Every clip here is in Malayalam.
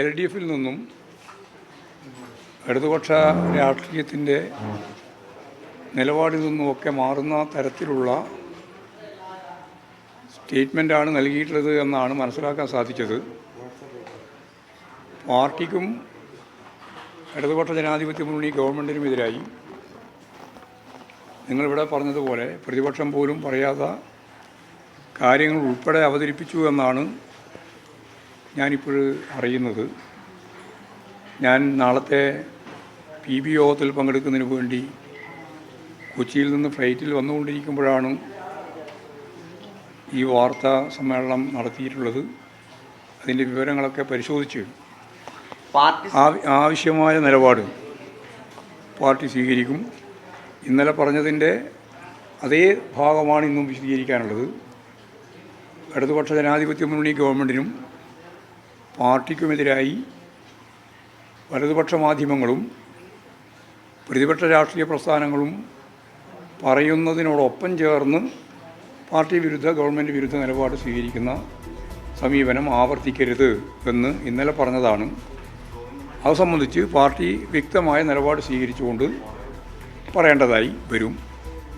LDFിൽ നിന്നും ഇടതുപക്ഷ രാഷ്ട്രീയത്തിൻ്റെ നിലപാടിൽ നിന്നുമൊക്കെ മാറുന്ന തരത്തിലുള്ള സ്റ്റേറ്റ്മെൻറ്റാണ് നൽകിയിട്ടുള്ളത് എന്നാണ് മനസ്സിലാക്കാൻ സാധിച്ചത്. പാർട്ടിക്കും ഇടതുപക്ഷ ജനാധിപത്യ മുന്നണി ഗവൺമെൻറ്റിനുമെതിരായി നിങ്ങളിവിടെ പറഞ്ഞതുപോലെ പ്രതിപക്ഷം പോലും പറയാത്ത കാര്യങ്ങൾ ഉൾപ്പെടെ അവതരിപ്പിച്ചു എന്നാണ് ഞാനിപ്പോൾ അറിയുന്നത്. ഞാൻ നാളത്തെ PB യോഗത്തിൽ പങ്കെടുക്കുന്നതിന് വേണ്ടി കൊച്ചിയിൽ നിന്ന് ഫ്ലൈറ്റിൽ വന്നുകൊണ്ടിരിക്കുമ്പോഴാണ് ഈ വാർത്താ സമ്മേളനം നടത്തിയിട്ടുള്ളത്. അതിൻ്റെ വിവരങ്ങളൊക്കെ പരിശോധിച്ച് ആവശ്യമായ നിലപാട് പാർട്ടി സ്വീകരിക്കും. ഇന്നലെ പറഞ്ഞതിൻ്റെ അതേ ഭാഗമാണ് ഇന്നും വിശദീകരിക്കാനുള്ളത്. ഇടതുപക്ഷ ജനാധിപത്യ മുന്നണി ഗവൺമെൻറ്റിനും പാർട്ടിക്കുമെതിരായി വലതുപക്ഷ മാധ്യമങ്ങളും പ്രതിപക്ഷ രാഷ്ട്രീയ പ്രസ്ഥാനങ്ങളും പറയുന്നതിനോടൊപ്പം ചേർന്ന് പാർട്ടി വിരുദ്ധ ഗവൺമെൻറ് വിരുദ്ധ നിലപാട് സ്വീകരിക്കുന്ന സമീപനം ആവർത്തിക്കരുത് എന്ന് ഇന്നലെ പറഞ്ഞതാണ്. അത് സംബന്ധിച്ച് പാർട്ടി വ്യക്തമായ നിലപാട് സ്വീകരിച്ചുകൊണ്ട് പറയേണ്ടതായി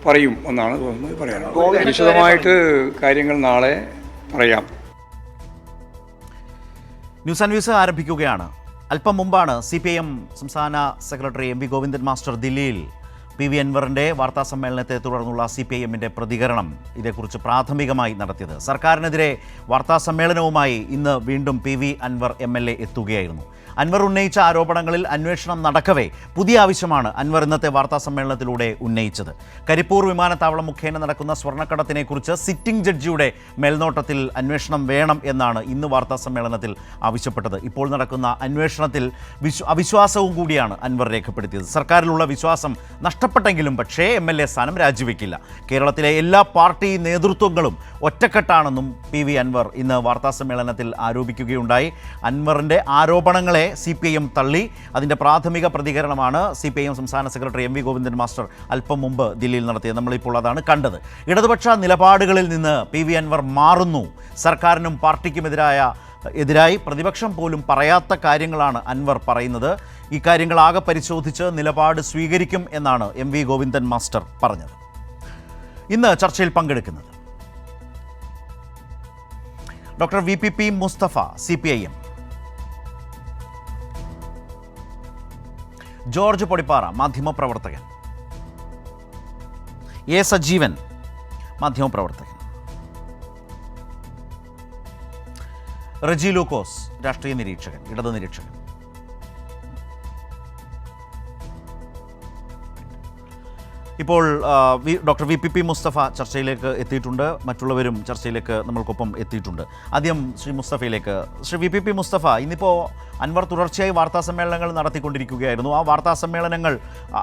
പറയും എന്നാണ് തോന്നുന്നത്. പറയാനുള്ളത് വിശദമായിട്ട് കാര്യങ്ങൾ നാളെ പറയാം. ന്യൂസ് ആൻഡ് വ്യൂസ് ആരംഭിക്കുകയാണ്. അല്പം മുമ്പാണ് CPIM സംസ്ഥാന സെക്രട്ടറി MV ഗോവിന്ദൻ മാസ്റ്റർ ദില്ലിയിൽ PV അൻവറിൻ്റെ വാർത്താസമ്മേളനത്തെ തുടർന്നുള്ള CPIMൻ്റെ പ്രതികരണം ഇതേക്കുറിച്ച് പ്രാഥമികമായി നടത്തിയത്. സർക്കാരിനെതിരെ വാർത്താസമ്മേളനവുമായി ഇന്ന് വീണ്ടും PV അൻവർ MLA എത്തുകയായിരുന്നു. അൻവർ ഉന്നയിച്ച ആരോപണങ്ങളിൽ അന്വേഷണം നടക്കവേ പുതിയ ആവശ്യമാണ് അൻവർ ഇന്നത്തെ വാർത്താസമ്മേളനത്തിലൂടെ ഉന്നയിച്ചത്. കരിപ്പൂർ വിമാനത്താവളം മുഖേന നടക്കുന്ന സ്വർണ്ണക്കടത്തിനെക്കുറിച്ച് സിറ്റിംഗ് ജഡ്ജിയുടെ മേൽനോട്ടത്തിൽ അന്വേഷണം വേണം എന്നാണ് ഇന്ന് വാർത്താസമ്മേളനത്തിൽ ആവശ്യപ്പെട്ടത്. ഇപ്പോൾ നടക്കുന്ന അന്വേഷണത്തിൽ അവിശ്വാസവും കൂടിയാണ് അൻവർ രേഖപ്പെടുത്തിയത്. സർക്കാരിലുള്ള വിശ്വാസം നഷ്ടപ്പെട്ടെങ്കിലും പക്ഷേ MLA സ്ഥാനം രാജിവെക്കില്ല. കേരളത്തിലെ എല്ലാ പാർട്ടി നേതൃത്വങ്ങളും ഒറ്റക്കെട്ടാണെന്നും PV അൻവർ ഇന്ന് വാർത്താസമ്മേളനത്തിൽ ആരോപിക്കുകയുണ്ടായി. അൻവറിൻ്റെ ആരോപണങ്ങളെ CPIM തള്ളി. അതിൻ്റെ പ്രാഥമിക പ്രതികരണമാണ് CPIM സംസ്ഥാന സെക്രട്ടറി MV ഗോവിന്ദൻ മാസ്റ്റർ അല്പം മുമ്പ് ദില്ലിയിൽ നടത്തിയത്. നമ്മളിപ്പോൾ അതാണ് കണ്ടത്. ഇടതുപക്ഷ നിലപാടുകളിൽ നിന്ന് PV അൻവർ മാറുന്നു. സർക്കാരിനും പാർട്ടിക്കുമെതിരായി പ്രതിപക്ഷം പോലും പറയാത്ത കാര്യങ്ങളാണ് അൻവർ പറയുന്നത്. ഈ കാര്യങ്ങളാകെ പരിശോധിച്ച് നിലപാട് സ്വീകരിക്കും എന്നാണ് MV ഗോവിന്ദൻ മാസ്റ്റർ പറഞ്ഞത്. ഇന്ന് ചർച്ചയിൽ പങ്കെടുക്കുന്നത് doctor VPP Mustafa CPIM, George Podippara മാധ്യമപ്രവർത്തകൻ, A സജീവൻ മാധ്യമപ്രവർത്തകൻ, റജി ലൂക്കോസ് രാഷ്ട്രീയ നിരീക്ഷകൻ, ഇടത് നിരീക്ഷകൻ. ഇപ്പോൾ ഡോക്ടർ VPP മുസ്തഫ ചർച്ചയിലേക്ക് എത്തിയിട്ടുണ്ട്. മറ്റുള്ളവരും ചർച്ചയിലേക്ക് നമ്മൾക്കൊപ്പം എത്തിയിട്ടുണ്ട്. ആദ്യം ശ്രീ മുസ്തഫയിലേക്ക്. ശ്രീ VPP മുസ്തഫ, ഇന്നിപ്പോൾ അൻവർ തുടർച്ചയായി വാർത്താസമ്മേളനങ്ങൾ നടത്തിക്കൊണ്ടിരിക്കുകയായിരുന്നു. ആ വാർത്താസമ്മേളനങ്ങൾ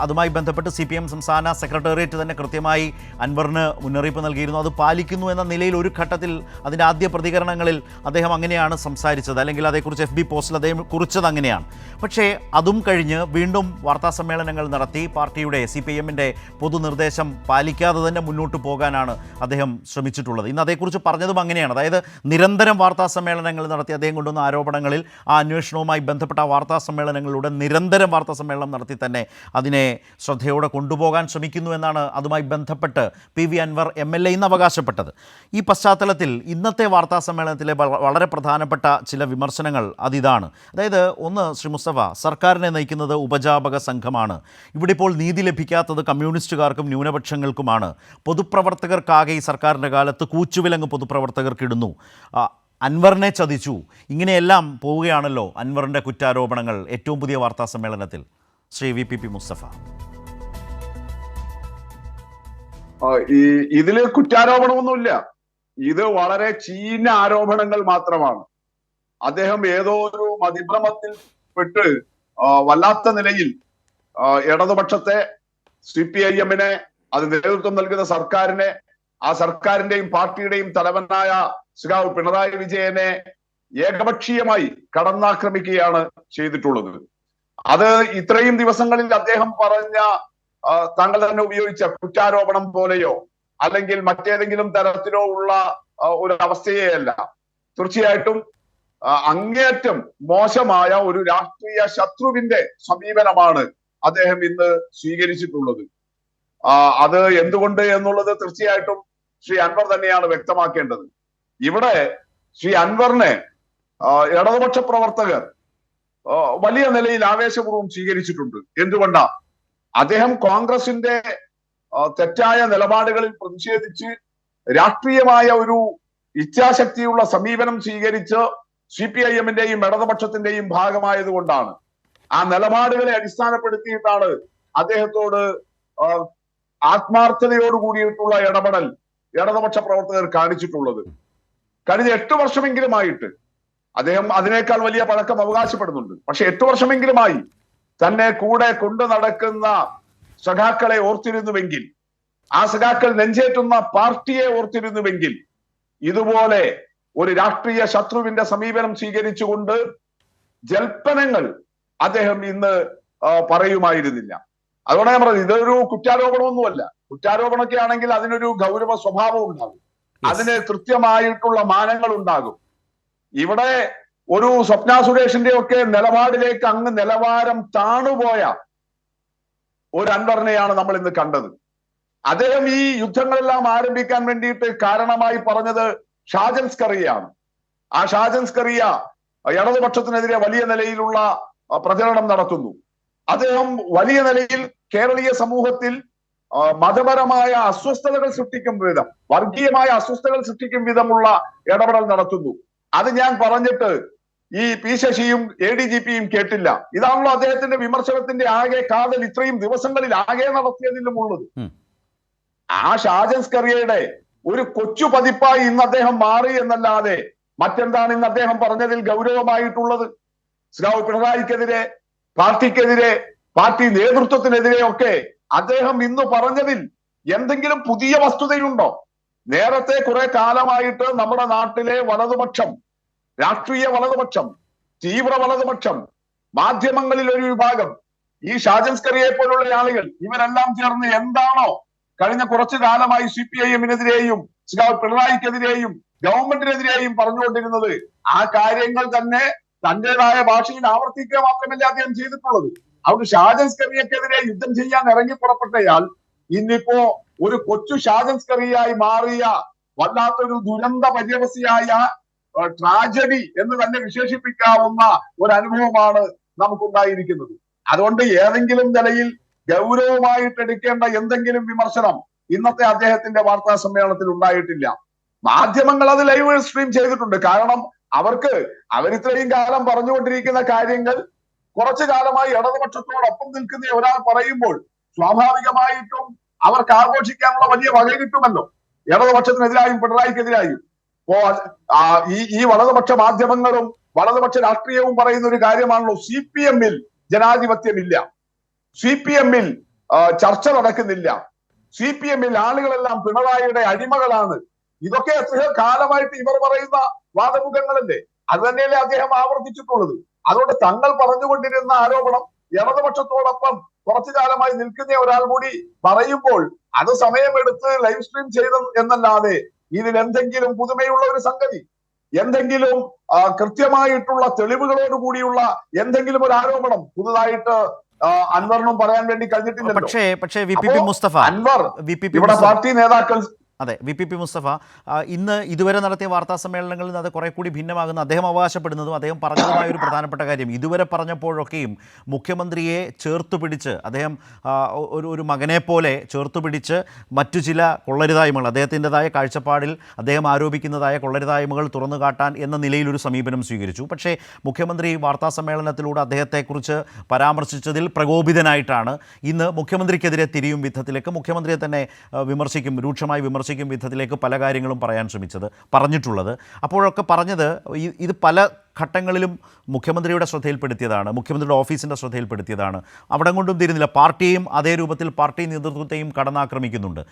അതുമായി ബന്ധപ്പെട്ട് CPIM സംസ്ഥാന സെക്രട്ടേറിയറ്റ് തന്നെ കൃത്യമായി അൻവറിന് മുന്നറിയിപ്പ് നൽകിയിരുന്നു. അത് പാലിക്കുന്നു എന്ന നിലയിൽ ഒരു ഘട്ടത്തിൽ അതിൻ്റെ ആദ്യ പ്രതികരണങ്ങളിൽ അദ്ദേഹം അങ്ങനെയാണ് സംസാരിച്ചത്, അല്ലെങ്കിൽ അതേക്കുറിച്ച് FB പോസ്റ്റിൽ അദ്ദേഹം കുറിച്ചത് അങ്ങനെയാണ്. പക്ഷേ അതും കഴിഞ്ഞ് വീണ്ടും വാർത്താസമ്മേളനങ്ങൾ നടത്തി പാർട്ടിയുടെ CPIMൻ്റെ പൊതുനിർദ്ദേശം പാലിക്കാതെ തന്നെ മുന്നോട്ട് പോകാനാണ് അദ്ദേഹം ശ്രമിച്ചിട്ടുള്ളത്. ഇന്ന് അതേക്കുറിച്ച് പറഞ്ഞതും അങ്ങനെയാണ്. അതായത് നിരന്തരം വാർത്താസമ്മേളനങ്ങൾ നടത്തി അദ്ദേഹം കൊണ്ടുവന്ന ആരോപണങ്ങളിൽ ആ അന്വേഷണവുമായി ബന്ധപ്പെട്ട വാർത്താസമ്മേളനങ്ങളിലൂടെ നിരന്തരം വാർത്താസമ്മേളനം നടത്തി തന്നെ അതിനെ ശ്രദ്ധയോടെ കൊണ്ടുപോകാൻ ശ്രമിക്കുന്നു എന്നാണ് അതുമായി ബന്ധപ്പെട്ട് PV അൻവർ MLA ഇന്ന് അവകാശപ്പെട്ടത്. ഈ പശ്ചാത്തലത്തിൽ ഇന്നത്തെ വാർത്താസമ്മേളനത്തിലെ വളരെ പ്രധാനപ്പെട്ട ചില വിമർശനങ്ങൾ അതിതാണ്. അതായത് ഒന്ന്, ശ്രീ മുസ്തഫ, സർക്കാരിനെ നയിക്കുന്നത് ഉപജാപക സംഘമാണ്. ഇവിടെ ഇപ്പോൾ നീതി ലഭിക്കാത്തത് കമ്മ്യൂണിസ്റ്റുകാർക്കും ന്യൂനപക്ഷങ്ങൾക്കുമാണ്. പൊതുപ്രവർത്തകർക്കാകെ ഈ സർക്കാരിൻ്റെ കാലത്ത് കൂച്ചുവിലങ്ങ് പൊതുപ്രവർത്തകർക്കിടുന്നു. അൻവറിനെ ചതിച്ചു. ഇങ്ങനെയെല്ലാം പോവുകയാണല്ലോ അൻവറിൻ്റെ കുറ്റാരോപണങ്ങൾ ഏറ്റവും പുതിയ വാർത്താ സമ്മേളനത്തിൽ. ശ്രീ VPP മുസ്തഫ, ഇതില് കുറ്റാരോപണമൊന്നുമില്ല. ഇത് വളരെ ചീഞ്ഞ ആരോപണങ്ങൾ മാത്രമാണ്. അദ്ദേഹം ഏതോ ഒരു മതിഭ്രമത്തിൽ പെട്ട് വല്ലാത്ത നിലയിൽ ഇടതുപക്ഷത്തെ CPIMനെ, അത് നേതൃത്വം നൽകുന്ന സർക്കാരിനെ, ആ സർക്കാരിന്റെയും പാർട്ടിയുടെയും തലവനായ ശ്രീ പിണറായി വിജയനെ ഏകപക്ഷീയമായി കടന്നാക്രമിക്കുകയാണ് ചെയ്തിട്ടുള്ളത്. അത് ഇത്രയും ദിവസങ്ങളിൽ അദ്ദേഹം പറഞ്ഞ താങ്കൾ തന്നെ ഉപയോഗിച്ച കുറ്റാരോപണം പോലെയോ അല്ലെങ്കിൽ മറ്റേതെങ്കിലും തരത്തിലോ ഉള്ള ഒരു അവസ്ഥയെയല്ല. തീർച്ചയായിട്ടും അങ്ങേയറ്റം മോശമായ ഒരു രാഷ്ട്രീയ ശത്രുവിന്റെ സമീപനമാണ് അദ്ദേഹം ഇന്ന് സ്വീകരിച്ചിട്ടുള്ളത്. അത് എന്തുകൊണ്ട് എന്നുള്ളത് തീർച്ചയായിട്ടും ശ്രീ അൻവർ തന്നെയാണ് വ്യക്തമാക്കേണ്ടത്. ഇവിടെ ശ്രീ അൻവറിനെ ഇടതുപക്ഷ പ്രവർത്തകർ വലിയ നിലയിൽ ആവേശപൂർവ്വം സ്വീകരിച്ചിട്ടുണ്ട്. എന്തുകൊണ്ടാ? അദ്ദേഹം കോൺഗ്രസിന്റെ തെറ്റായ നിലപാടുകളിൽ പ്രതിഷേധിച്ച് രാഷ്ട്രീയമായ ഒരു ഇച്ഛാശക്തിയുള്ള സമീപനം സ്വീകരിച്ച് CPIM-ന്റെയും ഇടതുപക്ഷത്തിന്റെയും ഭാഗമായത് കൊണ്ടാണ്. ആ നിലപാടുകളെ അടിസ്ഥാനപ്പെടുത്തിയിട്ടാണ് അദ്ദേഹത്തോട് ആത്മാർത്ഥതയോട് കൂടിയിട്ടുള്ള ഇടപെടൽ ഇടതുപക്ഷ പ്രവർത്തകർ കാണിച്ചിട്ടുള്ളത്. കഴിഞ്ഞ 8 വർഷമെങ്കിലുമായിട്ട് അദ്ദേഹം അതിനേക്കാൾ വലിയ പഴക്കം അവകാശപ്പെടുന്നുണ്ട്. പക്ഷെ 8 വർഷമെങ്കിലുമായി തന്നെ കൂടെ കൊണ്ടു നടക്കുന്ന സഖാക്കളെ ഓർത്തിരുന്നുവെങ്കിൽ, ആ സഖാക്കൾ നെഞ്ചേറ്റുന്ന പാർട്ടിയെ ഓർത്തിരുന്നുവെങ്കിൽ, ഇതുപോലെ ഒരു രാഷ്ട്രീയ ശത്രുവിന്റെ സമീപനം സ്വീകരിച്ചുകൊണ്ട് ജൽപ്പനങ്ങൾ അദ്ദേഹം ഇന്ന് പറയുമായിരുന്നില്ല. അതുകൊണ്ട് ഞാൻ പറഞ്ഞത്, ഇതൊരു കുറ്റാരോപണമൊന്നുമല്ല. കുറ്റാരോപണമൊക്കെ ആണെങ്കിൽ അതിനൊരു ഗൗരവ സ്വഭാവം ഉണ്ടാകും, അതിന് കൃത്യമായിട്ടുള്ള മാനങ്ങൾ ഉണ്ടാകും. ഇവിടെ ഒരു സ്വപ്ന സുരേഷിന്റെ ഒക്കെ നിലപാടിലേക്ക് അങ്ങ് നിലവാരം താണുപോയ ഒരു അൻവറിനെയാണ് നമ്മൾ ഇന്ന് കണ്ടത്. അദ്ദേഹം ഈ യുദ്ധങ്ങളെല്ലാം ആരംഭിക്കാൻ വേണ്ടിയിട്ട് കാരണമായി പറഞ്ഞത് ഷാജൻ സ്കറിയയാണ്. ആ ഷാജൻ സ്കറിയ ഇടതുപക്ഷത്തിനെതിരെ വലിയ നിലയിലുള്ള പ്രചരണം നടത്തുന്നു. അദ്ദേഹം വലിയ നിലയിൽ കേരളീയ സമൂഹത്തിൽ മതപരമായ അസ്വസ്ഥതകൾ സൃഷ്ടിക്കും വിധം, വർഗീയമായ അസ്വസ്ഥതകൾ സൃഷ്ടിക്കും വിധമുള്ള ഇടപെടൽ നടത്തുന്നു. അത് ഞാൻ പറഞ്ഞിട്ട് ഈ പി ശശിയും ADGP-യും കേട്ടില്ല. ഇതാണല്ലോ അദ്ദേഹത്തിന്റെ വിമർശനത്തിന്റെ ആകെ കാതൽ ഇത്രയും ദിവസങ്ങളിൽ ആകെ നടത്തിയതിലുമുള്ളത്. ആ ഷാജൻ സ്കറിയയുടെ ഒരു കൊച്ചു പതിപ്പായി ഇന്ന് അദ്ദേഹം മാറി എന്നല്ലാതെ മറ്റെന്താണ് ഇന്ന് അദ്ദേഹം പറഞ്ഞതിൽ ഗൗരവമായിട്ടുള്ളത്? പിണറായിക്കെതിരെ, പാർട്ടിക്കെതിരെ, പാർട്ടി നേതൃത്വത്തിനെതിരെ ഒക്കെ അദ്ദേഹം ഇന്ന് പറഞ്ഞതിൽ എന്തെങ്കിലും പുതിയ വസ്തുതയുണ്ടോ? നേരത്തെ കുറെ കാലമായിട്ട് നമ്മുടെ നാട്ടിലെ വലതുപക്ഷം, രാഷ്ട്രീയ വലതുപക്ഷം, തീവ്ര വലതുപക്ഷം, മാധ്യമങ്ങളിൽ ഒരു വിഭാഗം, ഈ ഷാജൻ സ്കറിയെ പോലുള്ള ആളുകൾ, ഇവരെല്ലാം ചേർന്ന് എന്താണോ കഴിഞ്ഞ കുറച്ചു കാലമായി CPIM-നെതിരെയും പിണറായിക്കെതിരെയും ഗവൺമെന്റിനെതിരെയും പറഞ്ഞുകൊണ്ടിരുന്നത്, ആ കാര്യങ്ങൾ തന്നെ തന്റേതായ ഭാഷയിൽ ആവർത്തിക്കുക മാത്രമല്ല അദ്ദേഹം ചെയ്തിട്ടുള്ളത്. അതുകൊണ്ട് ഷാജൻ സ്കറിയക്കെതിരെ യുദ്ധം ചെയ്യാൻ ഇറങ്ങി പുറപ്പെട്ടയാൾ ഇന്നിപ്പോ ഒരു കൊച്ചു ഷാജൻ സ്കറിയായി മാറിയ വല്ലാത്തൊരു ദുരന്ത പര്യവസിയായ ട്രാജഡി എന്ന് തന്നെ വിശേഷിപ്പിക്കാവുന്ന ഒരു അനുഭവമാണ് നമുക്കുണ്ടായിരിക്കുന്നത്. അതുകൊണ്ട് ഏതെങ്കിലും നിലയിൽ ഗൗരവമായിട്ട് എടുക്കേണ്ട എന്തെങ്കിലും വിമർശനം ഇന്നത്തെ അദ്ദേഹത്തിന്റെ വാർത്താ സമ്മേളനത്തിൽ ഉണ്ടായിട്ടില്ല. മാധ്യമങ്ങൾ അത് ലൈവ് സ്ട്രീം ചെയ്തിട്ടുണ്ട്. കാരണം അവരിത്രയും കാലം പറഞ്ഞുകൊണ്ടിരിക്കുന്ന കാര്യങ്ങൾ കുറച്ചു കാലമായി ഇടതുപക്ഷത്തോടൊപ്പം നിൽക്കുന്ന ഒരാൾ പറയുമ്പോൾ സ്വാഭാവികമായിട്ടും അവർക്ക് ആഘോഷിക്കാനുള്ള വലിയ വക കിട്ടുമല്ലോ, ഇടതുപക്ഷത്തിനെതിരായും പിണറായിക്കെതിരായും. ഈ വലതുപക്ഷ മാധ്യമങ്ങളും വലതുപക്ഷ രാഷ്ട്രീയവും പറയുന്ന ഒരു കാര്യമാണല്ലോ, CPM-ൽ ജനാധിപത്യമില്ല, CPM-ൽ ചർച്ച നടക്കുന്നില്ല, CPM-ൽ ആളുകളെല്ലാം പിണറായിയുടെ അടിമകളാണ്. ഇതൊക്കെ എത്രയോ കാലമായിട്ട് ഇവർ പറയുന്ന വാദമുഖങ്ങളല്ലേ? അത് തന്നെയല്ലേ അദ്ദേഹം ആവർത്തിച്ചിട്ടുള്ളത്. അതുകൊണ്ട് തങ്ങൾ പറഞ്ഞുകൊണ്ടിരുന്ന ആരോപണം ഇടതുപക്ഷത്തോടൊപ്പം കുറച്ചു കാലമായി നിൽക്കുന്ന ഒരാൾ കൂടി പറയുമ്പോൾ അത് സമയമെടുത്ത് ലൈവ് സ്ട്രീം ചെയ്ത എന്നല്ലാതെ ഇതിൽ എന്തെങ്കിലും പുതുമയുള്ള ഒരു സംഗതി, എന്തെങ്കിലും കൃത്യമായിട്ടുള്ള തെളിവുകളോട് കൂടിയുള്ള എന്തെങ്കിലും ഒരു ആരോപണം പുതുതായിട്ട് അൻവറിനും പറയാൻ വേണ്ടി കഴിഞ്ഞിട്ടില്ലല്ലോ. പക്ഷേ VPP മുസ്തഫ, അൻവർ ഇവിടെ പാർട്ടി നേതാക്കൾ അതെ, VPP മുസ്തഫ ഇന്ന് ഇതുവരെ നടത്തിയ വാർത്താ സമ്മേളനങ്ങളിൽ നിന്ന് അത് കുറെ കൂടി ഭിന്നമാകുന്ന അദ്ദേഹം അവകാശപ്പെടുന്നതും അദ്ദേഹം പറഞ്ഞതുമായ ഒരു പ്രധാനപ്പെട്ട കാര്യം, ഇതുവരെ പറഞ്ഞപ്പോഴൊക്കെയും മുഖ്യമന്ത്രിയെ ചേർത്തുപിടിച്ച് അദ്ദേഹം ഒരു മകനെ പോലെ ചേർത്തുപിടിച്ച് മറ്റു ചില കൊള്ളരുതായ്മകൾ, അദ്ദേഹത്തിൻ്റെതായ കാഴ്ചപ്പാടിൽ അദ്ദേഹം ആരോപിക്കുന്നതായ കൊള്ളരുതായ്മകൾ തുറന്നു കാട്ടാൻ എന്ന നിലയിലൊരു സമീപനം സ്വീകരിച്ചു. പക്ഷേ മുഖ്യമന്ത്രി വാർത്താ സമ്മേളനത്തിലൂടെ അദ്ദേഹത്തെക്കുറിച്ച് പരാമർശിച്ചതിൽ പ്രകോപിതനായിട്ടാണ് ഇന്ന് മുഖ്യമന്ത്രിക്കെതിരെ തിരിയും വിധത്തിലേക്ക്, മുഖ്യമന്ത്രിയെ തന്നെ രൂക്ഷമായി വിമർശിക്കും വിധത്തിലേക്ക് പല കാര്യങ്ങളും പറയാൻ പറഞ്ഞിട്ടുള്ളത്. അപ്പോഴൊക്കെ പറഞ്ഞത് ഇത് പല ഘട്ടങ്ങളിലും മുഖ്യമന്ത്രിയുടെ ശ്രദ്ധയിൽപ്പെടുത്തിയതാണ്, മുഖ്യമന്ത്രിയുടെ ഓഫീസിൻ്റെ ശ്രദ്ധയിൽപ്പെടുത്തിയതാണ്. അവിടെ കൊണ്ടും തീരുന്നില്ല, പാർട്ടിയെയും അതേ രൂപത്തിൽ പാർട്ടി നേതൃത്വത്തെയും കടന്നാക്രമിക്കുന്നുണ്ട്.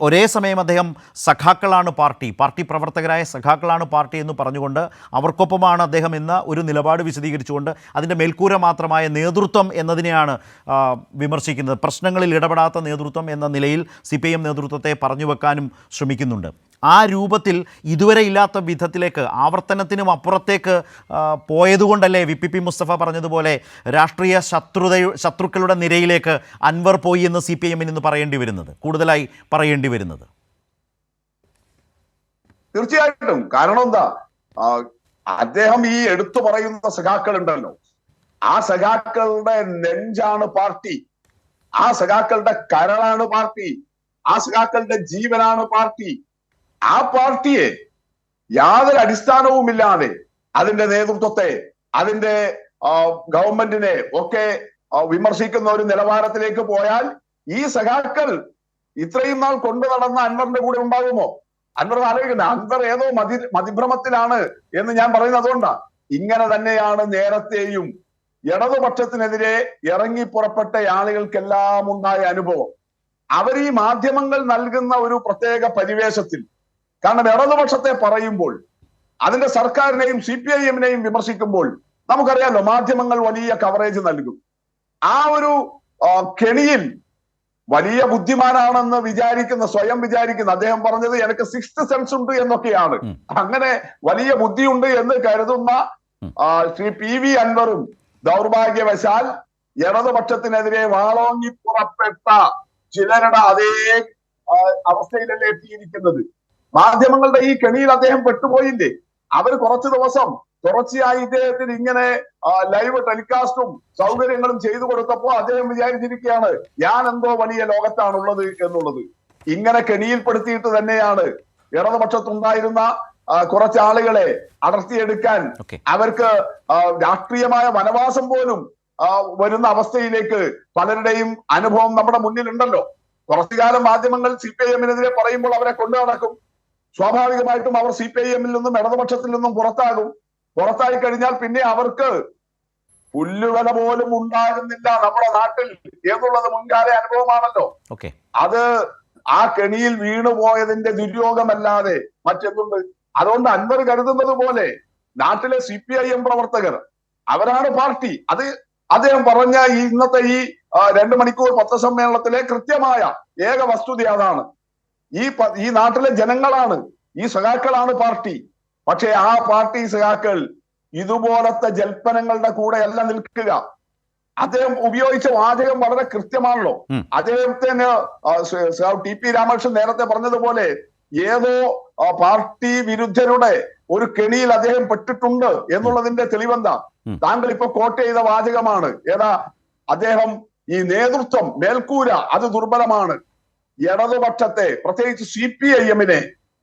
ഒരേ സമയം അദ്ദേഹം സഖാക്കളാണ് പാർട്ടി പ്രവർത്തകരായ സഖാക്കളാണ് പാർട്ടി എന്ന് പറഞ്ഞുകൊണ്ട് അവർക്കൊപ്പമാണ് അദ്ദേഹം എന്ന ഒരു നിലപാട് വിശദീകരിച്ചുകൊണ്ട് അതിൻ്റെ മേൽക്കൂര മാത്രമായ നേതൃത്വം എന്നതിനെയാണ് വിമർശിക്കുന്നത്. പ്രശ്നങ്ങളിൽ ഇടപെടാത്ത നേതൃത്വം എന്ന നിലയിൽ CPIM നേതൃത്വത്തെ പറഞ്ഞു വെക്കാനും ശ്രമിക്കുന്നുണ്ട്. ആ രൂപത്തിൽ ഇതുവരെ ഇല്ലാത്ത വിധത്തിലേക്ക് ആവർത്തനത്തിനും അപ്പുറത്തേക്ക് പോയതുകൊണ്ടല്ലേ VPP മുസ്തഫ പറഞ്ഞതുപോലെ രാഷ്ട്രീയ ശത്രുക്കളുടെ നിരയിലേക്ക് അൻവർ പോയി എന്ന് CPIM ഇന്ന് പറയേണ്ടി വരുന്നത്, കൂടുതലായി പറയേണ്ടി വരുന്നത്? തീർച്ചയായിട്ടും. കാരണം എന്താ, അദ്ദേഹം ഈ എടുത്തു പറയുന്ന സഖാക്കൾ ഉണ്ടല്ലോ, ആ സഖാക്കളുടെ നെഞ്ചാണ് പാർട്ടി, ആ സഖാക്കളുടെ കരളാണ് പാർട്ടി, ആ സഖാക്കളുടെ ജീവനാണ് പാർട്ടി. ആ പാർട്ടിയെ യാതൊരു അടിസ്ഥാനവുമില്ലാതെ അതിന്റെ നേതൃത്വത്തെ, അതിന്റെ ഗവൺമെന്റിനെ ഒക്കെ വിമർശിക്കുന്ന ഒരു നിലവാരത്തിലേക്ക് പോയാൽ ഈ സഖാക്കൾ ഇത്രയും നാൾ കൊണ്ടു നടന്ന അൻവറിന്റെ കൂടെ ഉണ്ടാകുമോ? അൻവർ ആലോചിക്കുന്നത് അൻവർ ഏതോ മതിഭ്രമത്തിലാണ് എന്ന് ഞാൻ പറയുന്നത് അതുകൊണ്ടാണ്. ഇങ്ങനെ തന്നെയാണ് നേരത്തെയും ഇടതുപക്ഷത്തിനെതിരെ ഇറങ്ങി പുറപ്പെട്ട ആളുകൾക്കെല്ലാം ഉണ്ടായ അനുഭവം. അവർ ഈ മാധ്യമങ്ങൾ നൽകുന്ന ഒരു പ്രത്യേക പരിവേഷത്തിൽ, കാരണം ഇടതുപക്ഷത്തെ പറയുമ്പോൾ അതിന്റെ സർക്കാരിനെയും CPIM-നെയും വിമർശിക്കുമ്പോൾ നമുക്കറിയാലോ മാധ്യമങ്ങൾ വലിയ കവറേജ് നൽകും. ആ ഒരു കെണിയിൽ വലിയ ബുദ്ധിമാനാണെന്ന് സ്വയം വിചാരിക്കുന്ന അദ്ദേഹം പറഞ്ഞത് എനിക്ക് 6th സെൻസ് ഉണ്ട് എന്നൊക്കെയാണ്. അങ്ങനെ വലിയ ബുദ്ധിയുണ്ട് എന്ന് കരുതുന്ന ശ്രീ PV അൻവറും ദൗർഭാഗ്യവശാൽ ഇടതുപക്ഷത്തിനെതിരെ വാളോങ്ങി പുറപ്പെട്ട ചിലരുടെ അതേ അവസ്ഥയിലല്ലേ എത്തിയിരിക്കുന്നത്. മാധ്യമങ്ങളുടെ ഈ കെണിയിൽ അദ്ദേഹം പെട്ടുപോയില്ലേ? അവർ കുറച്ചു ദിവസം തുടർച്ചയായി ഇദ്ദേഹത്തിന് ഇങ്ങനെ ലൈവ് ടെലികാസ്റ്റും സൗകര്യങ്ങളും ചെയ്തു കൊടുത്തപ്പോ അദ്ദേഹം വിചാരിച്ചിരിക്കുകയാണ് ഞാൻ എന്തോ വലിയ ലോകത്താണുള്ളത് എന്നുള്ളത്. ഇങ്ങനെ കെണിയിൽപ്പെടുത്തിയിട്ട് തന്നെയാണ് ഇടതുപക്ഷത്തുണ്ടായിരുന്ന കുറച്ച് ആളുകളെ അടർത്തിയെടുക്കാൻ, അവർക്ക് രാഷ്ട്രീയമായ വനവാസം പോലും വരുന്ന അവസ്ഥയിലേക്ക് പലരുടെയും അനുഭവം നമ്മുടെ മുന്നിലുണ്ടല്ലോ. കുറച്ചു കാലം മാധ്യമങ്ങൾ CPIM-നെതിരെ പറയുമ്പോൾ അവരെ കൊണ്ടു നടക്കും. സ്വാഭാവികമായിട്ടും അവർ CPIM-ൽ നിന്നും ഇടതുപക്ഷത്തിൽ നിന്നും പുറത്തായി കഴിഞ്ഞാൽ പിന്നെ അവർക്ക് പുല്ലുവില പോലും ഉണ്ടാകുന്നില്ല നമ്മുടെ നാട്ടിൽ എന്നുള്ളത് മുൻകാല അനുഭവമാണല്ലോ. അത് ആ കെണിയിൽ വീണുപോയതിന്റെ ദുര്യോഗമല്ലാതെ മറ്റെന്തുണ്ട്? അതുകൊണ്ട് അൻവർ കരുതുന്നത് പോലെ നാട്ടിലെ CPIM പ്രവർത്തകർ അവരാണ് പാർട്ടി. അത് അദ്ദേഹം പറഞ്ഞ ഇന്നത്തെ ഈ 2 മണിക്കൂർ പത്രസമ്മേളനത്തിലെ കൃത്യമായ ഏക വസ്തുത അതാണ്. ഈ നാട്ടിലെ ജനങ്ങളാണ്, ഈ സഖാക്കളാണ് പാർട്ടി. പക്ഷെ ആ പാർട്ടി സഖാക്കൾ ഇതുപോലത്തെ ജൽപ്പനങ്ങളുടെ കൂടെയല്ല നിൽക്കുക. അദ്ദേഹം ഉപയോഗിച്ച വാചകം വളരെ കൃത്യമാണല്ലോ. അദ്ദേഹത്തിന് TP രാമകൃഷ്ണൻ നേരത്തെ പറഞ്ഞതുപോലെ ഏതോ പാർട്ടി വിരുദ്ധരുടെ ഒരു കെണിയിൽ അദ്ദേഹം പെട്ടിട്ടുണ്ട് എന്നുള്ളതിന്റെ തെളിവെന്താ? താങ്കൾ ഇപ്പൊ കോട്ട് ചെയ്ത വാചകമാണ്. ഏതാ? അദ്ദേഹം ഈ നേതൃത്വം മേൽക്കൂര അത് ദുർബലമാണ്, ഇടതുപക്ഷത്തെ പ്രത്യേകിച്ച് CPIM-നെ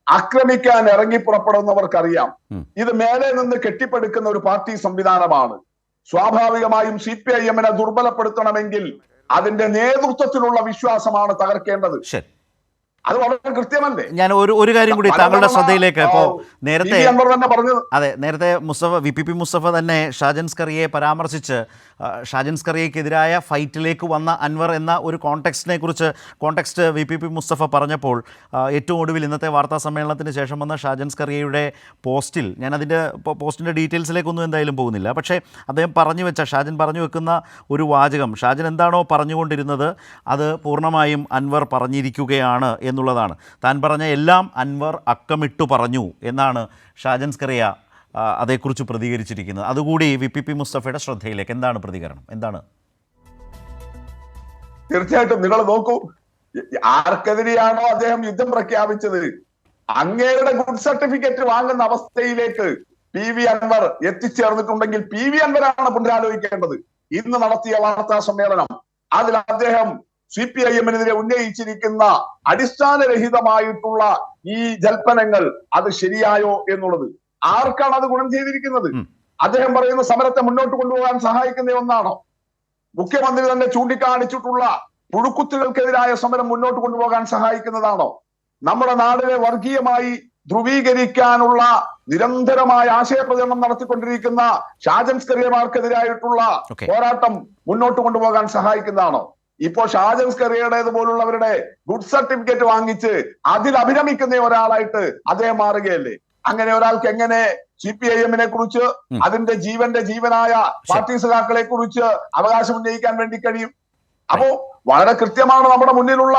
ആക്രമിക്കാൻ ഇറങ്ങി പുറപ്പെടുന്നവർക്കറിയാം ഇത് മേലെ നിന്ന് കെട്ടിപ്പടുക്കുന്ന ഒരു പാർട്ടി സംവിധാനമാണ്. സ്വാഭാവികമായും CPIM-നെ ദുർബലപ്പെടുത്തണമെങ്കിൽ അതിന്റെ നേതൃത്വത്തിലുള്ള വിശ്വാസമാണ് തകർക്കേണ്ടത്. അത് വളരെ കൃത്യമല്ലേ? ഞാൻ ഒരു കാര്യം കൂടി താങ്കളുടെ ശ്രദ്ധയിലേക്ക്. ഇപ്പോൾ നേരത്തെ VPP മുസ്തഫ തന്നെ ഷാജൻ സ്കറിയയെ പരാമർശിച്ച് ഷാജൻ സ്കറിയക്കെതിരായ ഫൈറ്റിലേക്ക് വന്ന അൻവർ എന്ന ഒരു കോണ്ടെക്സ്റ്റ് VPP മുസ്തഫ പറഞ്ഞപ്പോൾ ഏറ്റവും ഒടുവിൽ ഇന്നത്തെ വാർത്താ സമ്മേളനത്തിന് ശേഷം വന്ന ഷാജൻ സ്കറിയയുടെ പോസ്റ്റിൽ, ഞാൻ അതിൻ്റെ പോസ്റ്റിൻ്റെ ഡീറ്റെയിൽസിലേക്കൊന്നും എന്തായാലും പോകുന്നില്ല, പക്ഷേ അദ്ദേഹം ഷാജൻ പറഞ്ഞു വെക്കുന്ന ഒരു വാചകം, ഷാജൻ എന്താണോ പറഞ്ഞുകൊണ്ടിരുന്നത് അത് പൂർണ്ണമായും അൻവർ പറഞ്ഞിരിക്കുകയാണ് എന്നുള്ളതാണ്. താൻ പറഞ്ഞ എല്ലാം അൻവർ അക്കമിട്ടു പറഞ്ഞു എന്നാണ് ഷാജൻ സ്കറിയ അതേക്കുറിച്ച് പ്രതികരിച്ചിരിക്കുന്നത്. അതുകൂടി VPP മുസ്തഫയുടെ ശ്രദ്ധയിലേക്ക്. എന്താണ് പ്രതികരണം? എന്താണ്? തീർച്ചയായിട്ടും നിങ്ങൾ നോക്കൂ, ആർക്കെതിരെയാണോ അദ്ദേഹം യുദ്ധം പ്രഖ്യാപിച്ചത് അങ്ങേരുടെ ഗുഡ് സർട്ടിഫിക്കറ്റ് വാങ്ങുന്ന അവസ്ഥയിലേക്ക് PV അൻവർ എത്തിച്ചേർന്നിട്ടുണ്ടെങ്കിൽ PV അൻവറാണ് പുനരാലോചിക്കേണ്ടത്. ഇന്ന് നടത്തിയ വാർത്താ സമ്മേളനം, അതിൽ അദ്ദേഹം CPIM-നെതിരെ ഉന്നയിച്ചിരിക്കുന്ന അടിസ്ഥാനരഹിതമായിട്ടുള്ള ഈ ജൽപ്പനങ്ങൾ അത് ശരിയായോ എന്നുള്ളത്, ആർക്കാണ് അത് ഗുണം ചെയ്തിരിക്കുന്നത്? അദ്ദേഹം പറയുന്ന സമരത്തെ മുന്നോട്ട് കൊണ്ടുപോകാൻ സഹായിക്കുന്ന ഒന്നാണോ? മുഖ്യമന്ത്രി തന്നെ ചൂണ്ടിക്കാണിച്ചിട്ടുള്ള പുഴുക്കുത്തുകൾക്കെതിരായ സമരം മുന്നോട്ട് കൊണ്ടുപോകാൻ സഹായിക്കുന്നതാണോ? നമ്മുടെ നാടിനെ വർഗീയമായി ധ്രുവീകരിക്കാനുള്ള നിരന്തരമായ ആശയപ്രചരണം നടത്തിക്കൊണ്ടിരിക്കുന്ന ഷാജൻ സ്കറിയമാർക്കെതിരായിട്ടുള്ള പോരാട്ടം മുന്നോട്ട് കൊണ്ടുപോകാൻ സഹായിക്കുന്നതാണോ? ഇപ്പോ ഷാജൻ സ്കറിയയുടേതുപോലുള്ളവരുടെ ഗുഡ് സർട്ടിഫിക്കറ്റ് വാങ്ങിച്ച് അതിൽ അഭിരമിക്കുന്ന ഒരാളായിട്ട് അദ്ദേഹം മാറുകയല്ലേ? അങ്ങനെ ഒരാൾക്ക് എങ്ങനെ CPIM-നെ കുറിച്ച്, അതിന്റെ ജീവനായ പാർട്ടി സഖാക്കളെ കുറിച്ച് അവകാശം ഉന്നയിക്കാൻ വേണ്ടി കഴിയും? അപ്പോ വളരെ കൃത്യമാണ് നമ്മുടെ മുന്നിലുള്ള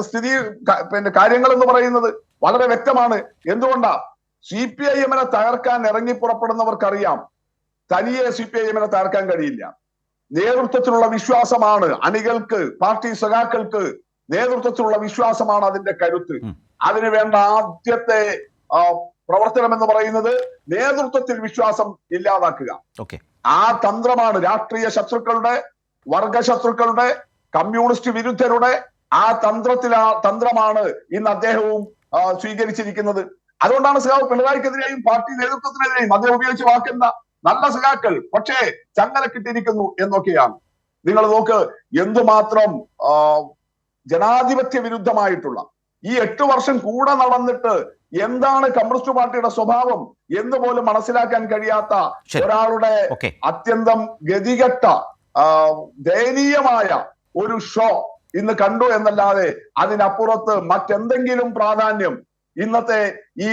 സ്ഥിതി, കാര്യങ്ങൾ എന്ന് പറയുന്നത്. വളരെ വ്യക്തമാണ്. എന്തുകൊണ്ടാ? CPIM-നെ തകർക്കാൻ ഇറങ്ങി പുറപ്പെടുന്നവർക്കറിയാം തനിയെ CPIM-നെ തകർക്കാൻ കഴിയില്ല. നേതൃത്വത്തിലുള്ള വിശ്വാസമാണ് അണികൾക്ക്, പാർട്ടി സഖാക്കൾക്ക് നേതൃത്വത്തിലുള്ള വിശ്വാസമാണ് അതിന്റെ കരുത്ത്. അതിനു വേണ്ട ആദ്യത്തെ പ്രവർത്തനം എന്ന് പറയുന്നത് നേതൃത്വത്തിൽ വിശ്വാസം ഇല്ലാതാക്കുക. ആ തന്ത്രമാണ് രാഷ്ട്രീയ ശത്രുക്കളുടെ, വർഗശത്രുക്കളുടെ, കമ്മ്യൂണിസ്റ്റ് വിരുദ്ധരുടെ ആ തന്ത്രമാണ് ഇന്ന് അദ്ദേഹവും സ്വീകരിച്ചിരിക്കുന്നത്. അതുകൊണ്ടാണ് സഖാവ് പിണറായിക്കെതിരെയും പാർട്ടി നേതൃത്വത്തിനെതിരെയും അദ്ദേഹം ഉപയോഗിച്ച് വാക്കുന്ന നല്ല സഖാക്കൾ പക്ഷേ ചങ്ങലക്കിട്ടിരിക്കുന്നു എന്നൊക്കെയാണ്. നിങ്ങൾ നോക്ക്, എന്തുമാത്രം ജനാധിപത്യ വിരുദ്ധമായിട്ടുള്ള ഈ 8 വർഷം കൂടെ നടന്നിട്ട് എന്താണ് കമ്മ്യൂണിസ്റ്റ് പാർട്ടിയുടെ സ്വഭാവം എന്ന് പോലും മനസ്സിലാക്കാൻ കഴിയാത്ത ഒരാളുടെ അത്യന്തം ഗതികെട്ട ദയനീയമായ ഒരു ഷോ ഇന്ന് കണ്ടു എന്നല്ലാതെ അതിനപ്പുറത്ത് മറ്റെന്തെങ്കിലും പ്രാധാന്യം ഇന്നത്തെ ഈ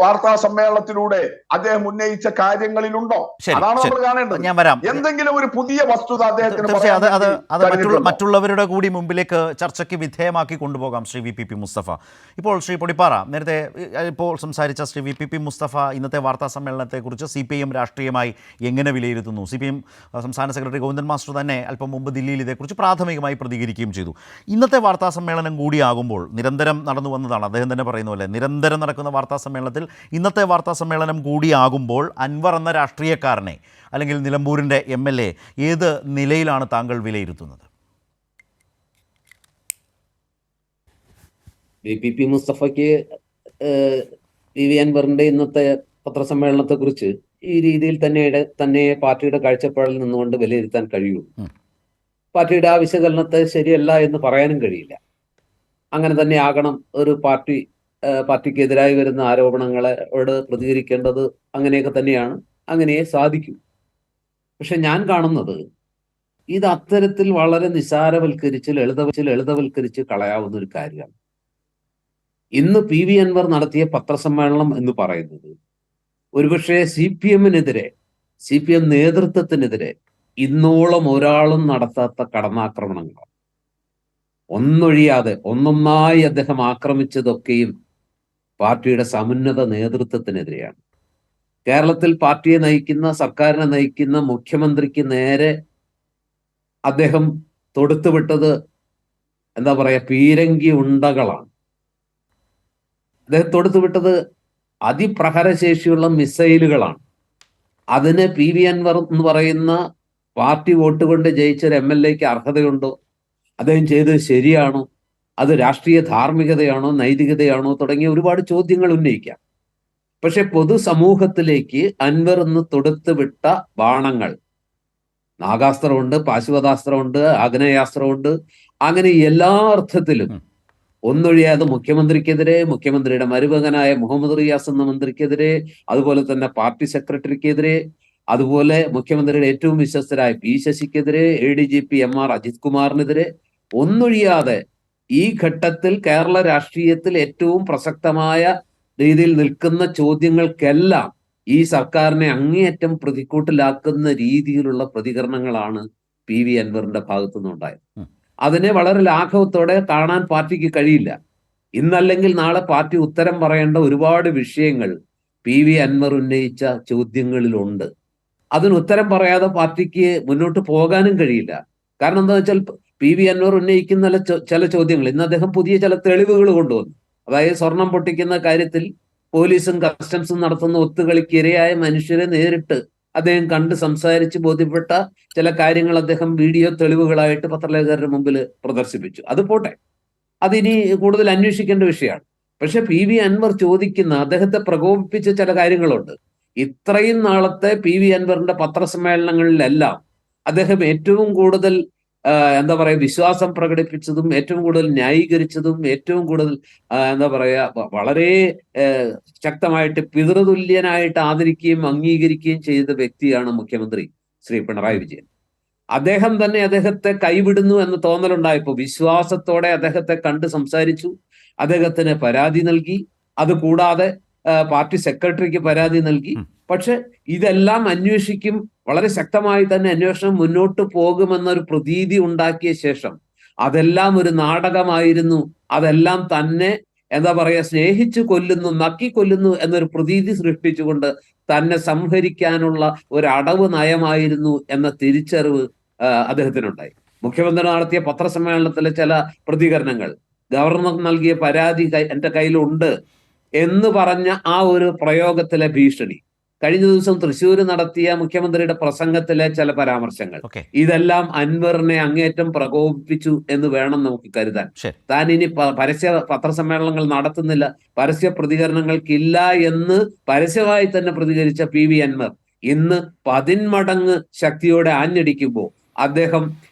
വാർത്താ സമ്മേളനത്തിലൂടെ അദ്ദേഹം ഉന്നയിച്ച കാര്യങ്ങളിലുണ്ടോ? അതാണ് നമ്മൾ കാണേണ്ടത്. ഞാൻ വരാം. എന്തെങ്കിലും ഒരു പുതിയ വസ്തുത അദ്ദേഹത്തിന് മറ്റുള്ളവരുടെ കൂടി മുമ്പിലേക്ക് ചർച്ചയ്ക്ക് വിധേയമാക്കി കൊണ്ടുപോകാം. ശ്രീ VPP മുസ്തഫ, ഇപ്പോൾ ശ്രീ പൊടിപ്പാറ നേരത്തെ ഇപ്പോൾ സംസാരിച്ച ശ്രീ VPP മുസ്തഫ ഇന്നത്തെ വാർത്താ സമ്മേളനത്തെക്കുറിച്ച് CPIM രാഷ്ട്രീയമായി എങ്ങനെ വിലയിരുത്തുന്നു? CPIM സംസ്ഥാന സെക്രട്ടറി ഗോവിന്ദൻ മാസ്റ്റർ തന്നെ അല്പം മുമ്പ് ദില്ലിയിൽ ഇതേക്കുറിച്ച് പ്രാഥമികമായി പ്രതികരിക്കുകയും ചെയ്തു. ഇന്നത്തെ വാർത്താ സമ്മേളനം കൂടിയാകുമ്പോൾ നിരന്തരം നടന്നു വന്നതാണ്, അദ്ദേഹം തന്നെ പറയുന്ന പോലെ നിരന്തരം നടക്കുന്ന വാർത്താ സമ്മേളനത്തിൽ ഇന്നത്തെ വാർത്താ സമ്മേളനം കൂടിയാകുമ്പോൾ അൻവർ എന്ന രാഷ്ട്രീയക്കാരനെ അല്ലെങ്കിൽ നിലമ്പൂരിൻ്റെ MLA ഏത് നിലയിലാണ് താങ്കൾ വിലയിരുത്തുന്നത്? VPP മുസ്തഫയ്ക്ക് PV അൻവറിന്റെ ഇന്നത്തെ പത്രസമ്മേളനത്തെക്കുറിച്ച് ഈ രീതിയിൽ തന്നെ പാർട്ടിയുടെ കാഴ്ചപ്പാടിൽ നിന്നുകൊണ്ട് വിലയിരുത്താൻ കഴിയുള്ളൂ. പാർട്ടിയുടെ ആ വിശകലനത്തെ ശരിയല്ല എന്ന് പറയാനും കഴിയില്ല. അങ്ങനെ തന്നെ ആകണം. ഒരു പാർട്ടിക്കെതിരായി വരുന്ന ആരോപണങ്ങളോട് പ്രതികരിക്കേണ്ടത് അങ്ങനെയൊക്കെ തന്നെയാണ്, അങ്ങനെയേ സാധിക്കൂ. പക്ഷെ ഞാൻ കാണുന്നത് ഇത് അത്തരത്തിൽ വളരെ നിസാരവൽക്കരിച്ച് ലളിതവൽക്കരിച്ച് കളയാവുന്ന ഒരു കാര്യമാണ്. ഇന്ന് PV അൻവർ നടത്തിയ പത്രസമ്മേളനം എന്ന് പറയുന്നത് ഒരുപക്ഷെ CPM നേതൃത്വത്തിനെതിരെ ഇന്നോളം ഒരാളും നടത്താത്ത കടന്നാക്രമണങ്ങളാണ്. ഒന്നൊഴിയാതെ ഒന്നൊന്നായി അദ്ദേഹം ആക്രമിച്ചതൊക്കെയും പാർട്ടിയുടെ സമുന്നത നേതൃത്വത്തിനെതിരെയാണ്. കേരളത്തിൽ പാർട്ടിയെ നയിക്കുന്ന, സർക്കാരിനെ നയിക്കുന്ന മുഖ്യമന്ത്രിക്ക് നേരെ അദ്ദേഹം തൊടുത്തുവിട്ടത് എന്താ പറയാ, പീരങ്കി ഉണ്ടകളാണ്. അദ്ദേഹം തൊടുത്തുവിട്ടത് അതിപ്രഹരശേഷിയുള്ള മിസൈലുകളാണ്. അതിന് PV അൻവർ എന്ന് പറയുന്ന പാർട്ടി വോട്ട് കൊണ്ട് ജയിച്ചൊരു MLAക്ക് അർഹതയുണ്ടോ? അദ്ദേഹം ചെയ്തത് ശരിയാണോ? അത് രാഷ്ട്രീയ ധാർമ്മികതയാണോ, നൈതികതയാണോ തുടങ്ങിയ ഒരുപാട് ചോദ്യങ്ങൾ ഉന്നയിക്കാം. പക്ഷെ പൊതുസമൂഹത്തിലേക്ക് അൻവർ എന്ന് തൊടുത്തുവിട്ട ബാണങ്ങൾ, നാഗാസ്ത്രമുണ്ട്, പാശുപതാസ്ത്രമുണ്ട്, ആഗ്നേയാസ്ത്രമുണ്ട്, അങ്ങനെ എല്ലാ അർത്ഥത്തിലും ഒന്നൊഴിയാതെ മുഖ്യമന്ത്രിക്കെതിരെ, മുഖ്യമന്ത്രിയുടെ മരുമകനായ മുഹമ്മദ് റിയാസ് എന്ന മന്ത്രിക്കെതിരെ, അതുപോലെ തന്നെ പാർട്ടി സെക്രട്ടറിക്കെതിരെ, അതുപോലെ മുഖ്യമന്ത്രിയുടെ ഏറ്റവും വിശ്വസ്തരായ P ശശിക്കെതിരെ, ADGP MR അജിത് കുമാറിനെതിരെ ഒന്നൊഴിയാതെ ഈ ഘട്ടത്തിൽ കേരള രാഷ്ട്രീയത്തിൽ ഏറ്റവും പ്രസക്തമായ രീതിയിൽ നിൽക്കുന്ന ചോദ്യങ്ങൾക്കെല്ലാം ഈ സർക്കാരിനെ അങ്ങേയറ്റം പ്രതിക്കൂട്ടിലാക്കുന്ന രീതിയിലുള്ള പ്രതികരണങ്ങളാണ് PV അൻവറിന്റെ ഭാഗത്തു നിന്നുണ്ടായത്. അതിനെ വളരെ ലാഘവത്തോടെ കാണാൻ പാർട്ടിക്ക് കഴിയില്ല. ഇന്നല്ലെങ്കിൽ നാളെ പാർട്ടി ഉത്തരം പറയേണ്ട ഒരുപാട് വിഷയങ്ങൾ PV അൻവർ ഉന്നയിച്ച ചോദ്യങ്ങളിലുണ്ട്. അതിന് ഉത്തരം പറയാതെ പാർട്ടിക്ക് മുന്നോട്ട് പോകാനും കഴിയില്ല. കാരണം എന്താ വെച്ചാൽ PV അൻവർ ഉന്നയിക്കുന്ന ചില ചോദ്യങ്ങൾ, ഇന്ന് അദ്ദേഹം പുതിയ ചില തെളിവുകൾ കൊണ്ടുവന്നു. അതായത് സ്വർണം പൊട്ടിക്കുന്ന കാര്യത്തിൽ പോലീസും കസ്റ്റംസും നടത്തുന്ന ഒത്തുകളിക്ക് ഇരയായ മനുഷ്യരെ നേരിട്ട് അദ്ദേഹം കണ്ട് സംസാരിച്ച് ബോധ്യപ്പെട്ട ചില കാര്യങ്ങൾ അദ്ദേഹം വീഡിയോ തെളിവുകളായിട്ട് പത്രലേഖകരുടെ മുമ്പിൽ പ്രദർശിപ്പിച്ചു. അത് പോട്ടെ, അതിനി കൂടുതൽ അന്വേഷിക്കേണ്ട വിഷയമാണ്. പക്ഷെ PV അൻവർ ചോദിക്കുന്ന, അദ്ദേഹത്തെ പ്രകോപിപ്പിച്ച ചില കാര്യങ്ങളുണ്ട്. ഇത്രയും നാളത്തെ PV അൻവറിന്റെ പത്രസമ്മേളനങ്ങളിലെല്ലാം അദ്ദേഹം ഏറ്റവും കൂടുതൽ എന്താ പറയാ വിശ്വാസം പ്രകടിപ്പിച്ചതും, ഏറ്റവും കൂടുതൽ ന്യായീകരിച്ചതും, ഏറ്റവും കൂടുതൽ എന്താ പറയാ വളരെ ശക്തമായിട്ട് പിതൃതുല്യനായിട്ട് ആദരിക്കുകയും അംഗീകരിക്കുകയും ചെയ്ത വ്യക്തിയാണ് മുഖ്യമന്ത്രി ശ്രീ പിണറായി വിജയൻ. അദ്ദേഹം തന്നെ അദ്ദേഹത്തെ കൈവിടുന്നു എന്ന് തോന്നലുണ്ടായപ്പോൾ വിശ്വാസത്തോടെ അദ്ദേഹത്തെ കണ്ട് സംസാരിച്ചു, അദ്ദേഹത്തിന് പരാതി നൽകി, അതുകൂടാതെ പാർട്ടി സെക്രട്ടറിക്ക് പരാതി നൽകി. പക്ഷെ ഇതെല്ലാം അന്വേഷിക്കും, വളരെ ശക്തമായി തന്നെ അന്വേഷണം മുന്നോട്ട് പോകുമെന്നൊരു പ്രതീതി ഉണ്ടാക്കിയ ശേഷം അതെല്ലാം ഒരു നാടകമായിരുന്നു, അതെല്ലാം തന്നെ എന്താ പറയുക, സ്നേഹിച്ചു കൊല്ലുന്നു, നക്കി കൊല്ലുന്നു എന്നൊരു പ്രതീതി സൃഷ്ടിച്ചുകൊണ്ട് തന്നെ സംഹരിക്കാനുള്ള ഒരു അടവ് നയമായിരുന്നു എന്ന തിരിച്ചറിവ് അദ്ദേഹത്തിനുണ്ടായി. മുഖ്യമന്ത്രി നടത്തിയ പത്രസമ്മേളനത്തിലെ ചില പ്രതികരണങ്ങൾ, ഗവർണർ നൽകിയ പരാതി എന്റെ കയ്യിലുണ്ട് എന്ന് പറഞ്ഞ ആ ഒരു പ്രയോഗത്തിലെ ഭീഷണി, കഴിഞ്ഞ ദിവസം തൃശ്ശൂർ നടത്തിയ മുഖ്യമന്ത്രിയുടെ പ്രസംഗത്തിലെ ചില പരാമർശങ്ങൾ, ഇതെല്ലാം അൻവറിനെ അങ്ങേറ്റം പ്രകോപിപ്പിച്ചു എന്ന് വേണം നമുക്ക് കരുതാൻ. താൻ ഇനി പരസ്യ പത്രസമ്മേളനങ്ങൾ നടത്തുന്നില്ല, പരസ്യ പ്രതികരണങ്ങൾക്കില്ല എന്ന് പരസ്യമായി തന്നെ പ്രതികരിച്ച PV അൻവർ ഇന്ന് 10 മടങ്ങ് ശക്തിയോടെ ആഞ്ഞടിക്കുമ്പോൾ അദ്ദേഹം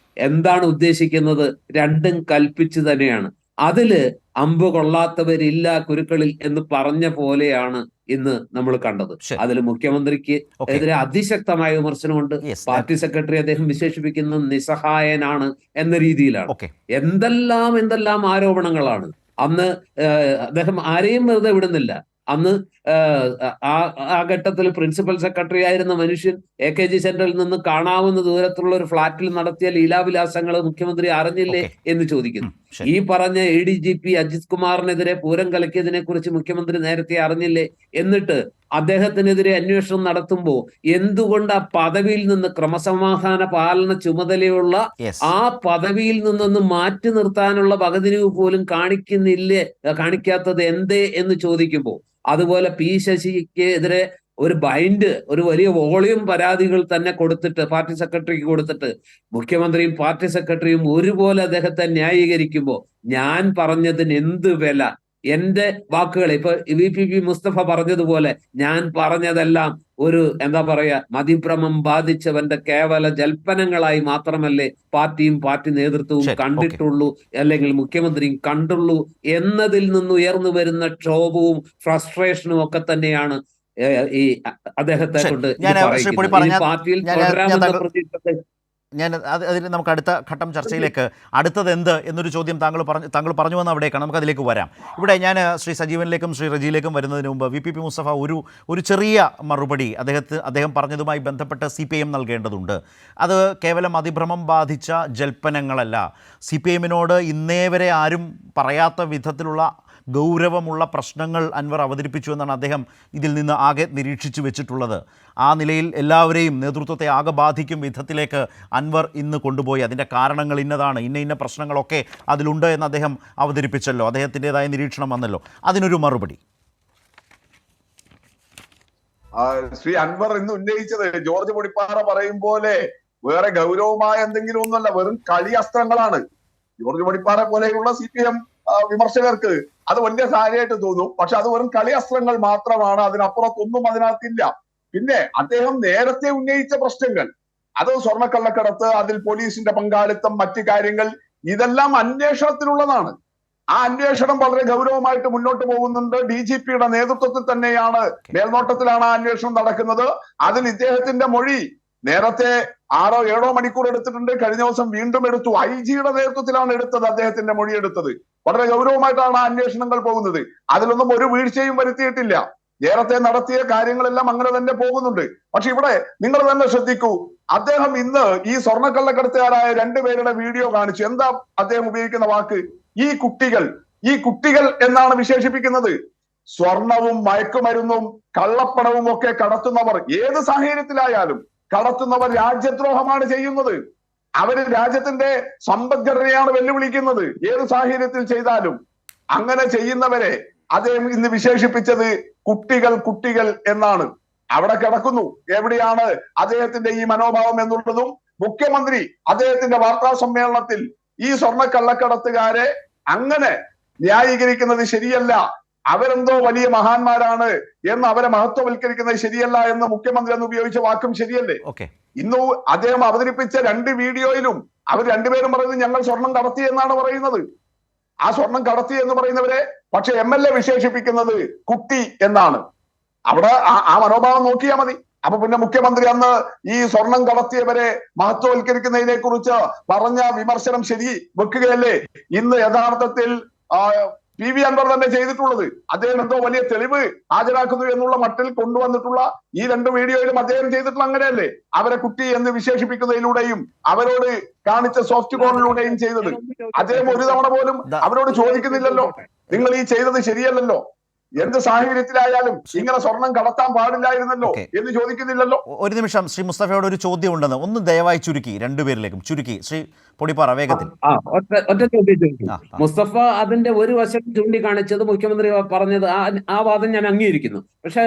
എന്താണ് ഉദ്ദേശിക്കുന്നത്? രണ്ടും കൽപ്പിച്ചു തന്നെയാണ്. അതില് അമ്പ് കൊള്ളാത്തവരില്ല കുരുക്കളിൽ എന്ന് പറഞ്ഞ പോലെയാണ് ഇന്ന് നമ്മൾ കണ്ടത്. അതിൽ മുഖ്യമന്ത്രിക്ക് എതിരെ അതിശക്തമായ വിമർശനമുണ്ട്. പാർട്ടി സെക്രട്ടറി അദ്ദേഹം വിശേഷിപ്പിക്കുന്ന നിസ്സഹായനാണ് എന്ന രീതിയിലാണ്. എന്തെല്ലാം ആരോപണങ്ങളാണ്. അന്ന് അദ്ദേഹം ആരെയും വെറുതെ വിടുന്നില്ല. അന്ന് ആ ഘട്ടത്തിൽ പ്രിൻസിപ്പൽ സെക്രട്ടറി ആയിരുന്ന മനുഷ്യൻ AKG സെന്ററിൽ നിന്ന് കാണാവുന്ന ദൂരത്തുള്ള ഒരു ഫ്ളാറ്റിൽ നടത്തിയ ലീലാവിലാസങ്ങൾ മുഖ്യമന്ത്രി അറിഞ്ഞില്ലേ എന്ന് ചോദിക്കുന്നു. ഈ പറഞ്ഞ ADGP അജിത് കുമാറിനെതിരെ പൂരം കലക്കിയതിനെ കുറിച്ച് മുഖ്യമന്ത്രി നേരത്തെ അറിഞ്ഞില്ലേ? എന്നിട്ട് അദ്ദേഹത്തിനെതിരെ അന്വേഷണം നടത്തുമ്പോൾ എന്തുകൊണ്ട് ആ പദവിയിൽ നിന്ന്, ക്രമസമാധാന പാലന ചുമതലയുള്ള ആ പദവിയിൽ നിന്നൊന്ന് മാറ്റി നിർത്താനുള്ള വകതിരിവ് പോലും കാണിക്കാത്തത് എന്തേ എന്ന് ചോദിക്കുമ്പോൾ, അതുപോലെ P ശശിക്ക് എതിരെ ഒരു ഒരു വലിയ വോളിയം പരാതികൾ തന്നെ കൊടുത്തിട്ട് പാർട്ടി സെക്രട്ടറിക്ക് കൊടുത്തിട്ട് മുഖ്യമന്ത്രിയും പാർട്ടി സെക്രട്ടറിയും ഒരുപോലെ അദ്ദേഹത്തെ ന്യായീകരിക്കുമ്പോൾ ഞാൻ പറഞ്ഞതിന് എന്ത് വില? എന്റെ വാക്കുകൾ ഇപ്പൊ VPP മുസ്തഫ പറഞ്ഞതുപോലെ ഞാൻ പറഞ്ഞതെല്ലാം ഒരു എന്താ പറയാ മതിഭ്രമം ബാധിച്ചവന്റെ കേവല ജൽപ്പനങ്ങളായി മാത്രമല്ലേ പാർട്ടിയും പാർട്ടി നേതൃത്വവും കണ്ടിട്ടുള്ളൂ, അല്ലെങ്കിൽ മുഖ്യമന്ത്രിയും കണ്ടുള്ളൂ എന്നതിൽ നിന്ന് ഉയർന്നു വരുന്ന ക്ഷോഭവും ഫ്രസ്ട്രേഷനും ഒക്കെ തന്നെയാണ് ഈ അദ്ദേഹത്തെ കൊണ്ട് പാർട്ടിയിൽ തുടരാമെന്ന പ്രതീക്ഷ. അതിന് നമുക്ക് അടുത്ത ഘട്ടം ചർച്ചയിലേക്ക്, അടുത്തത് എന്ത് എന്നൊരു ചോദ്യം താങ്കൾ പറഞ്ഞു വന്ന അവിടേക്കാണ്, നമുക്ക് അതിലേക്ക് വരാം. ഇവിടെ ഞാൻ ശ്രീ സജീവനിലേക്കും ശ്രീ റജിയിലേക്കും വരുന്നതിന് മുമ്പ് VPP മുസ്തഫ ഒരു ചെറിയ മറുപടി അദ്ദേഹം പറഞ്ഞതുമായി ബന്ധപ്പെട്ട് CPIM നൽകേണ്ടതുണ്ട്. അത് കേവലം അതിഭ്രമം ബാധിച്ച ജൽപ്പനങ്ങളല്ല. CPIMനോട് ഇന്നേ വരെ ആരും പറയാത്ത വിധത്തിലുള്ള ഗൗരവമുള്ള പ്രശ്നങ്ങൾ അൻവർ അവതരിപ്പിച്ചു എന്നാണ് അദ്ദേഹം ഇതിൽ നിന്ന് ആകെ നിരീക്ഷിച്ചു വെച്ചിട്ടുള്ളത്. ആ നിലയിൽ എല്ലാവരെയും, നേതൃത്വത്തെ ആകെ ബാധിക്കും വിധത്തിലേക്ക് അൻവർ ഇന്ന് കൊണ്ടുപോയി. അതിൻ്റെ കാരണങ്ങൾ ഇന്നതാണ്, ഇന്ന പ്രശ്നങ്ങളൊക്കെ അതിലുണ്ട് എന്ന് അദ്ദേഹം അവതരിപ്പിച്ചല്ലോ, അദ്ദേഹത്തിൻ്റെതായ നിരീക്ഷണം വന്നല്ലോ. അതിനൊരു മറുപടി ശ്രീ അൻവർ ഇന്ന് ഉന്നയിച്ചത് ജോർജ് പൊടിപ്പാറ പറയും പോലെ വേറെ ഗൗരവമായ എന്തെങ്കിലും ഒന്നുമല്ല, വെറും കളി അസ്ത്രങ്ങളാണ്. ജോർജ് പൊടിപ്പാറ പോലെയുള്ള CPM വിമർശകർക്ക് അത് വലിയ കാര്യമായിട്ട് തോന്നും. പക്ഷെ അത് വെറും കളി അസ്ത്രങ്ങൾ മാത്രമാണ്, അതിനപ്പുറത്തൊന്നും അതിനകത്തില്ല. പിന്നെ അദ്ദേഹം നേരത്തെ ഉന്നയിച്ച പ്രശ്നങ്ങൾ, അത് സ്വർണ്ണക്കള്ളക്കടത്ത്, അതിൽ പോലീസിന്റെ പങ്കാളിത്തം, മറ്റു കാര്യങ്ങൾ, ഇതെല്ലാം അന്വേഷണത്തിലുള്ളതാണ്. ആ അന്വേഷണം വളരെ ഗൗരവമായിട്ട് മുന്നോട്ട് പോകുന്നുണ്ട്. DGPയുടെ നേതൃത്വത്തിൽ തന്നെയാണ്, മേൽനോട്ടത്തിലാണ് ആ അന്വേഷണം നടക്കുന്നത്. അതിൽ ഇദ്ദേഹത്തിന്റെ മൊഴി നേരത്തെ 6-7 മണിക്കൂർ എടുത്തിട്ടുണ്ട്, കഴിഞ്ഞ ദിവസം വീണ്ടും എടുത്തു. IG-യുടെ നേതൃത്വത്തിലാണ് എടുത്തത്, അദ്ദേഹത്തിന്റെ മൊഴി എടുത്തത്. വളരെ ഗൗരവമായിട്ടാണ് ആ അന്വേഷണങ്ങൾ പോകുന്നത്. അതിലൊന്നും ഒരു വീഴ്ചയും വരുത്തിയിട്ടില്ല. നേരത്തെ നടത്തിയ കാര്യങ്ങളെല്ലാം അങ്ങനെ തന്നെ പോകുന്നുണ്ട്. പക്ഷെ ഇവിടെ നിങ്ങൾ തന്നെ ശ്രദ്ധിക്കൂ, അദ്ദേഹം ഇന്ന് ഈ സ്വർണ്ണക്കള്ളക്കടത്തുകാരായ 2 പേരുടെ വീഡിയോ കാണിച്ചു. എന്താ അദ്ദേഹം ഉപയോഗിക്കുന്ന വാക്ക്? ഈ കുട്ടികൾ എന്നാണ് വിശേഷിപ്പിക്കുന്നത്. സ്വർണവും മയക്കുമരുന്നും കള്ളപ്പണവും ഒക്കെ കടത്തുന്നവർ, ഏത് സാഹചര്യത്തിലായാലും കടത്തുന്നവർ രാജ്യദ്രോഹമാണ് ചെയ്യുന്നത്. അവര് രാജ്യത്തിന്റെ സമ്പദ്ഘടനയാണ് വെല്ലുവിളിക്കുന്നത്, ഏത് സാഹചര്യത്തിൽ ചെയ്താലും. അങ്ങനെ ചെയ്യുന്നവരെ അദ്ദേഹം ഇന്ന് വിശേഷിപ്പിച്ചത് കുട്ടികൾ എന്നാണ്. അവിടെ കിടക്കുന്നു. എവിടെയാണ് അദ്ദേഹത്തിന്റെ ഈ മനോഭാവം എന്നുള്ളതും മുഖ്യമന്ത്രി അദ്ദേഹത്തിന്റെ വാർത്താ സമ്മേളനത്തിൽ ഈ സ്വർണ്ണക്കള്ളക്കടത്തുകാരെ അങ്ങനെ ന്യായീകരിക്കുന്നത് ശരിയല്ല, അവരെന്തോ വലിയ മഹാന്മാരാണ് എന്ന് അവരെ മഹത്വവൽക്കരിക്കുന്നത് ശരിയല്ല എന്ന് മുഖ്യമന്ത്രി എന്ന് ഉപയോഗിച്ച വാക്കും ശരിയല്ലേ? ഇന്ന് അദ്ദേഹം അവതരിപ്പിച്ച 2 വീഡിയോയിലും അവർ 2 പേരും പറയുന്നത് ഞങ്ങൾ സ്വർണം കടത്തി എന്നാണ് പറയുന്നത്. ആ സ്വർണം കടത്തി എന്ന് പറയുന്നവരെ പക്ഷെ MLA വിശേഷിപ്പിക്കുന്നത് കുട്ടി എന്നാണ്. അവിടെ ആ മനോഭാവം നോക്കിയാൽ മതി. അപ്പൊ പിന്നെ മുഖ്യമന്ത്രി അന്ന് ഈ സ്വർണം കടത്തിയവരെ മഹത്വവൽക്കരിക്കുന്നതിനെ കുറിച്ച് പറഞ്ഞ വിമർശനം ശരി വെക്കുകയല്ലേ ഇന്ന് യഥാർത്ഥത്തിൽ PV അൻവർ തന്നെ ചെയ്തിട്ടുള്ളത്? അദ്ദേഹം എന്തോ വലിയ തെളിവ് ഹാജരാക്കുന്നു എന്നുള്ള മട്ടിൽ കൊണ്ടുവന്നിട്ടുള്ള ഈ 2 വീഡിയോയിലും അദ്ദേഹം ചെയ്തിട്ടുള്ള അങ്ങനെയല്ലേ? അവരെ കുട്ടി എന്ന് വിശേഷിപ്പിക്കുന്നതിലൂടെയും അവരോട് കാണിച്ച സോഫ്റ്റ് കോണിലൂടെയും ചെയ്തത്. അദ്ദേഹം ഒരു തവണ പോലും അവരോട് ചോദിക്കുന്നില്ലല്ലോ. നിങ്ങൾ ഈ ചെയ്തത് ശരിയല്ലല്ലോ, എന്ത് സാഹചര്യത്തിലായാലും ഇങ്ങനെ സ്വർണം കടത്താൻ പാടില്ലായിരുന്നല്ലോ എന്ന് ചോദിക്കുന്നില്ലല്ലോ. ഒരു നിമിഷം ശ്രീ മുസ്തഫയോട് ഒരു ചോദ്യം ഉണ്ടെന്ന് ഒന്ന് ദയവായി ചുരുക്കി, രണ്ടുപേരിലേക്കും ചുരുക്കി. ശ്രീ പൊടിപ്പാറ വേഗത്തിൽ. ഒറ്റ ചോദ്യം ചോദിക്കും. മുസ്തഫ അതിന്റെ ഒരു വശം ചൂണ്ടിക്കാണിച്ചത് മുഖ്യമന്ത്രി പറഞ്ഞത് ആ വാദം ഞാൻ അംഗീകരിക്കുന്നു. പക്ഷേ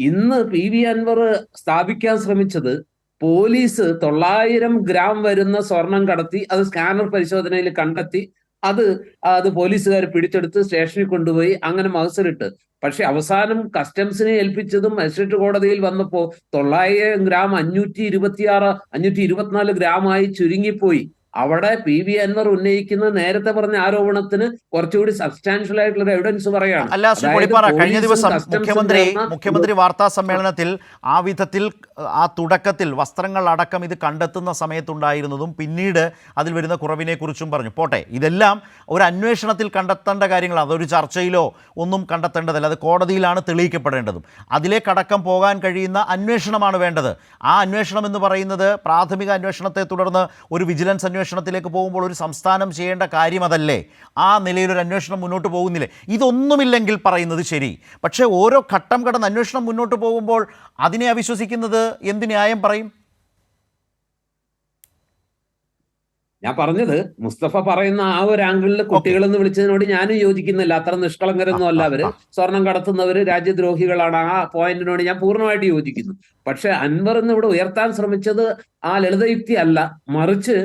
ഇന്ന് PV അൻവർ സ്ഥാപിക്കാൻ ശ്രമിച്ചത് പോലീസ് 900 ഗ്രാം വരുന്ന സ്വർണം കടത്തി അത് സ്കാനർ പരിശോധനയിൽ കണ്ടെത്തി അത് പോലീസുകാർ പിടിച്ചെടുത്ത് സ്റ്റേഷനിൽ കൊണ്ടുപോയി അങ്ങനെ മഹസറിട്ട്. പക്ഷെ അവസാനം കസ്റ്റംസിനെ ഏൽപ്പിച്ചതും മജിസ്ട്രേറ്റ് കോടതിയിൽ വന്നപ്പോ 900 ഗ്രാം 526, 524 ഗ്രാമായി ചുരുങ്ങിപ്പോയി. അവിടെ PV അൻവർ ഉന്നയിക്കുന്ന നേരത്തെ പറഞ്ഞ ആരോപണത്തിന് കുറച്ചുകൂടി സബ്സ്റ്റാൻഷ്യൽ ആയിട്ടുള്ള എവിഡൻസ് പറയാണ്. അല്ല ശ്രീ പൊടിപ്പാറ, കഴിഞ്ഞ ദിവസം മുഖ്യമന്ത്രി വാർത്താ സമ്മേളനത്തിൽ ആ വിധത്തിൽ ആ തുടക്കത്തിൽ വസ്ത്രങ്ങൾ അടക്കം ഇത് കണ്ടെത്തുന്ന സമയത്തുണ്ടായിരുന്നതും പിന്നീട് അതിൽ വരുന്ന കുറവിനെ കുറിച്ചും പറഞ്ഞു. പോട്ടെ, ഇതെല്ലാം ഒരു അന്വേഷണത്തിൽ കണ്ടെത്തേണ്ട കാര്യങ്ങളാണ്, അതൊരു ചർച്ചയിലോ ഒന്നും കണ്ടെത്തേണ്ടതല്ല, അത് കോടതിയിലാണ് തെളിയിക്കപ്പെടേണ്ടതും. അതിലേക്കടക്കം പോകാൻ കഴിയുന്ന അന്വേഷണമാണ് വേണ്ടത്. ആ അന്വേഷണം എന്ന് പറയുന്നത് പ്രാഥമിക അന്വേഷണത്തെ തുടർന്ന് ഒരു വിജിലൻസ് അന്വേഷണത്തിലേക്ക് പോകുമ്പോൾ ഒരു സംസ്ഥാനം ചെയ്യേണ്ട കാര്യം അതല്ലേ? ആ നിലയിലൊരു അന്വേഷണം മുന്നോട്ട് പോകുന്നില്ലേ? ഇതൊന്നുമില്ലെങ്കിൽ പറയുന്നത് ശരി, പക്ഷേ ഓരോ ഘട്ടം കടന്ന് അന്വേഷണം മുന്നോട്ട് പോകുമ്പോൾ അതിനെ അവിശ്വസിക്കുന്നത് എന്ത് ന്യായം പറയും? ഞാൻ പറഞ്ഞത് മുസ്തഫ പറയുന്ന ആ ഒരു ആംഗിളിൽ കുട്ടികളെന്ന് വിളിച്ചതിനോട് ഞാനും യോജിക്കുന്നില്ല. അത്ര നിഷ്കളങ്കരൊന്നും അല്ല അവര്, സ്വർണം കടത്തുന്നവര് രാജ്യദ്രോഹികളാണ്. ആ പോയിന്റിനോട് ഞാൻ പൂർണ്ണമായിട്ട് യോജിക്കുന്നു. പക്ഷെ അൻവർ എന്ന് ഇവിടെ ഉയർത്താൻ ശ്രമിച്ചത് ആ ലളിതയുക്തി അല്ല, മറിച്ച്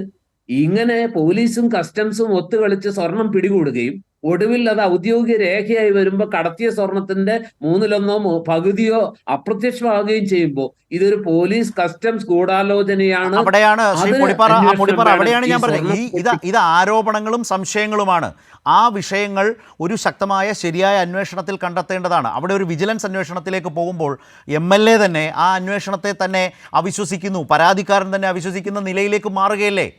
ഇങ്ങനെ പോലീസും കസ്റ്റംസും ഒത്തുകളിച്ച് സ്വർണം പിടികൂടുകയും ഒടുവിൽ അത് ഔദ്യോഗിക രേഖയായി വരുമ്പോൾ കടത്തിയ സ്വർണത്തിന്റെ 1/3 പകുതിയോ അപ്രത്യക്ഷമാവുകയും ചെയ്യുമ്പോൾ ഇതൊരു പോലീസ് കസ്റ്റംസ് ഗൂഢാലോചനയാണ്. അവിടെയാണ് ഞാൻ പറഞ്ഞത്, ഇത് ആരോപണങ്ങളും സംശയങ്ങളുമാണ്. ആ വിഷയങ്ങൾ ഒരു ശക്തമായ ശരിയായ അന്വേഷണത്തിൽ കണ്ടെത്തേണ്ടതാണ്. അവിടെ ഒരു വിജിലൻസ് അന്വേഷണത്തിലേക്ക് പോകുമ്പോൾ MLA തന്നെ ആ അന്വേഷണത്തെ തന്നെ അവിശ്വസിക്കുന്നു, പരാതിക്കാരൻ തന്നെ അവിശ്വസിക്കുന്ന നിലയിലേക്ക് മാറുകയല്ലേ?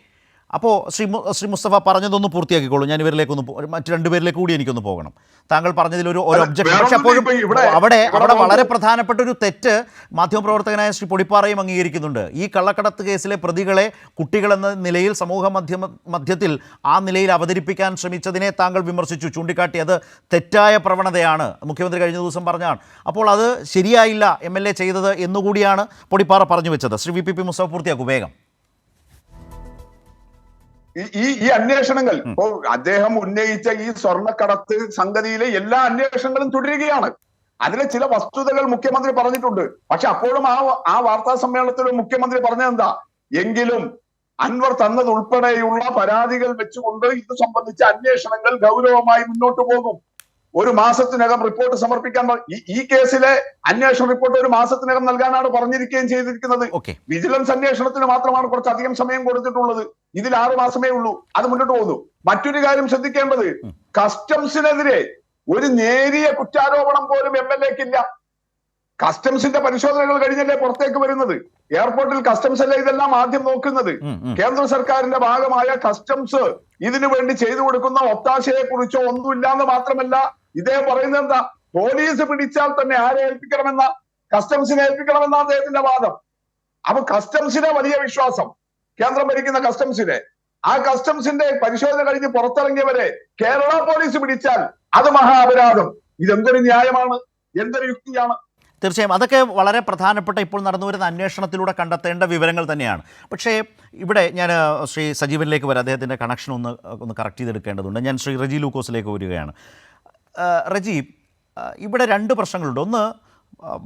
അപ്പോൾ ശ്രീ മുസ്തഫ പറഞ്ഞതൊന്ന് പൂർത്തിയാക്കിക്കോളൂ. ഞാൻ ഇവരിലേക്കൊന്ന് മറ്റു രണ്ടുപേരിലേക്ക് കൂടി എനിക്കൊന്ന് പോകണം. താങ്കൾ പറഞ്ഞതിലൊരു ഒബ്ജക്ഷൻ, പക്ഷെ അപ്പോഴും അവിടെ വളരെ പ്രധാനപ്പെട്ട ഒരു തെറ്റ് മാധ്യമപ്രവർത്തകനായ ശ്രീ പൊടിപ്പാറയും അംഗീകരിക്കുന്നുണ്ട്. ഈ കള്ളക്കടത്ത് കേസിലെ പ്രതികളെ കുട്ടികളെന്ന നിലയിൽ സമൂഹ മധ്യത്തിൽ ആ നിലയിൽ അവതരിപ്പിക്കാൻ ശ്രമിച്ചതിനെ താങ്കൾ വിമർശിച്ചു, ചൂണ്ടിക്കാട്ടി അത് തെറ്റായ പ്രവണതയാണ്, മുഖ്യമന്ത്രി കഴിഞ്ഞ ദിവസം പറഞ്ഞാണ്. അപ്പോൾ അത് ശരിയായില്ല MLA ചെയ്തത് എന്നുകൂടിയാണ് പൊടിപ്പാറ പറഞ്ഞു വെച്ചത്. ശ്രീ VPP മുസ്തഫ പൂർത്തിയാക്കൂ വേഗം. ഈ അന്വേഷണങ്ങൾ ഇപ്പോൾ അദ്ദേഹം ഉന്നയിച്ച ഈ സ്വർണ്ണക്കടത്ത് സംഗതിയിലെ എല്ലാ അന്വേഷണങ്ങളും തുടരുകയാണ്. അതിലെ ചില വസ്തുതകൾ മുഖ്യമന്ത്രി പറഞ്ഞിട്ടുണ്ട്. പക്ഷെ അപ്പോഴും ആ വാർത്താ സമ്മേളനത്തിലും മുഖ്യമന്ത്രി പറഞ്ഞതെന്താ, എങ്കിലും അൻവർ തന്നത് ഉൾപ്പെടെയുള്ള പരാതികൾ വെച്ചുകൊണ്ട് ഇത് സംബന്ധിച്ച അന്വേഷണങ്ങൾ ഗൗരവമായി മുന്നോട്ട് പോകും. 1 മാസത്തിനകം റിപ്പോർട്ട് സമർപ്പിക്കാൻ ഈ കേസിലെ അന്വേഷണ റിപ്പോർട്ട് 1 മാസത്തിനകം നൽകാനാണ് പറഞ്ഞിരിക്കുകയും ചെയ്തിരിക്കുന്നത്. വിജിലൻസ് അന്വേഷണത്തിന് മാത്രമാണ് കുറച്ചധികം സമയം കൊടുത്തിട്ടുള്ളത്. ഇതിൽ 6 മാസമേ ഉള്ളൂ. അത് മുന്നോട്ട് പോകുന്നു. മറ്റൊരു കാര്യം ശ്രദ്ധിക്കേണ്ടത്, കസ്റ്റംസിനെതിരെ ഒരു നേരിയ കുറ്റാരോപണം പോലും MLAക്കില്ല. കസ്റ്റംസിന്റെ പരിശോധനകൾ കഴിഞ്ഞല്ലേ പുറത്തേക്ക് വരുന്നത്. എയർപോർട്ടിൽ കസ്റ്റംസ് അല്ലേ ഇതെല്ലാം ആദ്യം നോക്കുന്നത്. കേന്ദ്ര സർക്കാരിന്റെ ഭാഗമായ കസ്റ്റംസ് ഇതിനു വേണ്ടി ചെയ്തു കൊടുക്കുന്ന ഒത്താശയെ കുറിച്ചോ ഒന്നുമില്ലാന്ന് മാത്രമല്ല, ഇതേ പറയുന്നത് എന്താ, പോലീസ് പിടിച്ചാൽ തന്നെ ആരെ ഏൽപ്പിക്കണമെന്ന, കസ്റ്റംസിനെ ഏൽപ്പിക്കണമെന്ന അദ്ദേഹത്തിന്റെ വാദം. അപ്പൊ കസ്റ്റംസിനെ വലിയ വിശ്വാസം, കേന്ദ്രം ഭരിക്കുന്ന കസ്റ്റംസിനെ. ആ കസ്റ്റംസിന്റെ പരിശോധന കഴിഞ്ഞ് പുറത്തിറങ്ങിയവരെ കേരള പോലീസ് പിടിച്ചാൽ അത് മഹാ അപരാധം. ഇതെന്തൊരു ന്യായമാണ്, എന്തൊരു യുക്തിയാണ്? തീർച്ചയായും അതൊക്കെ വളരെ പ്രധാനപ്പെട്ട ഇപ്പോൾ നടന്നു വരുന്ന അന്വേഷണത്തിലൂടെ കണ്ടെത്തേണ്ട വിവരങ്ങൾ തന്നെയാണ്. പക്ഷേ ഇവിടെ ഞാൻ ശ്രീ സജീവനിലേക്ക് വരാം, അദ്ദേഹത്തിൻ്റെ കണക്ഷൻ ഒന്ന് കറക്റ്റ് ചെയ്തെടുക്കേണ്ടതുണ്ട്. ഞാൻ ശ്രീ റജി ലൂക്കോസിലേക്ക് വരികയാണ്. റജി, ഇവിടെ 2 പ്രശ്നങ്ങളുണ്ട്. ഒന്ന്,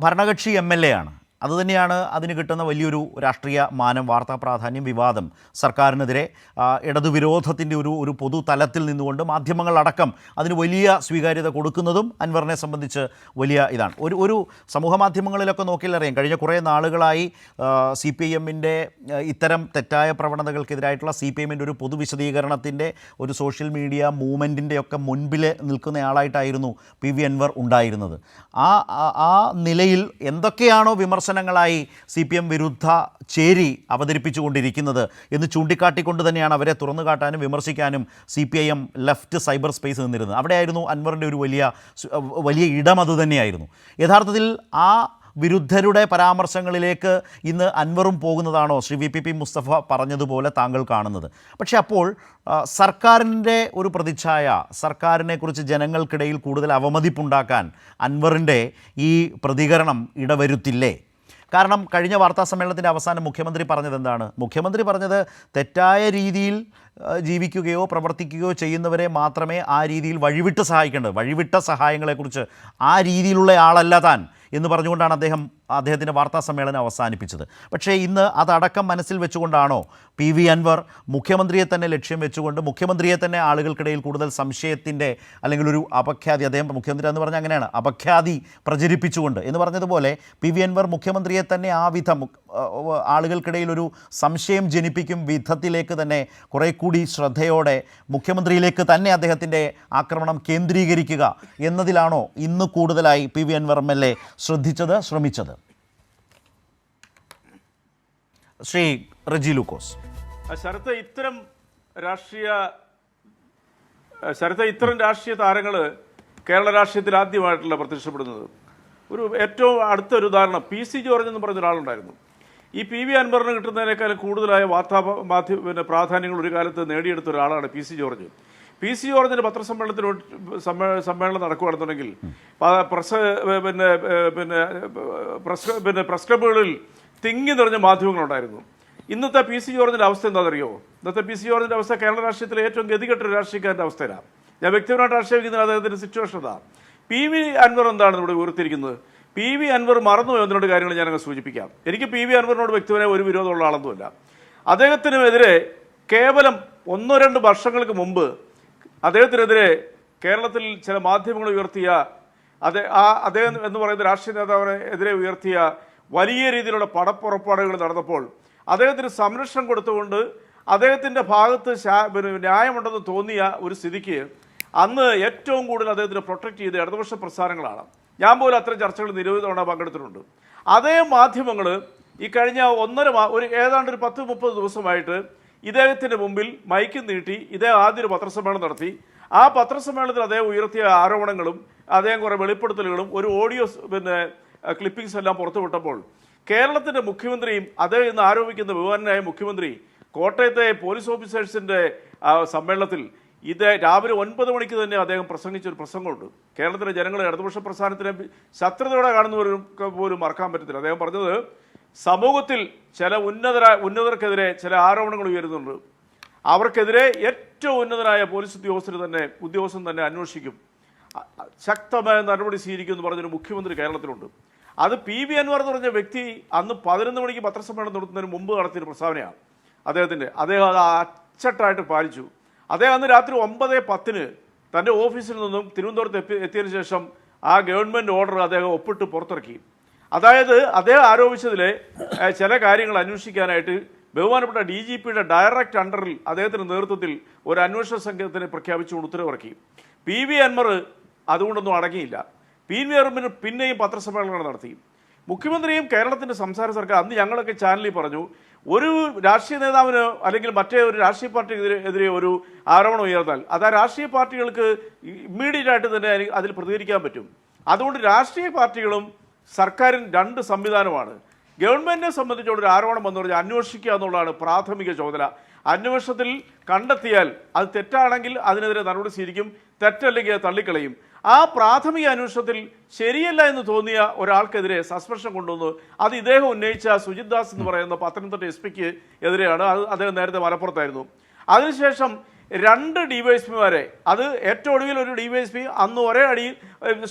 ഭരണകക്ഷി MLA ആണ്, അതുതന്നെയാണ് അതിന് കിട്ടുന്ന വലിയൊരു രാഷ്ട്രീയ മാനം, വാർത്താ പ്രാധാന്യം, വിവാദം. സർക്കാരിനെതിരെ ഇടതുവിരോധത്തിൻ്റെ ഒരു പൊതു തലത്തിൽ നിന്നുകൊണ്ട് മാധ്യമങ്ങളടക്കം അതിന് വലിയ സ്വീകാര്യത കൊടുക്കുന്നതും അൻവറിനെ സംബന്ധിച്ച് വലിയ ഇതാണ്. ഒരു സമൂഹ മാധ്യമങ്ങളിലൊക്കെ നോക്കിയാൽ അറിയാം, കഴിഞ്ഞ കുറേ നാളുകളായി CPIMൻ്റെ ഇത്തരം തെറ്റായ പ്രവണതകൾക്കെതിരായിട്ടുള്ള CPIMൻ്റെ ഒരു പൊതുവിശദീകരണത്തിൻ്റെ ഒരു സോഷ്യൽ മീഡിയ മൂവ്മെൻറ്റിൻ്റെ ഒക്കെ മുൻപിൽ നിൽക്കുന്നയാളായിട്ടായിരുന്നു PV അൻവർ ഉണ്ടായിരുന്നത്. ആ നിലയിൽ എന്തൊക്കെയാണോ വിമർശനങ്ങളായി CPM വിരുദ്ധ ചേരി അവതരിപ്പിച്ചുകൊണ്ടിരിക്കുന്നത് എന്ന് ചൂണ്ടിക്കാട്ടിക്കൊണ്ട് തന്നെയാണ് അവരെ തുറന്നു കാട്ടാനും വിമർശിക്കാനും CPIM ലെഫ്റ്റ് സൈബർ സ്പേസ് നിന്നിരുന്നത്. അവിടെയായിരുന്നു അൻവറിൻ്റെ ഒരു വലിയ ഇടം അതുതന്നെയായിരുന്നു. യഥാർത്ഥത്തിൽ ആ വിരുദ്ധരുടെ പരാമർശങ്ങളിലേക്ക് ഇന്ന് അൻവറും പോകുന്നതാണോ ശ്രീ VPP മുസ്തഫ പറഞ്ഞതുപോലെ താങ്കൾ കാണുന്നത്? പക്ഷേ അപ്പോൾ സർക്കാരിൻ്റെ ഒരു പ്രതിച്ഛായ, സർക്കാരിനെക്കുറിച്ച് ജനങ്ങൾക്കിടയിൽ കൂടുതൽ അവമതിപ്പുണ്ടാക്കാൻ അൻവറിൻ്റെ ഈ പ്രതികരണം ഇടവരുത്തില്ലേ? കാരണം കഴിഞ്ഞ വാർത്താ സമ്മേളനത്തിൻ്റെ അവസാനം മുഖ്യമന്ത്രി പറഞ്ഞത് എന്താണ്? മുഖ്യമന്ത്രി പറഞ്ഞത് തെറ്റായ രീതിയിൽ ജീവിക്കുകയോ പ്രവർത്തിക്കുകയോ ചെയ്യുന്നവരെ മാത്രമേ ആ രീതിയിൽ വഴിവിട്ട് സഹായിക്കേണ്ടത്, വഴിവിട്ട സഹായങ്ങളെക്കുറിച്ച് ആ രീതിയിലുള്ള ആളല്ല താൻ എന്ന് പറഞ്ഞുകൊണ്ടാണ് അദ്ദേഹത്തിൻ്റെ വാർത്താ സമ്മേളനം അവസാനിപ്പിച്ചത്. പക്ഷേ ഇന്ന് അതടക്കം മനസ്സിൽ വെച്ചുകൊണ്ടാണോ PV അൻവർ മുഖ്യമന്ത്രിയെ തന്നെ ലക്ഷ്യം വെച്ചുകൊണ്ട് മുഖ്യമന്ത്രിയെ തന്നെ ആളുകൾക്കിടയിൽ കൂടുതൽ സംശയത്തിൻ്റെ അല്ലെങ്കിൽ ഒരു അപഖ്യാതി, അദ്ദേഹം മുഖ്യമന്ത്രി എന്ന് പറഞ്ഞാൽ അങ്ങനെയാണ്, അപഖ്യാതി പ്രചരിപ്പിച്ചുകൊണ്ട് എന്ന് പറഞ്ഞതുപോലെ PV അൻവർ മുഖ്യമന്ത്രിയെ തന്നെ ആ വിധം ആളുകൾക്കിടയിൽ ഒരു സംശയം ജനിപ്പിക്കും വിധത്തിലേക്ക് തന്നെ കുറേ കൂടി ശ്രദ്ധയോടെ മുഖ്യമന്ത്രിയിലേക്ക് തന്നെ അദ്ദേഹത്തിൻ്റെ ആക്രമണം കേന്ദ്രീകരിക്കുക എന്നതിലാണോ ഇന്ന് കൂടുതലായി PV അൻവർ MLA ശ്രമിച്ചത്? ശ്രീ റജി ലൂക്കോസ്. ഇത്തരം രാഷ്ട്രീയ താരങ്ങൾ കേരള രാഷ്ട്രീയത്തിൽ ആദ്യമായിട്ടുള്ള പ്രത്യക്ഷപ്പെടുന്നത്. ഏറ്റവും അടുത്തൊരു ഉദാഹരണം PC ജോർജ് എന്ന് പറഞ്ഞ ഒരാളുണ്ടായിരുന്നു. ഈ PV അൻവറിന് കിട്ടുന്നതിനേക്കാളും കൂടുതലായ പ്രാധാന്യങ്ങൾ ഒരു കാലത്ത് നേടിയെടുത്ത ഒരാളാണ് PC ജോർജ്. PC ജോർജിന്റെ സമ്മേളനം നടക്കുകയാണെന്നുണ്ടെങ്കിൽ പ്രസ് ക്ലബുകളിൽ തിങ്ങി നിറഞ്ഞ മാധ്യമങ്ങളുണ്ടായിരുന്നു. ഇന്നത്തെ PC ജോർജിന്റെ അവസ്ഥ എന്താണെന്നറിയോ? ഇന്നത്തെ PC ജോർജിന്റെ അവസ്ഥ കേരള രാഷ്ട്രീയത്തിലെ ഏറ്റവും ഗതികെട്ടൊരു രാഷ്ട്രീയക്കാരൻ്റെ അവസ്ഥയിലാണ്. ഞാൻ വ്യക്തിപരമായിട്ട് രാഷ്ട്രീയ അദ്ദേഹത്തിന്റെ സിറ്റുവേഷൻ അതാ. PV അൻവർ എന്താണ് ഇവിടെ ഉയർത്തിയിരിക്കുന്നത്? PV അൻവർ മറന്നുപോയി ഒന്നിനോട് കാര്യങ്ങൾ ഞാനങ്ങ് സൂചിപ്പിക്കാം. എനിക്ക് PV അൻവറിനോട് വ്യക്തിപരമായ ഒരു വിരോധമുള്ള ആളൊന്നുമില്ല. അദ്ദേഹത്തിനെതിരെ കേവലം 1-2 വർഷങ്ങൾക്ക് മുമ്പ് അദ്ദേഹത്തിനെതിരെ കേരളത്തിൽ ചില മാധ്യമങ്ങൾ ഉയർത്തിയ അദ്ദേഹം എന്ന് പറയുന്ന രാഷ്ട്രീയ നേതാവിനെതിരെ ഉയർത്തിയ വലിയ രീതിയിലുള്ള പടപ്പുറപ്പാടുകൾ നടന്നപ്പോൾ അദ്ദേഹത്തിന് സംരക്ഷണം കൊടുത്തുകൊണ്ട് അദ്ദേഹത്തിൻ്റെ ഭാഗത്ത് ന്യായമുണ്ടെന്ന് തോന്നിയ ഒരു സ്ഥിതിക്ക് അന്ന് ഏറ്റവും കൂടുതൽ അദ്ദേഹത്തിന് പ്രൊട്ടക്ട് ചെയ്ത ഇടതുപക്ഷ പ്രസ്ഥാനങ്ങളാണ്. ഞാൻ പോലും അത്തരം ചർച്ചകൾ നിരവധി തവണ പങ്കെടുത്തിട്ടുണ്ട്. അതേ മാധ്യമങ്ങൾ ഈ കഴിഞ്ഞ ഏതാണ്ട് ഒരു 10-30 ദിവസമായിട്ട് ഇദ്ദേഹത്തിൻ്റെ മുമ്പിൽ മൈക്ക് നീട്ടി ഇദ്ദേഹം ആദ്യം ഒരു പത്രസമ്മേളനം നടത്തി. ആ പത്രസമ്മേളനത്തിൽ അദ്ദേഹം ഉയർത്തിയ ആരോപണങ്ങളും അദ്ദേഹം കുറേ വെളിപ്പെടുത്തലുകളും ഒരു ഓഡിയോ ക്ലിപ്പിംഗ്സ് എല്ലാം പുറത്തുവിട്ടപ്പോൾ കേരളത്തിൻ്റെ മുഖ്യമന്ത്രിയും അദ്ദേഹം ഇന്ന് ആരോപിക്കുന്ന ബഹുമാനായ മുഖ്യമന്ത്രി കോട്ടയത്തെ പോലീസ് ഓഫീസേഴ്സിൻ്റെ സമ്മേളനത്തിൽ രാവിലെ 9 മണിക്ക് തന്നെ അദ്ദേഹം പ്രസംഗിച്ചൊരു പ്രസംഗമുണ്ട്. കേരളത്തിലെ ജനങ്ങളെ ഇടതുപക്ഷ പ്രസ്ഥാനത്തിനെ ശത്രുതയോടെ കാണുന്നവർക്ക് പോലും മറക്കാൻ പറ്റത്തില്ല. അദ്ദേഹം പറഞ്ഞത് സമൂഹത്തിൽ ചില ഉന്നതർക്കെതിരെ ചില ആരോപണങ്ങൾ ഉയരുന്നുണ്ട്. അവർക്കെതിരെ ഏറ്റവും ഉന്നതനായ പോലീസ് ഉദ്യോഗസ്ഥൻ തന്നെ അന്വേഷിക്കും, ശക്തമായ നടപടി സ്വീകരിക്കുമെന്ന് പറഞ്ഞൊരു മുഖ്യമന്ത്രി കേരളത്തിലുണ്ട്. അത് PV അൻവർ എന്ന് പറഞ്ഞ വ്യക്തി അന്ന് 11 മണിക്ക് പത്രസമ്മേളനം നടത്തുന്നതിന് മുമ്പ് നടത്തിയൊരു പ്രസ്താവനയാണ് അദ്ദേഹത്തിൻ്റെ. അദ്ദേഹം അത് അച്ചട്ടായിട്ട് പാലിച്ചു. അദ്ദേഹം അന്ന് രാത്രി 9:10 തൻ്റെ ഓഫീസിൽ നിന്നും തിരുവനന്തപുരത്ത് എത്തിയതിനു ശേഷം ആ ഗവൺമെൻറ് ഓർഡർ അദ്ദേഹം ഒപ്പിട്ട് പുറത്തിറക്കി. അതായത് അദ്ദേഹം ആരോപിച്ചതിലെ ചില കാര്യങ്ങൾ അന്വേഷിക്കാനായിട്ട് ബഹുമാനപ്പെട്ട DGPയുടെ ഡയറക്റ്റ് അണ്ടറിൽ അദ്ദേഹത്തിൻ്റെ നേതൃത്വത്തിൽ ഒരു അന്വേഷണ സംഘത്തിന് പ്രഖ്യാപിച്ചുകൊണ്ട് ഉത്തരവിറക്കി. PV അൻവർ അതുകൊണ്ടൊന്നും അടങ്ങിയില്ല. PV അൻവർ പിന്നെയും പത്രസമ്മേളനങ്ങൾ നടത്തി. മുഖ്യമന്ത്രിയും കേരളത്തിൻ്റെ സംസ്ഥാന സർക്കാർ അന്ന് ഞങ്ങളൊക്കെ ചാനലിൽ പറഞ്ഞു, ഒരു രാഷ്ട്രീയ നേതാവിന് അല്ലെങ്കിൽ മറ്റേ ഒരു രാഷ്ട്രീയ പാർട്ടിക്കെതിരെ ഒരു ആരോപണം ഉയർന്നാൽ അത് ആ രാഷ്ട്രീയ പാർട്ടികൾക്ക് ഇമ്മീഡിയറ്റ് ആയിട്ട് തന്നെ അതിൽ പ്രതികരിക്കാൻ പറ്റും. അതുകൊണ്ട് രാഷ്ട്രീയ പാർട്ടികളും സർക്കാരും 2 സംവിധാനമാണ്. ഗവൺമെൻറ്റിനെ സംബന്ധിച്ചുള്ളൊരു ആരോപണം വന്നു പറഞ്ഞാൽ അന്വേഷിക്കുക എന്നുള്ളതാണ് പ്രാഥമിക ചുമതല. അന്വേഷണത്തിൽ കണ്ടെത്തിയാൽ അത് തെറ്റാണെങ്കിൽ അതിനെതിരെ നടപടി സ്വീകരിക്കും, തെറ്റല്ലെങ്കിൽ അത് തള്ളിക്കളയും. ആ പ്രാഥമിക അന്വേഷണത്തിൽ ശരിയല്ല എന്ന് തോന്നിയ ഒരാൾക്കെതിരെ സസ്പെൻഷൻ കൊണ്ടുവന്നു. അത് ഇദ്ദേഹം ഉന്നയിച്ച സുജിത് ദാസ് എന്ന് പറയുന്ന പത്തനംതിട്ട SP-ക്ക് എതിരെയാണ്. അത് അദ്ദേഹം നേരത്തെ മലപ്പുറത്തായിരുന്നു. അതിനുശേഷം 2 DYSPമാരെ, അത് ഏറ്റവും ഒടുവിൽ ഒരു DYSP അന്ന് ഒരേ അടി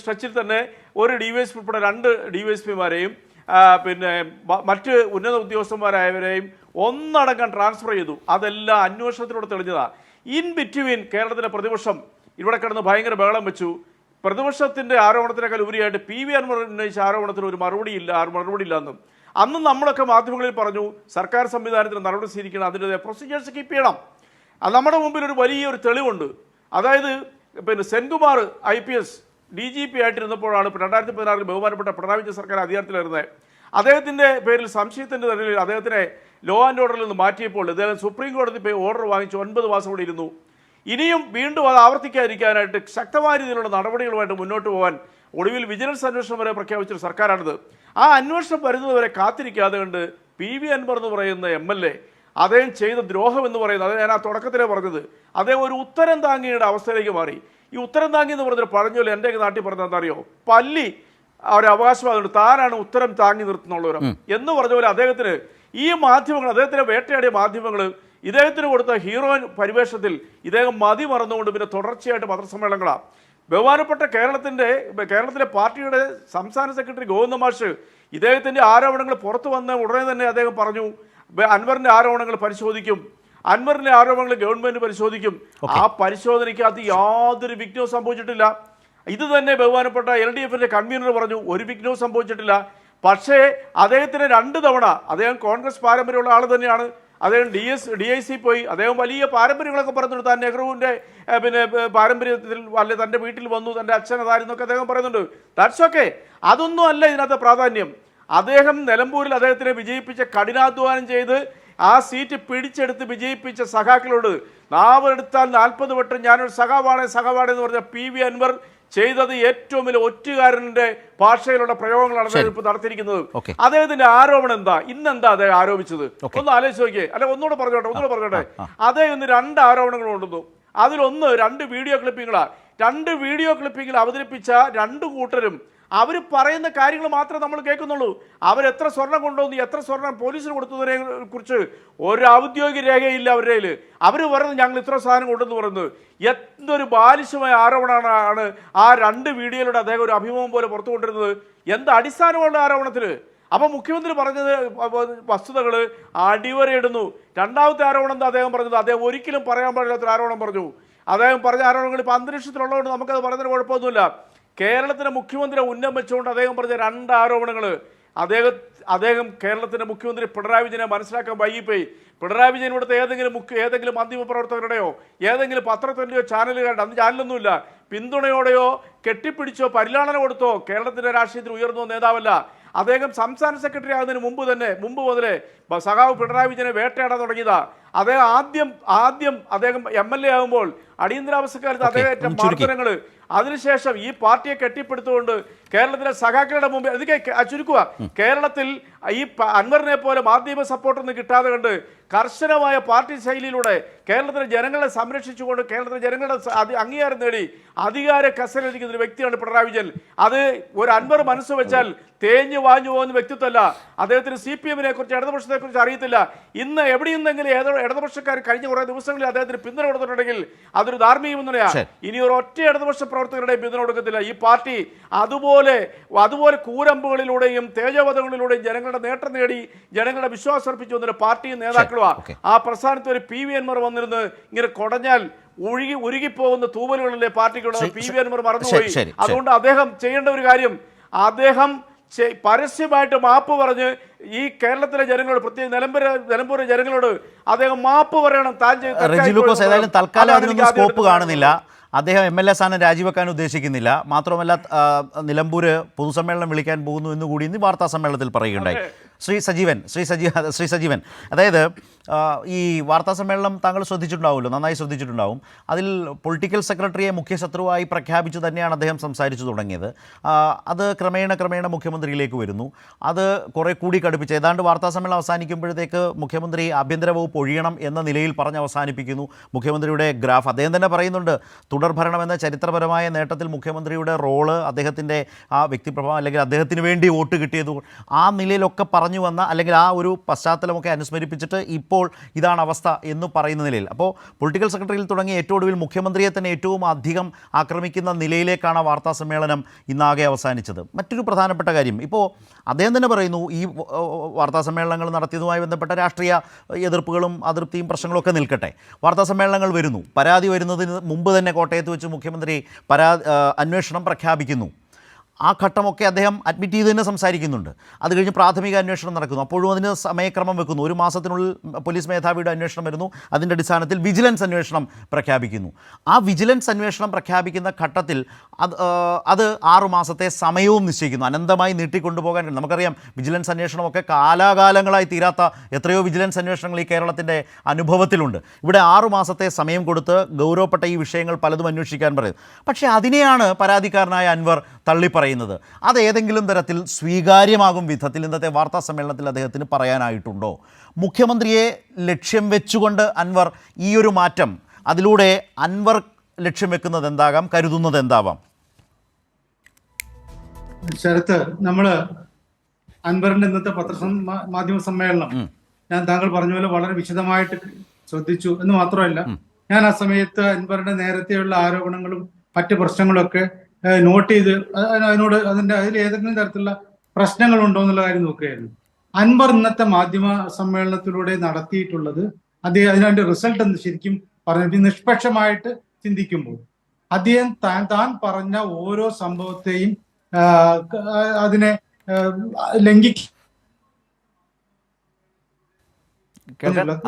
സ്ട്രെച്ചിൽ തന്നെ ഒരു DYSP ഉൾപ്പെടെ 2 DYSPമാരെയും മറ്റ് ഉന്നത ഉദ്യോഗസ്ഥന്മാരായവരെയും ഒന്നടങ്കം ട്രാൻസ്ഫർ ചെയ്തു. അതെല്ലാം അന്വേഷണത്തിലൂടെ തെളിഞ്ഞതാണ്. ഇൻ ബിറ്റ്വീൻ കേരളത്തിലെ പ്രതിപക്ഷം ഇവിടെ കിടന്ന് ഭയങ്കര ബഹളം വെച്ചു. പ്രതിപക്ഷത്തിൻ്റെ ആരോപണത്തിനേക്കാൾ ഉപരിയായിട്ട് PV അൻവർ ഉന്നയിച്ച ആരോപണത്തിന് ഒരു മറുപടിയില്ലെന്നും അന്നും നമ്മളൊക്കെ മാധ്യമങ്ങളിൽ പറഞ്ഞു സർക്കാർ സംവിധാനത്തിന് നടപടി സ്വീകരിക്കണം, അതിൻ്റെ പ്രൊസീജിയേഴ്സ് കീപ്പ് ചെയ്യണം. അത് നമ്മുടെ മുമ്പിൽ ഒരു വലിയൊരു തെളിവുണ്ട്. അതായത് സെൻകുമാർ IPS DGP ആയിട്ടിരുന്നപ്പോഴാണ് 2016 ബഹുമാനപ്പെട്ട പിണറായി വിജയൻ സർക്കാർ അധികാരത്തിലിരുന്നത്. അദ്ദേഹത്തിൻ്റെ പേരിൽ സംശയത്തിൻ്റെ നിലയിൽ അദ്ദേഹത്തിനെ ലോ ആൻഡ് ഓർഡറിൽ നിന്ന് മാറ്റിയപ്പോൾ അദ്ദേഹം സുപ്രീം കോടതി പോയി ഓർഡർ വാങ്ങിച്ച് 9 മാസം കൂടി ഇരുന്നു. ഇനിയും വീണ്ടും അത് ആവർത്തിക്കാതിരിക്കാനായിട്ട് ശക്തമായ രീതിയിലുള്ള നടപടികളുമായിട്ട് മുന്നോട്ട് പോകാൻ ഒടുവിൽ വിജിലൻസ് അന്വേഷണം വരെ പ്രഖ്യാപിച്ചൊരു സർക്കാരാണിത്. ആ അന്വേഷണം വരുന്നതുവരെ കാത്തിരിക്കാതെ കണ്ട് PV അൻവർ എന്ന് പറയുന്ന MLA അദ്ദേഹം ചെയ്ത ദ്രോഹം എന്ന് പറയുന്നത്, അത് ഞാൻ ആ തുടക്കത്തിലേ പറഞ്ഞത്, അദ്ദേഹം ഒരു ഉത്തരം താങ്ങിയുടെ അവസ്ഥയിലേക്ക് മാറി. ഈ ഉത്തരം താങ്ങി എന്ന് പറഞ്ഞൊരു പറഞ്ഞോലെ എൻ്റെ നാട്ടിൽ പറഞ്ഞത് എന്താ അറിയോ, പല്ലി ഒരു അവകാശവാദമുണ്ട്, താനാണ് ഉത്തരം താങ്ങി നിർത്തുന്നുള്ളവരും എന്ന് പറഞ്ഞ പോലെ അദ്ദേഹത്തിന് ഈ മാധ്യമങ്ങൾ, അദ്ദേഹത്തിന് വേട്ടയാടിയ മാധ്യമങ്ങൾ ഇദ്ദേഹത്തിന് കൊടുത്ത ഹീറോയിൻ പരിവേഷത്തിൽ ഇദ്ദേഹം മതി മറന്നുകൊണ്ട് പിന്നെ തുടർച്ചയായിട്ട് പത്രസമ്മേളനങ്ങളാണ്. ബഹുമാനപ്പെട്ട കേരളത്തിലെ പാർട്ടിയുടെ സംസ്ഥാന സെക്രട്ടറി ഗോവിന്ദ മാഷ് ഇദ്ദേഹത്തിൻ്റെ ആരോപണങ്ങൾ പുറത്തു വന്ന ഉടനെ തന്നെ അദ്ദേഹം പറഞ്ഞു അൻവറിൻ്റെ ആരോപണങ്ങൾ പരിശോധിക്കും, അൻവറിൻ്റെ ആരോപണങ്ങൾ ഗവൺമെൻറ് പരിശോധിക്കും. ആ പരിശോധനയ്ക്കകത്ത് യാതൊരു വിഘ്നവും സംഭവിച്ചിട്ടില്ല. ഇത് തന്നെ ബഹുമാനപ്പെട്ട LDFന്റെ കൺവീനർ പറഞ്ഞു, ഒരു വിഘ്നവും സംഭവിച്ചിട്ടില്ല. പക്ഷേ അദ്ദേഹത്തിന് 2 തവണ, അദ്ദേഹം കോൺഗ്രസ് പാരമ്പര്യമുള്ള ആൾ തന്നെയാണ്, അദ്ദേഹം DIC പോയി, അദ്ദേഹം വലിയ പാരമ്പര്യങ്ങളൊക്കെ പറഞ്ഞിട്ടുണ്ട്. താൻ നെഹ്റുവിൻ്റെ പിന്നെ പാരമ്പര്യത്തിൽ അല്ലെ തൻ്റെ വീട്ടിൽ വന്നു, തൻ്റെ അച്ഛൻ അതായിരുന്നൊക്കെ അദ്ദേഹം പറയുന്നുണ്ട്. That's okay. അതൊന്നും അല്ല ഇതിനകത്ത് പ്രാധാന്യം. അദ്ദേഹം നിലമ്പൂരിൽ അദ്ദേഹത്തിനെ വിജയിപ്പിച്ച, കഠിനാധ്വാനം ചെയ്ത് ആ സീറ്റ് പിടിച്ചെടുത്ത് വിജയിപ്പിച്ച സഖാക്കളോട് നാവെടുത്താൽ 40 വട്ടം ഞാനൊരു സഖാവാണ് എന്ന് പറഞ്ഞ PV അൻവർ ചെയ്തത് ഏറ്റവും വലിയ ഒറ്റുകാരന്റെ ഭാഷയിലുള്ള പ്രയോഗങ്ങളാണ് അദ്ദേഹം ഇപ്പോൾ നടത്തിയിരിക്കുന്നത്. അദ്ദേഹത്തിന്റെ ആരോപണം എന്താ, ഇന്നെന്താ അദ്ദേഹം ആരോപിച്ചത് ഒന്ന് ആലോചിച്ച് നോക്കിയേ. അല്ലെ ഒന്നുകൂടെ പറഞ്ഞോട്ടെ. അദ്ദേഹം ഇന്ന് 2 ആരോപണങ്ങൾ കൊണ്ടുവന്നു. അതിലൊന്ന് 2 വീഡിയോ ക്ലിപ്പിങ്ങളാണ്. 2 വീഡിയോ ക്ലിപ്പിങ്ങിൽ അവതരിപ്പിച്ച 2 കൂട്ടരും അവർ പറയുന്ന കാര്യങ്ങൾ മാത്രമേ നമ്മൾ കേൾക്കുന്നുള്ളൂ. അവരെത്ര സ്വർണം കൊണ്ടുവന്നു, എത്ര സ്വർണം പോലീസിന് കൊടുത്തതിനെ കുറിച്ച് ഒരു ഔദ്യോഗിക രേഖയില്ല അവരുടെ കയ്യിൽ. അവർ പറയുന്നത് ഞങ്ങൾ ഇത്ര സാധനം കൊണ്ടെന്ന് പറയുന്നത്. എന്തൊരു ബാലിശമായ ആരോപണമാണ് ആ 2 വീഡിയോയിലൂടെ അദ്ദേഹം ഒരു അഭിമുഖം പോലെ പുറത്തു കൊണ്ടിരുന്നത്. എന്ത് അടിസ്ഥാനമുള്ള ആരോപണത്തിൽ? അപ്പം മുഖ്യമന്ത്രി പറഞ്ഞത് വസ്തുതകൾ അടിവരയിടുന്നു. 2ാമത്തെ ആരോപണം എന്താ അദ്ദേഹം പറഞ്ഞത്? അദ്ദേഹം ഒരിക്കലും പറയാൻ പാടില്ലാത്തൊരു ആരോപണം പറഞ്ഞു. അദ്ദേഹം പറഞ്ഞ ആരോപണങ്ങൾ ഇപ്പോൾ അന്തരീക്ഷത്തിലുള്ളതുകൊണ്ട് നമുക്കത് പറയുന്നതിന് കുഴപ്പമൊന്നുമില്ല. കേരളത്തിലെ മുഖ്യമന്ത്രി ഉന്നം വെച്ചുകൊണ്ട് അദ്ദേഹം പറഞ്ഞ 2 ആരോപണങ്ങൾ, അദ്ദേഹം കേരളത്തിൻ്റെ മുഖ്യമന്ത്രി പിണറായി വിജയനെ മനസ്സിലാക്കാൻ വൈകിപ്പോയി. പിണറായി വിജയൻ ഇവിടുത്തെ ഏതെങ്കിലും മാധ്യമപ്രവർത്തകരുടെയോ ഏതെങ്കിലും പത്രത്തിൻ്റെയോ ചാനലുകളുടെ, അന്ന് ചാനലൊന്നുമില്ല, പിന്തുണയോടെയോ കെട്ടിപ്പിടിച്ചോ പരിലാളന കൊടുത്തോ കേരളത്തിൻ്റെ രാഷ്ട്രീയത്തിൽ ഉയർന്നു നേതാവല്ല. അദ്ദേഹം സംസ്ഥാന സെക്രട്ടറി ആകുന്നതിന് മുമ്പ് മുതലേ സഖാവ് പിണറായി വിജയനെ വേട്ടയാടാൻ തുടങ്ങിയതാ. അദ്ദേഹം ആദ്യം അദ്ദേഹം MLA ആകുമ്പോൾ അടിയന്തരാവസ്ഥക്കാലത്ത് അദ്ദേഹം മാർദ്ദനങ്ങൾ, അതിനുശേഷം ഈ പാർട്ടിയെ കെട്ടിപ്പടുത്തുകൊണ്ട് കേരളത്തിലെ സഖാക്കളുടെ മുമ്പിൽ ഇതൊക്കെ ചുരുക്കുക. കേരളത്തിൽ ഈ അൻവറിനെ പോലെ മാധ്യമ സപ്പോർട്ടൊന്നും കിട്ടാതെ കണ്ട് കർശനമായ പാർട്ടി ശൈലിയിലൂടെ കേരളത്തിലെ ജനങ്ങളെ സംരക്ഷിച്ചുകൊണ്ട് കേരളത്തിലെ ജനങ്ങളുടെ അംഗീകാരം നേടി അധികാര കസേരയിരിക്കുന്ന ഒരു വ്യക്തിയാണ് പിണറായി വിജയൻ. അത് ഒരു അൻവർ മനസ്സ് വെച്ചാൽ തേഞ്ഞു വാഞ്ഞു പോകുന്ന വ്യക്തിത്വമല്ല. അദ്ദേഹത്തിന് CPM-നെ കുറിച്ച്, ഇടതുപക്ഷത്തെ കുറിച്ച് അറിയത്തില്ല. ഇന്ന് എവിടെയെന്നെങ്കിലും ഇടതുപക്ഷക്കാർ കഴിഞ്ഞ കുറേ ദിവസങ്ങളിൽ അദ്ദേഹത്തിന് പിന്തുണ കൊടുത്തിട്ടുണ്ടെങ്കിൽ അതൊരു ധാർമ്മിക പിന്തുണയാണ്. ഇനി ഒരൊറ്റ ഇടതുപക്ഷ പ്രവർത്തകരുടെയും പിന്തുണ കൊടുക്കത്തില്ല. ഈ പാർട്ടി അതുപോലെ കൂരമ്പുകളിലൂടെയും തേജോവധങ്ങളിലൂടെയും ജനങ്ങളുടെ നേട്ടം നേടി ജനങ്ങളുടെ വിശ്വാസം അർപ്പിച്ചു വന്നൊരു പാർട്ടിയും നേതാക്കളുമാണ്. ആ പ്രസ്ഥാനത്ത് ഒരു PV അൻവർ വന്നിരുന്ന് ഇങ്ങനെ കൊടഞ്ഞാൽ ഉരുകിപ്പോകുന്ന തൂവലുകളിലെ പാർട്ടിക്കുള്ള PV അൻവർ മറന്നുപോയി. അതുകൊണ്ട് അദ്ദേഹം ചെയ്യേണ്ട ഒരു കാര്യം, അദ്ദേഹം പരസ്യമായിട്ട് മാപ്പ് പറഞ്ഞ് ഈ കേരളത്തിലെ ജനങ്ങളോട്, പ്രത്യേകിച്ച് നിലമ്പൂർ ജനങ്ങളോട് അദ്ദേഹം മാപ്പ് പറയണം. റെജി ലൂക്കോസ് ഏതായാലും തൽക്കാലം അതിനൊന്നും സ്കോപ്പ് കാണുന്നില്ല. അദ്ദേഹം MLA സ്ഥാനം രാജിവെക്കാൻ ഉദ്ദേശിക്കുന്നില്ല. മാത്രമല്ല നിലമ്പൂർ പൊതുസമ്മേളനം വിളിക്കാൻ പോകുന്നു എന്നുകൂടി ഇന്ന് വാർത്താ സമ്മേളനത്തിൽ പറയുകയുണ്ടായി. ശ്രീ സജീവൻ, അതായത് ഈ വാർത്താ സമ്മേളനം താങ്കൾ ശ്രദ്ധിച്ചിട്ടുണ്ടാവുമല്ലോ, നന്നായി ശ്രദ്ധിച്ചിട്ടുണ്ടാവും. അതിൽ പൊളിറ്റിക്കൽ സെക്രട്ടറിയെ മുഖ്യശത്രുവായി പ്രഖ്യാപിച്ചു തന്നെയാണ് അദ്ദേഹം സംസാരിച്ചു തുടങ്ങിയത്. അത് ക്രമേണ മുഖ്യമന്ത്രിയിലേക്ക് വരുന്നു. അത് കുറേ കൂടി കടുപ്പിച്ച് ഏതാണ്ട് വാർത്താ സമ്മേളനം അവസാനിക്കുമ്പോഴത്തേക്ക് മുഖ്യമന്ത്രി ആഭ്യന്തര വകുപ്പ് ഒഴിയണം എന്ന നിലയിൽ പറഞ്ഞ് അവസാനിപ്പിക്കുന്നു. മുഖ്യമന്ത്രിയുടെ ഗ്രാഫ് അദ്ദേഹം തന്നെ പറയുന്നുണ്ട്, തുടർഭരണം എന്ന ചരിത്രപരമായ നേട്ടത്തിൽ മുഖ്യമന്ത്രിയുടെ റോള്, അദ്ദേഹത്തിൻ്റെ ആ വ്യക്തിപ്രഭാവം, അല്ലെങ്കിൽ അദ്ദേഹത്തിന് വേണ്ടി വോട്ട് കിട്ടിയത്, ആ നിലയിലൊക്കെ പറഞ്ഞു വന്ന, അല്ലെങ്കിൽ ആ ഒരു പശ്ചാത്തലമൊക്കെ അനുസ്മരിപ്പിച്ചിട്ട് ഇപ്പോൾ ഇതാണ് അവസ്ഥ എന്ന് പറയുന്ന നിലയിൽ, അപ്പോൾ പൊളിറ്റിക്കൽ സെക്രട്ടറിയിൽ തുടങ്ങി ഏറ്റവും ഒടുവിൽ മുഖ്യമന്ത്രിയെ തന്നെ ഏറ്റവും അധികം ആക്രമിക്കുന്ന നിലയിലേക്കാണ് വാർത്താ സമ്മേളനം ഇന്നാകെ അവസാനിച്ചത്. മറ്റൊരു പ്രധാനപ്പെട്ട കാര്യം, ഇപ്പോൾ അദ്ദേഹം തന്നെ പറയുന്നു, ഈ വാർത്താ സമ്മേളനങ്ങൾ നടത്തിയതുമായി ബന്ധപ്പെട്ട രാഷ്ട്രീയ എതിർപ്പുകളും അതൃപ്തിയും പ്രശ്നങ്ങളൊക്കെ നിൽക്കട്ടെ, വാർത്താ സമ്മേളനങ്ങൾ വരുന്നു, പരാതി വരുന്നതിന് മുമ്പ് തന്നെ കോട്ടയത്ത് വെച്ച് മുഖ്യമന്ത്രി അന്വേഷണം പ്രഖ്യാപിക്കുന്നു. ആ ഘട്ടമൊക്കെ അദ്ദേഹം അഡ്മിറ്റ് ചെയ്ത് തന്നെ സംസാരിക്കുന്നുണ്ട്. അത് കഴിഞ്ഞ് പ്രാഥമിക അന്വേഷണം നടക്കുന്നു. അപ്പോഴും അതിന് സമയക്രമം വെക്കുന്നു. 1 മാസത്തിനുള്ളിൽ പോലീസ് മേധാവിയുടെ അന്വേഷണം വരുന്നു. അതിൻ്റെ അടിസ്ഥാനത്തിൽ വിജിലൻസ് അന്വേഷണം പ്രഖ്യാപിക്കുന്നു. ആ വിജിലൻസ് അന്വേഷണം പ്രഖ്യാപിക്കുന്ന ഘട്ടത്തിൽ അത് 6 മാസത്തെ സമയവും നിശ്ചയിക്കുന്നു. അനന്തമായി നീട്ടിക്കൊണ്ടുപോകാൻ നമുക്കറിയാം, വിജിലൻസ് അന്വേഷണമൊക്കെ കാലാകാലങ്ങളായി തീരാത്ത എത്രയോ വിജിലൻസ് അന്വേഷണങ്ങൾ ഈ കേരളത്തിൻ്റെ അനുഭവത്തിലുണ്ട്. ഇവിടെ 6 മാസത്തെ സമയം കൊടുത്ത് ഗൗരവപ്പെട്ട ഈ വിഷയങ്ങൾ പലതും അന്വേഷിക്കാൻ പറയും. പക്ഷേ അതിനെയാണ് പരാതിക്കാരനായ അൻവർ തള്ളിപ്പറയുന്നത്. പറയുന്നത് അത് ഏതെങ്കിലും തരത്തിൽ സ്വീകാര്യമാകും വിധത്തിൽ ഇന്നത്തെ വാർത്താ സമ്മേളനത്തിൽ അദ്ദേഹത്തിന് പറയാനായിട്ടുണ്ടോ? മുഖ്യമന്ത്രിയെ ലക്ഷ്യം വെച്ചുകൊണ്ട് അൻവർ ഈ ഒരു മാറ്റം, അതിലൂടെ അൻവർ ലക്ഷ്യം വെക്കുന്നത് എന്താകാം, കരുതുന്നത് എന്താവാം? ശരത്ത്, നമ്മള് അൻവറിന്റെ ഇന്നത്തെ മാധ്യമ സമ്മേളനം ഞാൻ താങ്കൾ പറഞ്ഞ പോലെ വളരെ വിശദമായിട്ട് ശ്രദ്ധിച്ചു എന്ന് മാത്രമല്ല, ഞാൻ ആ സമയത്ത് അൻവറിന്റെ നേരത്തെയുള്ള ആരോപണങ്ങളും മറ്റ് പ്രശ്നങ്ങളൊക്കെ നോട്ട് ചെയ്ത് അതിൽ ഏതെങ്കിലും തരത്തിലുള്ള പ്രശ്നങ്ങളുണ്ടോ എന്നുള്ള കാര്യം നോക്കുകയായിരുന്നു. അൻവർ ഇന്നത്തെ മാധ്യമ സമ്മേളനത്തിലൂടെ നടത്തിയിട്ടുള്ളത് അതിന്റെ റിസൾട്ട് എന്ന് ശരിക്കും പറഞ്ഞു നിഷ്പക്ഷമായിട്ട് ചിന്തിക്കുമ്പോൾ അദ്ദേഹം താൻ പറഞ്ഞ ഓരോ സംഭവത്തെയും അതിനെ ലംഘിക്കും.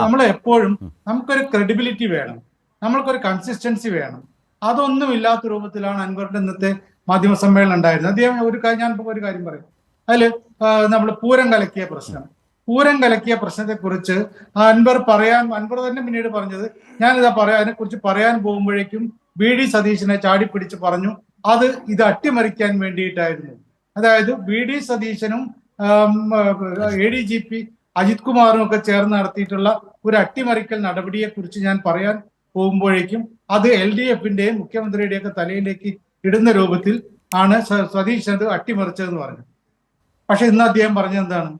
നമ്മൾ എപ്പോഴും നമുക്കൊരു ക്രെഡിബിലിറ്റി വേണം, നമ്മൾക്കൊരു കൺസിസ്റ്റൻസി വേണം. അതൊന്നും ഇല്ലാത്ത രൂപത്തിലാണ് അൻവറിന്റെ ഇന്നത്തെ മാധ്യമ സമ്മേളനം ഉണ്ടായിരുന്നത്. അദ്ദേഹം ഞാൻ ഒരു കാര്യം പറയും. അതില് നമ്മൾ പൂരം കലക്കിയ പ്രശ്നത്തെ കുറിച്ച് അൻവർ തന്നെ പിന്നീട് പറഞ്ഞത്, ഞാനിതാ അതിനെക്കുറിച്ച് പറയാൻ പോകുമ്പോഴേക്കും VD സതീശനെ ചാടിപ്പിടിച്ച് പറഞ്ഞു ഇത് അട്ടിമറിക്കാൻ വേണ്ടിയിട്ടായിരുന്നു. അതായത് VD സതീശനും ADGP അജിത് കുമാറും ഒക്കെ ചേർന്ന് നടത്തിയിട്ടുള്ള ഒരു അട്ടിമറിക്കൽ നടപടിയെ കുറിച്ച് ഞാൻ പറയാൻ പോകുമ്പോഴേക്കും അത് LDFന്റെയും മുഖ്യമന്ത്രിയുടെയും ഒക്കെ തലയിലേക്ക് ഇടുന്ന രൂപത്തിൽ ആണ് സതീശ് അത് അട്ടിമറിച്ചതെന്ന് പറഞ്ഞു. പക്ഷെ ഇന്ന് അദ്ദേഹം പറഞ്ഞത് എന്താണ്?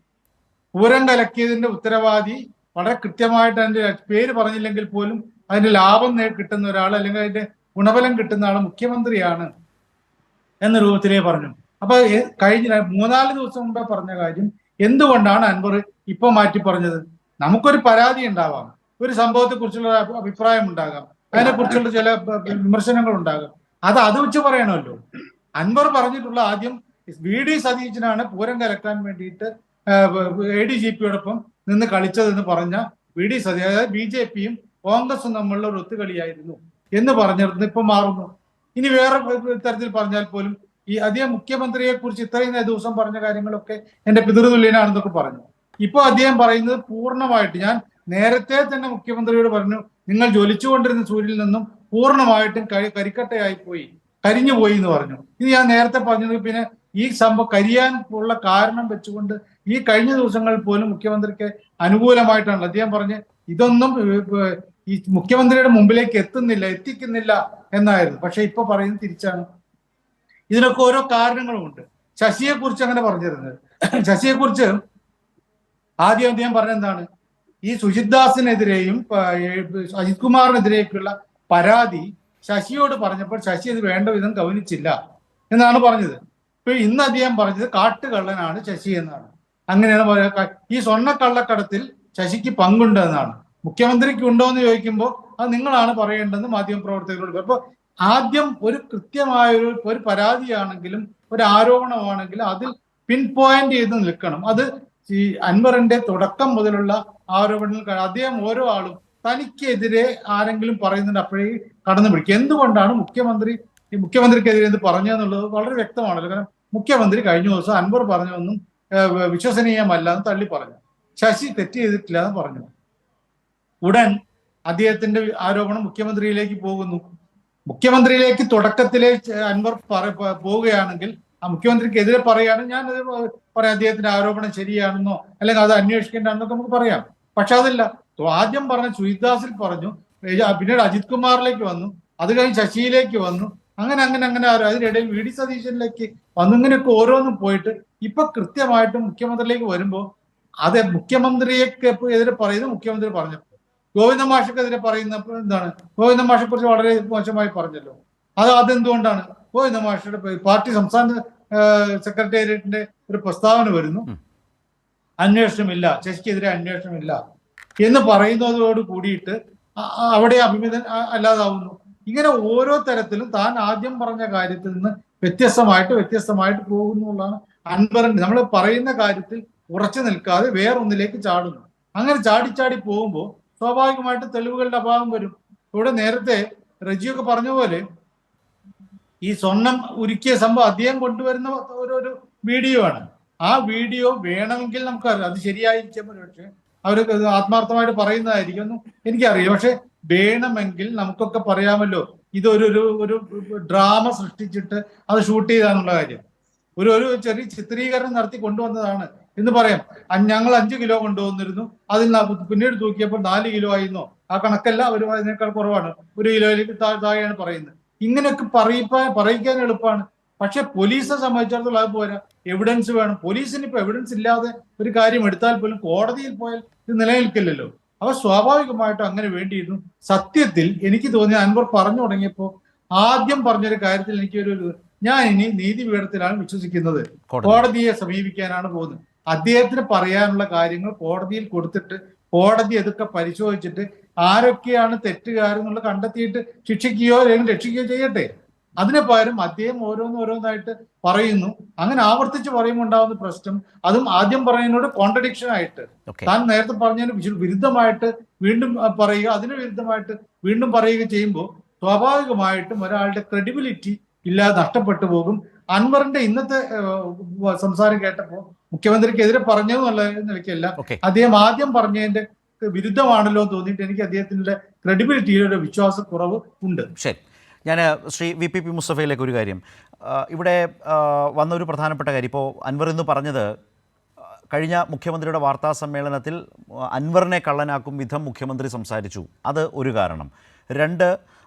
പൂരം കലക്കിയതിന്റെ ഉത്തരവാദി വളരെ കൃത്യമായിട്ട് അതിന്റെ പേര് പറഞ്ഞില്ലെങ്കിൽ പോലും അതിന്റെ ലാഭം കിട്ടുന്ന ഒരാൾ, അല്ലെങ്കിൽ അതിന്റെ ഗുണഫലം കിട്ടുന്ന ആൾ മുഖ്യമന്ത്രിയാണ് എന്ന രൂപത്തിലേ പറഞ്ഞു. അപ്പൊ കഴിഞ്ഞ 3-4 ദിവസം മുമ്പേ പറഞ്ഞ കാര്യം എന്തുകൊണ്ടാണ് അൻവർ ഇപ്പൊ മാറ്റി പറഞ്ഞത്? നമുക്കൊരു പരാതി ഉണ്ടാവാം, ഒരു സംഭവത്തെ കുറിച്ചുള്ള അഭിപ്രായം ഉണ്ടാകാം, അതിനെക്കുറിച്ചുള്ള ചില വിമർശനങ്ങൾ ഉണ്ടാകാം. അത് വെച്ച് പറയണമല്ലോ. അൻവർ പറഞ്ഞിട്ടുള്ള ആദ്യം VD സതീശനാണ് പൂരം കലക്കാൻ വേണ്ടിയിട്ട് ADGPയോടൊപ്പം നിന്ന് കളിച്ചതെന്ന് പറഞ്ഞ VD സതീശൻ, അതായത് BJPയും കോൺഗ്രസും തമ്മിലുള്ള ഒരു ഒത്തുകളിയായിരുന്നു എന്ന് പറഞ്ഞിരുന്നു. ഇപ്പൊ മാറുന്നു. ഇനി വേറെ തരത്തിൽ പറഞ്ഞാൽ പോലും അദ്ദേഹം മുഖ്യമന്ത്രിയെ കുറിച്ച് ഇത്രയും ദിവസം പറഞ്ഞ കാര്യങ്ങളൊക്കെ എന്റെ പിതൃതുല്യനാണെന്നൊക്കെ പറഞ്ഞു. ഇപ്പൊ അദ്ദേഹം പറയുന്നത് പൂർണ്ണമായിട്ട്, ഞാൻ നേരത്തെ തന്നെ മുഖ്യമന്ത്രിയോട് പറഞ്ഞു, നിങ്ങൾ ജ്വലിച്ചുകൊണ്ടിരുന്ന സൂര്യനിൽ നിന്നും പൂർണ്ണമായിട്ടും കരിക്കട്ടയായി പോയി, കരിഞ്ഞു പോയി എന്ന് പറഞ്ഞു. ഇത് ഞാൻ നേരത്തെ പറഞ്ഞത്. പിന്നെ ഈ സംഭവം കരിയാൻ ഉള്ള കാരണം വെച്ചുകൊണ്ട് ഈ കഴിഞ്ഞ ദിവസങ്ങളിൽ പോലും മുഖ്യമന്ത്രിക്ക് അനുകൂലമായിട്ടാണ് അദ്ദേഹം പറഞ്ഞ് ഇതൊന്നും ഈ മുഖ്യമന്ത്രിയുടെ മുമ്പിലേക്ക് എത്തിക്കുന്നില്ല എന്നായിരുന്നു. പക്ഷെ ഇപ്പൊ പറയുന്നത് തിരിച്ചാണ്. ഇതിനൊക്കെ ഓരോ കാരണങ്ങളുമുണ്ട്. ശശിയെ കുറിച്ച് അങ്ങനെ പറഞ്ഞിരുന്നത്, ശശിയെ കുറിച്ച് ആദ്യം അദ്ദേഹം പറഞ്ഞെന്താണ്, ഈ സുജിത് ദാസിനെതിരെയും അജിത് കുമാറിനെതിരെയൊക്കെയുള്ള പരാതി ശശിയോട് പറഞ്ഞപ്പോൾ ശശി അത് വേണ്ട വിധം ഗൗനിച്ചില്ല എന്നാണ് പറഞ്ഞത്. ഇപ്പൊ ഇന്ന് അദ്ദേഹം പറഞ്ഞത് കാട്ടുകള്ളനാണ് ശശി എന്നാണ്. അങ്ങനെയാണ് പറയുക. ഈ സ്വർണ്ണക്കള്ളക്കടത്തിൽ ശശിക്ക് പങ്കുണ്ട് എന്നാണ്. മുഖ്യമന്ത്രിക്ക് ഉണ്ടോ എന്ന് ചോദിക്കുമ്പോൾ അത് നിങ്ങളാണ് പറയേണ്ടതെന്ന് മാധ്യമപ്രവർത്തകരോട്. അപ്പൊ ആദ്യം ഒരു കൃത്യമായ ഒരു പരാതിയാണെങ്കിലും ഒരു ആരോപണമാണെങ്കിലും അതിൽ പിൻ പോയിന്റ് ചെയ്ത് നിൽക്കണം. അത് ഈ അൻവറിന്റെ തുടക്കം മുതലുള്ള ആരോപണങ്ങൾ അദ്ദേഹം ഓരോ ആളും തനിക്കെതിരെ ആരെങ്കിലും പറയുന്നുണ്ട് അപ്പോഴേ കടന്നു പിടിക്കും. എന്തുകൊണ്ടാണ് മുഖ്യമന്ത്രിക്കെതിരെ ഇത് പറഞ്ഞതെന്നുള്ളത് വളരെ വ്യക്തമാണല്ലോ. കാരണം മുഖ്യമന്ത്രി കഴിഞ്ഞ ദിവസം അൻവർ പറഞ്ഞൊന്നും വിശ്വസനീയമല്ല എന്ന് തള്ളി പറഞ്ഞു. ശശി തെറ്റ് ചെയ്തിട്ടില്ല എന്ന് പറഞ്ഞു. ഉടൻ അദ്ദേഹത്തിന്റെ ആരോപണം മുഖ്യമന്ത്രിയിലേക്ക് പോകുന്നു. മുഖ്യമന്ത്രിയിലേക്ക് തുടക്കത്തിലെ അൻവർ പോവുകയാണെങ്കിൽ ആ മുഖ്യമന്ത്രിക്കെതിരെ പറയുകയാണെങ്കിൽ ഞാൻ പറയാം അദ്ദേഹത്തിന്റെ ആരോപണം ശരിയാണെന്നോ അല്ലെങ്കിൽ അത് അന്വേഷിക്കേണ്ടതാണെന്നൊക്കെ നമുക്ക് പറയാം. പക്ഷെ അതില്ല. ആദ്യം പറഞ്ഞ സുജിത്ദാസിൽ പറഞ്ഞു, പിന്നീട് അജിത് കുമാറിലേക്ക് വന്നു, അത് കഴിഞ്ഞ് ശശിയിലേക്ക് വന്നു, അങ്ങനെ അതിനിടയിൽ VD സതീശനിലേക്ക് വന്നു. ഇങ്ങനെയൊക്കെ ഓരോന്നും പോയിട്ട് ഇപ്പൊ കൃത്യമായിട്ടും മുഖ്യമന്ത്രിയിലേക്ക് വരുമ്പോൾ അത് മുഖ്യമന്ത്രിയൊക്കെ എതിരെ പറയുന്നത് മുഖ്യമന്ത്രി പറഞ്ഞു. ഗോവിന്ദ മാഷക്കെതിരെ പറയുന്നപ്പോൾ എന്താണ്, ഗോവിന്ദ മാഷെ കുറിച്ച് വളരെ മോശമായി പറഞ്ഞല്ലോ. അതെന്തുകൊണ്ടാണ്? ഗോവിന്ദ മാഷയുടെ പാർട്ടി സംസ്ഥാന സെക്രട്ടേറിയറ്റിന്റെ ഒരു പ്രസ്താവന വരുന്നു, അന്വേഷണമില്ല, ശശിക്കെതിരെ അന്വേഷണമില്ല എന്ന് പറയുന്നതോട് കൂടിയിട്ട് അവിടെ അഭിമിതൻ അല്ലാതാവുന്നു. ഇങ്ങനെ ഓരോ തരത്തിലും താൻ ആദ്യം പറഞ്ഞ കാര്യത്തിൽ നിന്ന് വ്യത്യസ്തമായിട്ട് പോകുന്നുള്ളതാണ് അൻവറിന്റെ. നമ്മൾ പറയുന്ന കാര്യത്തിൽ ഉറച്ചു നിൽക്കാതെ വേറൊന്നിലേക്ക് ചാടുന്നു. അങ്ങനെ ചാടി പോകുമ്പോൾ സ്വാഭാവികമായിട്ടും തെളിവുകളുടെ അഭാവം വരും. ഇവിടെ നേരത്തെ റജിയൊക്കെ പറഞ്ഞ പോലെ ഈ സ്വർണം ഉരുക്കിയ സംഭവം അദ്ദേഹം കൊണ്ടുവരുന്ന ഒരു വീഡിയോ ആണ്. ആ വീഡിയോ വേണമെങ്കിൽ നമുക്കറിയാം അത് ശരിയായിരിക്കും, പക്ഷെ അവർ ആത്മാർത്ഥമായിട്ട് പറയുന്നതായിരിക്കും ഒന്നും എനിക്കറിയാം. പക്ഷെ വേണമെങ്കിൽ നമുക്കൊക്കെ പറയാമല്ലോ ഇതൊരു ഡ്രാമ സൃഷ്ടിച്ചിട്ട് അത് ഷൂട്ട് ചെയ്താന്നുള്ള കാര്യം. ഒരു ചെറിയ ചിത്രീകരണം നടത്തി കൊണ്ടുവന്നതാണ് എന്ന് പറയാം. ഞങ്ങൾ 5 കിലോ കൊണ്ടുവന്നിരുന്നു, അതിൽ പിന്നീട് തൂക്കിയപ്പോൾ 4 കിലോ ആയിരുന്നോ? ആ കണക്കല്ല, അതിനേക്കാൾ കുറവാണ്, 1 കിലോയിലേക്ക് താഴെയാണ് പറയുന്നത്. ഇങ്ങനെയൊക്കെ പറയിക്കാൻ എളുപ്പമാണ്. പക്ഷെ പോലീസിനെ സംബന്ധിച്ചിടത്തോളം അത് പോരാ, എവിഡൻസ് വേണം. പോലീസിന് ഇപ്പൊ എവിഡൻസ് ഇല്ലാതെ ഒരു കാര്യം എടുത്താൽ പോലും കോടതിയിൽ പോയാൽ ഇത് നിലനിൽക്കില്ലല്ലോ. അവ സ്വാഭാവികമായിട്ടും അങ്ങനെ വേണ്ടിയിരുന്നു. സത്യത്തിൽ എനിക്ക് തോന്നി അൻവർ പറഞ്ഞു തുടങ്ങിയപ്പോ ആദ്യം പറഞ്ഞൊരു കാര്യത്തിൽ എനിക്ക് ഞാൻ ഇനി നീതിപീഠത്തിലാണ് വിശ്വസിക്കുന്നത്, കോടതിയെ സമീപിക്കാനാണ് പോകുന്നത്. അദ്ദേഹത്തിന് പറയാനുള്ള കാര്യങ്ങൾ കോടതിയിൽ കൊടുത്തിട്ട് കോടതി അതൊക്കെ പരിശോധിച്ചിട്ട് ആരൊക്കെയാണ് തെറ്റുകാരെന്നുള്ള കണ്ടെത്തിയിട്ട് ശിക്ഷിക്കുകയോ അല്ലെങ്കിൽ രക്ഷിക്കുകയോ ചെയ്യട്ടെ. അതിന് പകരം അദ്ദേഹം ഓരോന്നായിട്ട് പറയുന്നു. അങ്ങനെ ആവർത്തിച്ച് പറയുമ്പോൾ ഉണ്ടാവുന്ന പ്രശ്നം, അതും ആദ്യം പറയുന്നതിനോട് കോൺട്രഡിക്ഷൻ ആയിട്ട്, താൻ നേരത്തെ പറഞ്ഞതിന് വിരുദ്ധമായിട്ട് വീണ്ടും പറയുക, അതിന് വിരുദ്ധമായിട്ട് വീണ്ടും പറയുക ചെയ്യുമ്പോൾ സ്വാഭാവികമായിട്ടും ഒരാളുടെ ക്രെഡിബിലിറ്റി ഇല്ലാതെ നഷ്ടപ്പെട്ടു പോകും. അൻവറിന്റെ ഇന്നത്തെ സംസാരം കേട്ടപ്പോൾ മുഖ്യമന്ത്രിക്കെതിരെ പറഞ്ഞതെന്നുള്ള നിലയ്ക്കല്ല, അദ്ദേഹം ആദ്യം പറഞ്ഞതിന്റെ വിരുദ്ധമാണല്ലോ തോന്നിയിട്ട് എനിക്ക് അദ്ദേഹത്തിന്റെ ക്രെഡിബിലിറ്റിയുടെ വിശ്വാസക്കുറവ് ഉണ്ട്. ശരി, ഞാൻ ശ്രീ VPP മുസ്തഫയിലേക്ക് ഒരു കാര്യം, ഇവിടെ വന്ന ഒരു പ്രധാനപ്പെട്ട കാര്യം, ഇപ്പോൾ അൻവർ എന്ന് പറഞ്ഞത് കഴിഞ്ഞ മുഖ്യമന്ത്രിയുടെ വാർത്താ സമ്മേളനത്തിൽ അൻവറിനെ കള്ളനാക്കും വിധം മുഖ്യമന്ത്രി സംസാരിച്ചു, അത് ഒരു കാരണം. 2,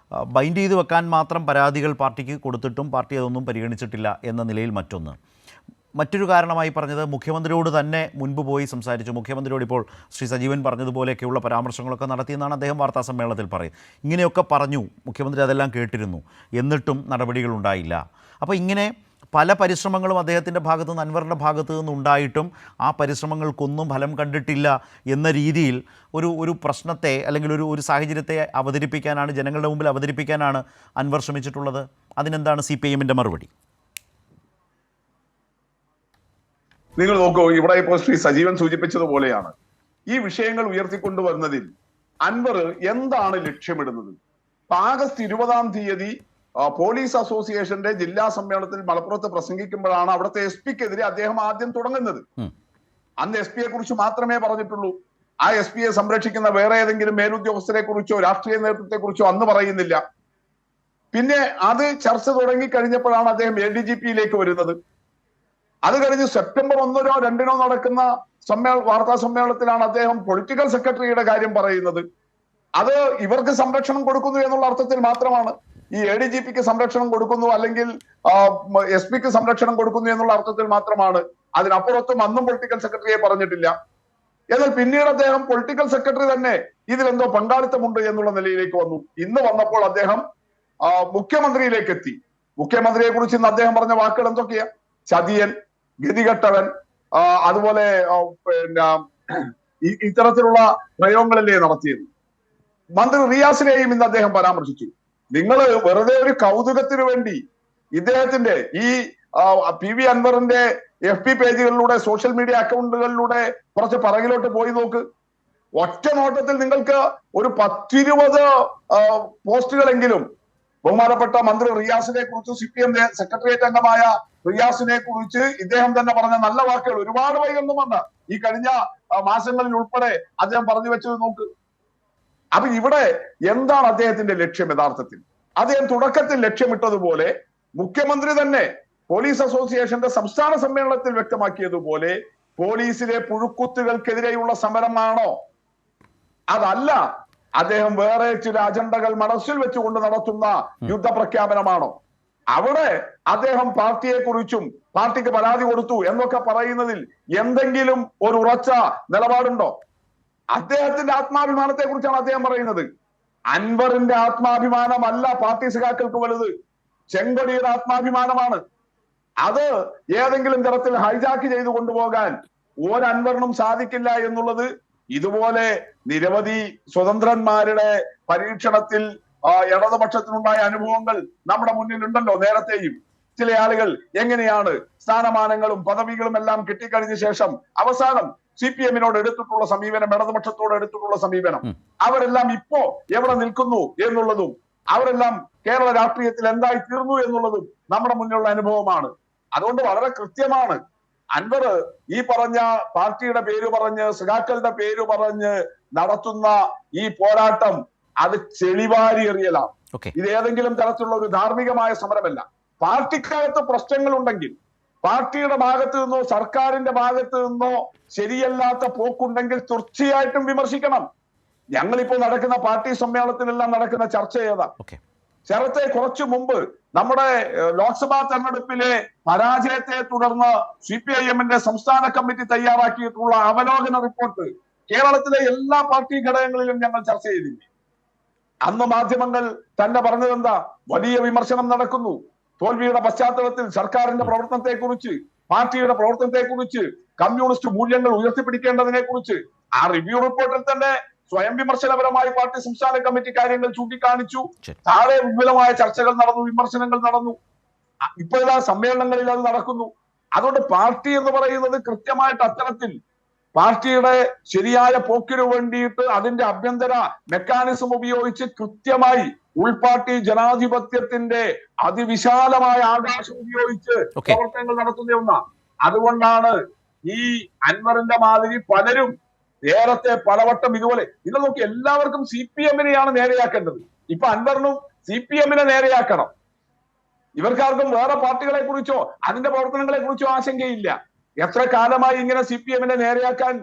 ബൈൻഡ് ചെയ്ത് വെക്കാൻ മാത്രം പരാതികൾ പാർട്ടിക്ക് കൊടുത്തിട്ടും പാർട്ടി അതൊന്നും പരിഗണിച്ചിട്ടില്ല എന്ന നിലയിൽ മറ്റൊരു കാരണമായി പറഞ്ഞത് മുഖ്യമന്ത്രിയോട് തന്നെ മുൻപ് പോയി സംസാരിച്ചു. മുഖ്യമന്ത്രിയോട് ഇപ്പോൾ ശ്രീ സജീവൻ പറഞ്ഞതുപോലെയൊക്കെയുള്ള പരാമർശങ്ങളൊക്കെ നടത്തിയെന്നാണ് അദ്ദേഹം വാർത്താ സമ്മേളനത്തിൽ പറയുന്നത്. ഇങ്ങനെയൊക്കെ പറഞ്ഞു, മുഖ്യമന്ത്രി അതെല്ലാം കേട്ടിരുന്നു, എന്നിട്ടും നടപടികളുണ്ടായില്ല. അപ്പോൾ ഇങ്ങനെ പല പരിശ്രമങ്ങളും അദ്ദേഹത്തിൻ്റെ ഭാഗത്തു നിന്ന്, അൻവറിൻ്റെ ഭാഗത്തു നിന്നുണ്ടായിട്ടും ആ പരിശ്രമങ്ങൾക്കൊന്നും ഫലം കണ്ടിട്ടില്ല എന്ന രീതിയിൽ ഒരു പ്രശ്നത്തെ അല്ലെങ്കിൽ ഒരു സാഹചര്യത്തെ അവതരിപ്പിക്കാനാണ്, ജനങ്ങളുടെ മുമ്പിൽ അവതരിപ്പിക്കാനാണ് അൻവർ ശ്രമിച്ചിട്ടുള്ളത്. അതിനെന്താണ് CPIMൻ്റെ മറുപടി? നിങ്ങൾ നോക്കൂ, ഇവിടെ ഇപ്പോൾ ശ്രീ സജീവൻ സൂചിപ്പിച്ചതുപോലെയാണ് ഈ വിഷയങ്ങൾ ഉയർത്തിക്കൊണ്ടുവരുന്നതിൽ അൻവർ എന്താണ് ലക്ഷ്യമിടുന്നത്. ആഗസ്റ്റ് 20-ാം തീയതി പോലീസ് അസോസിയേഷന്റെ ജില്ലാ സമ്മേളനത്തിൽ മലപ്പുറത്ത് പ്രസംഗിക്കുമ്പോഴാണ് അവിടുത്തെ SP-ക്കെതിരെ അദ്ദേഹം ആദ്യം തുടങ്ങുന്നത്. അന്ന് SP-യെ കുറിച്ച് മാത്രമേ പറഞ്ഞിട്ടുള്ളൂ. ആ SP-യെ സംരക്ഷിക്കുന്ന വേറെ ഏതെങ്കിലും മേലുദ്യോഗസ്ഥരെ കുറിച്ചോ രാഷ്ട്രീയ നേതൃത്വത്തെ കുറിച്ചോ അന്ന് പറയുന്നില്ല. പിന്നെ അത് ചർച്ച തുടങ്ങി കഴിഞ്ഞപ്പോഴാണ് അദ്ദേഹം ADGP-യിലേക്ക് വരുന്നത്. അത് കഴിഞ്ഞ് സെപ്റ്റംബർ 1-നോ 2-നോ നടക്കുന്ന വാർത്താ സമ്മേളനത്തിലാണ് അദ്ദേഹം പൊളിറ്റിക്കൽ സെക്രട്ടറിയുടെ കാര്യം പറയുന്നത്. അത് ഇവർക്ക് സംരക്ഷണം കൊടുക്കുന്നു എന്നുള്ള അർത്ഥത്തിൽ മാത്രമാണ്. ഈ ADGP-ക്ക് സംരക്ഷണം കൊടുക്കുന്നു അല്ലെങ്കിൽ SP-ക്ക് സംരക്ഷണം കൊടുക്കുന്നു എന്നുള്ള അർത്ഥത്തിൽ മാത്രമാണ്. അതിനപ്പുറത്തും അന്നും പൊളിറ്റിക്കൽ സെക്രട്ടറിയെ പറഞ്ഞിട്ടില്ല. എന്നാൽ പിന്നീട് അദ്ദേഹം പൊളിറ്റിക്കൽ സെക്രട്ടറി തന്നെ ഇതിലെന്തോ പങ്കാളിത്തമുണ്ട് എന്നുള്ള നിലയിലേക്ക് വന്നു. ഇന്ന് വന്നപ്പോൾ അദ്ദേഹം മുഖ്യമന്ത്രിയിലേക്ക് എത്തി. മുഖ്യമന്ത്രിയെ കുറിച്ച് ഇന്ന് അദ്ദേഹം പറഞ്ഞ വാക്കുകൾ എന്തൊക്കെയാ? ചതിയൻ, ഗതികെട്ടവൻ, അതുപോലെ പിന്നെ ഇത്തരത്തിലുള്ള പ്രയോഗങ്ങളല്ലേ നടത്തിയത്. മന്ത്രി റിയാസിനെയും ഇന്ന് അദ്ദേഹം പരാമർശിച്ചു. നിങ്ങൾ വെറുതെ ഒരു കൗതുകത്തിന് വേണ്ടി ഇദ്ദേഹത്തിന്റെ ഈ PV അൻവറിന്റെ FB പേജുകളിലൂടെ, സോഷ്യൽ മീഡിയ അക്കൗണ്ടുകളിലൂടെ കുറച്ച് പറകിലോട്ട് പോയി നോക്ക്. ഒറ്റ നോട്ടത്തിൽ നിങ്ങൾക്ക് ഒരു 10-20 പോസ്റ്റുകളെങ്കിലും ബഹുമാനപ്പെട്ട മന്ത്രി റിയാസിനെ കുറിച്ച്, CPM സെക്രട്ടേറിയറ്റ് അംഗമായ റിയാസിനെ കുറിച്ച് ഇദ്ദേഹം തന്നെ പറഞ്ഞ നല്ല വാക്കുകൾ ഒരുപാട് വൈകൊന്നും വന്ന ഈ കഴിഞ്ഞ മാസങ്ങളിൽ ഉൾപ്പെടെ അദ്ദേഹം പറഞ്ഞു വെച്ചത് നോക്ക്. അപ്പൊ ഇവിടെ എന്താണ് അദ്ദേഹത്തിന്റെ ലക്ഷ്യം? യഥാർത്ഥത്തിൽ അദ്ദേഹം തുടക്കത്തിൽ ലക്ഷ്യമിട്ടതുപോലെ മുഖ്യമന്ത്രി തന്നെ പോലീസ് അസോസിയേഷന്റെ സംസ്ഥാന സമ്മേളനത്തിൽ വ്യക്തമാക്കിയതുപോലെ പോലീസിലെ പുഴുക്കുത്തുകൾക്കെതിരെയുള്ള സമരമാണോ? അതല്ല, അദ്ദേഹം വേറെ ചില അജണ്ടകൾ മനസ്സിൽ വെച്ചുകൊണ്ട് നടത്തുന്ന യുദ്ധപ്രഖ്യാപനമാണോ? അവിടെ അദ്ദേഹം പാർട്ടിയെ കുറിച്ചും പാർട്ടിക്ക് പരാതി കൊടുത്തു എന്നൊക്കെ പറയുന്നതിൽ എന്തെങ്കിലും ഒരു ഉറച്ച നിലപാടുണ്ടോ? അദ്ദേഹത്തിന്റെ ആത്മാഭിമാനത്തെ കുറിച്ചാണ് അദ്ദേഹം പറയുന്നത്. അൻവറിന്റെ ആത്മാഭിമാനമല്ല പാർട്ടി സഖാക്കൾക്ക് വലുത്, ചെങ്കൊടിയുടെ ആത്മാഭിമാനമാണ്. അത് ഏതെങ്കിലും തരത്തിൽ ഹൈജാക്ക് ചെയ്തു കൊണ്ടുപോകാൻ ഒരൻവറിനും സാധിക്കില്ല എന്നുള്ളത് ഇതുപോലെ നിരവധി സ്വതന്ത്രന്മാരുടെ പരീക്ഷണത്തിൽ ഇടതുപക്ഷത്തിനുണ്ടായ അനുഭവങ്ങൾ നമ്മുടെ മുന്നിലുണ്ടല്ലോ. നേരത്തെയും ചില ആളുകൾ എങ്ങനെയാണ് സ്ഥാനമാനങ്ങളും പദവികളും എല്ലാം കിട്ടിക്കഴിഞ്ഞ ശേഷം അവസാനം CPM-നോട് എടുത്തിട്ടുള്ള സമീപനം, ഇടതുപക്ഷത്തോട് എടുത്തിട്ടുള്ള സമീപനം, അവരെല്ലാം ഇപ്പോ എവിടെ നിൽക്കുന്നു എന്നുള്ളതും അവരെല്ലാം കേരള രാഷ്ട്രീയത്തിൽ എന്തായി തീർന്നു എന്നുള്ളതും നമ്മുടെ മുന്നിലുള്ള അനുഭവമാണ്. അതുകൊണ്ട് വളരെ കൃത്യമാണ് അൻവർ ഈ പറഞ്ഞ പാർട്ടിയുടെ പേര് പറഞ്ഞ്, സഖാക്കളുടെ പേര് പറഞ്ഞ് നടത്തുന്ന ഈ പോരാട്ടം അത് ചെളിവാരി എറിയലാണ്. ഇത് ഏതെങ്കിലും തരത്തിലുള്ള ഒരു ധാർമ്മികമായ സമരമല്ല. പാർട്ടിക്കകത്ത് പ്രശ്നങ്ങൾ ഉണ്ടെങ്കിൽ പാർട്ടിയുടെ ഭാഗത്ത് നിന്നോ സർക്കാരിന്റെ ഭാഗത്ത് നിന്നോ ശരിയല്ലാത്ത പോക്കുണ്ടെങ്കിൽ തീർച്ചയായിട്ടും വിമർശിക്കണം. ഞങ്ങളിപ്പോൾ നടക്കുന്ന പാർട്ടി സമ്മേളനത്തിലെല്ലാം നടക്കുന്ന ചർച്ച ഏതാ? ശരത്തെ കുറച്ചു മുമ്പ് നമ്മുടെ ലോക്സഭാ തെരഞ്ഞെടുപ്പിലെ പരാജയത്തെ തുടർന്ന് CPIM-ന്റെ സംസ്ഥാന കമ്മിറ്റി തയ്യാറാക്കിയിട്ടുള്ള അവലോകന റിപ്പോർട്ട് കേരളത്തിലെ എല്ലാ പാർട്ടി ഘടകങ്ങളിലും ഞങ്ങൾ ചർച്ച ചെയ്തില്ലേ? അന്ന് മാധ്യമങ്ങൾ തന്നെ പറഞ്ഞത് എന്താ? വലിയ വിമർശനം നടക്കുന്നു, തോൽവിയുടെ പശ്ചാത്തലത്തിൽ സർക്കാരിന്റെ പ്രവർത്തനത്തെക്കുറിച്ച്, പാർട്ടിയുടെ പ്രവർത്തനത്തെക്കുറിച്ച്, കമ്മ്യൂണിസ്റ്റ് മൂല്യങ്ങൾ ഉയർത്തിപ്പിടിക്കേണ്ടതിനെ കുറിച്ച്. ആ റിവ്യൂ റിപ്പോർട്ടിൽ തന്നെ സ്വയം വിമർശനപരമായി പാർട്ടി സംസ്ഥാന കമ്മിറ്റി കാര്യങ്ങൾ ചൂണ്ടിക്കാണിച്ചു. താഴെ വിപുലമായ ചർച്ചകൾ നടന്നു, വിമർശനങ്ങൾ നടന്നു. ഇപ്പോഴാ സമ്മേളനങ്ങളിൽ അത് നടക്കുന്നു. അതുകൊണ്ട് പാർട്ടി എന്ന് പറയുന്നത് കൃത്യമായിട്ട് അത്തരത്തിൽ പാർട്ടിയുടെ ശരിയായ പോക്കിനു വേണ്ടിയിട്ട് അതിന്റെ ആഭ്യന്തര മെക്കാനിസം ഉപയോഗിച്ച് കൃത്യമായി ഉൾപാർട്ടി ജനാധിപത്യത്തിന്റെ അതിവിശാലമായ ആകാശം ഉപയോഗിച്ച് പ്രവർത്തനങ്ങൾ നടത്തുന്ന ഒന്നാണ്. അതുകൊണ്ടാണ് ഈ അൻവറിന്റെ മാതിരി പലരും നേരത്തെ പലവട്ടം ഇതുപോലെ ഇത് നോക്കി എല്ലാവർക്കും CPM-നെയാണ് നേരെയാക്കേണ്ടത്. ഇപ്പൊ അൻവറിനും CPM-നെ നേരെയാക്കണം. ഇവർക്കാർക്കും വേറെ പാർട്ടികളെ കുറിച്ചോ അതിന്റെ പ്രവർത്തനങ്ങളെ കുറിച്ചോ ആശങ്കയില്ല. എത്ര കാലമായി ഇങ്ങനെ CPM-നെ നേരെയാക്കാൻ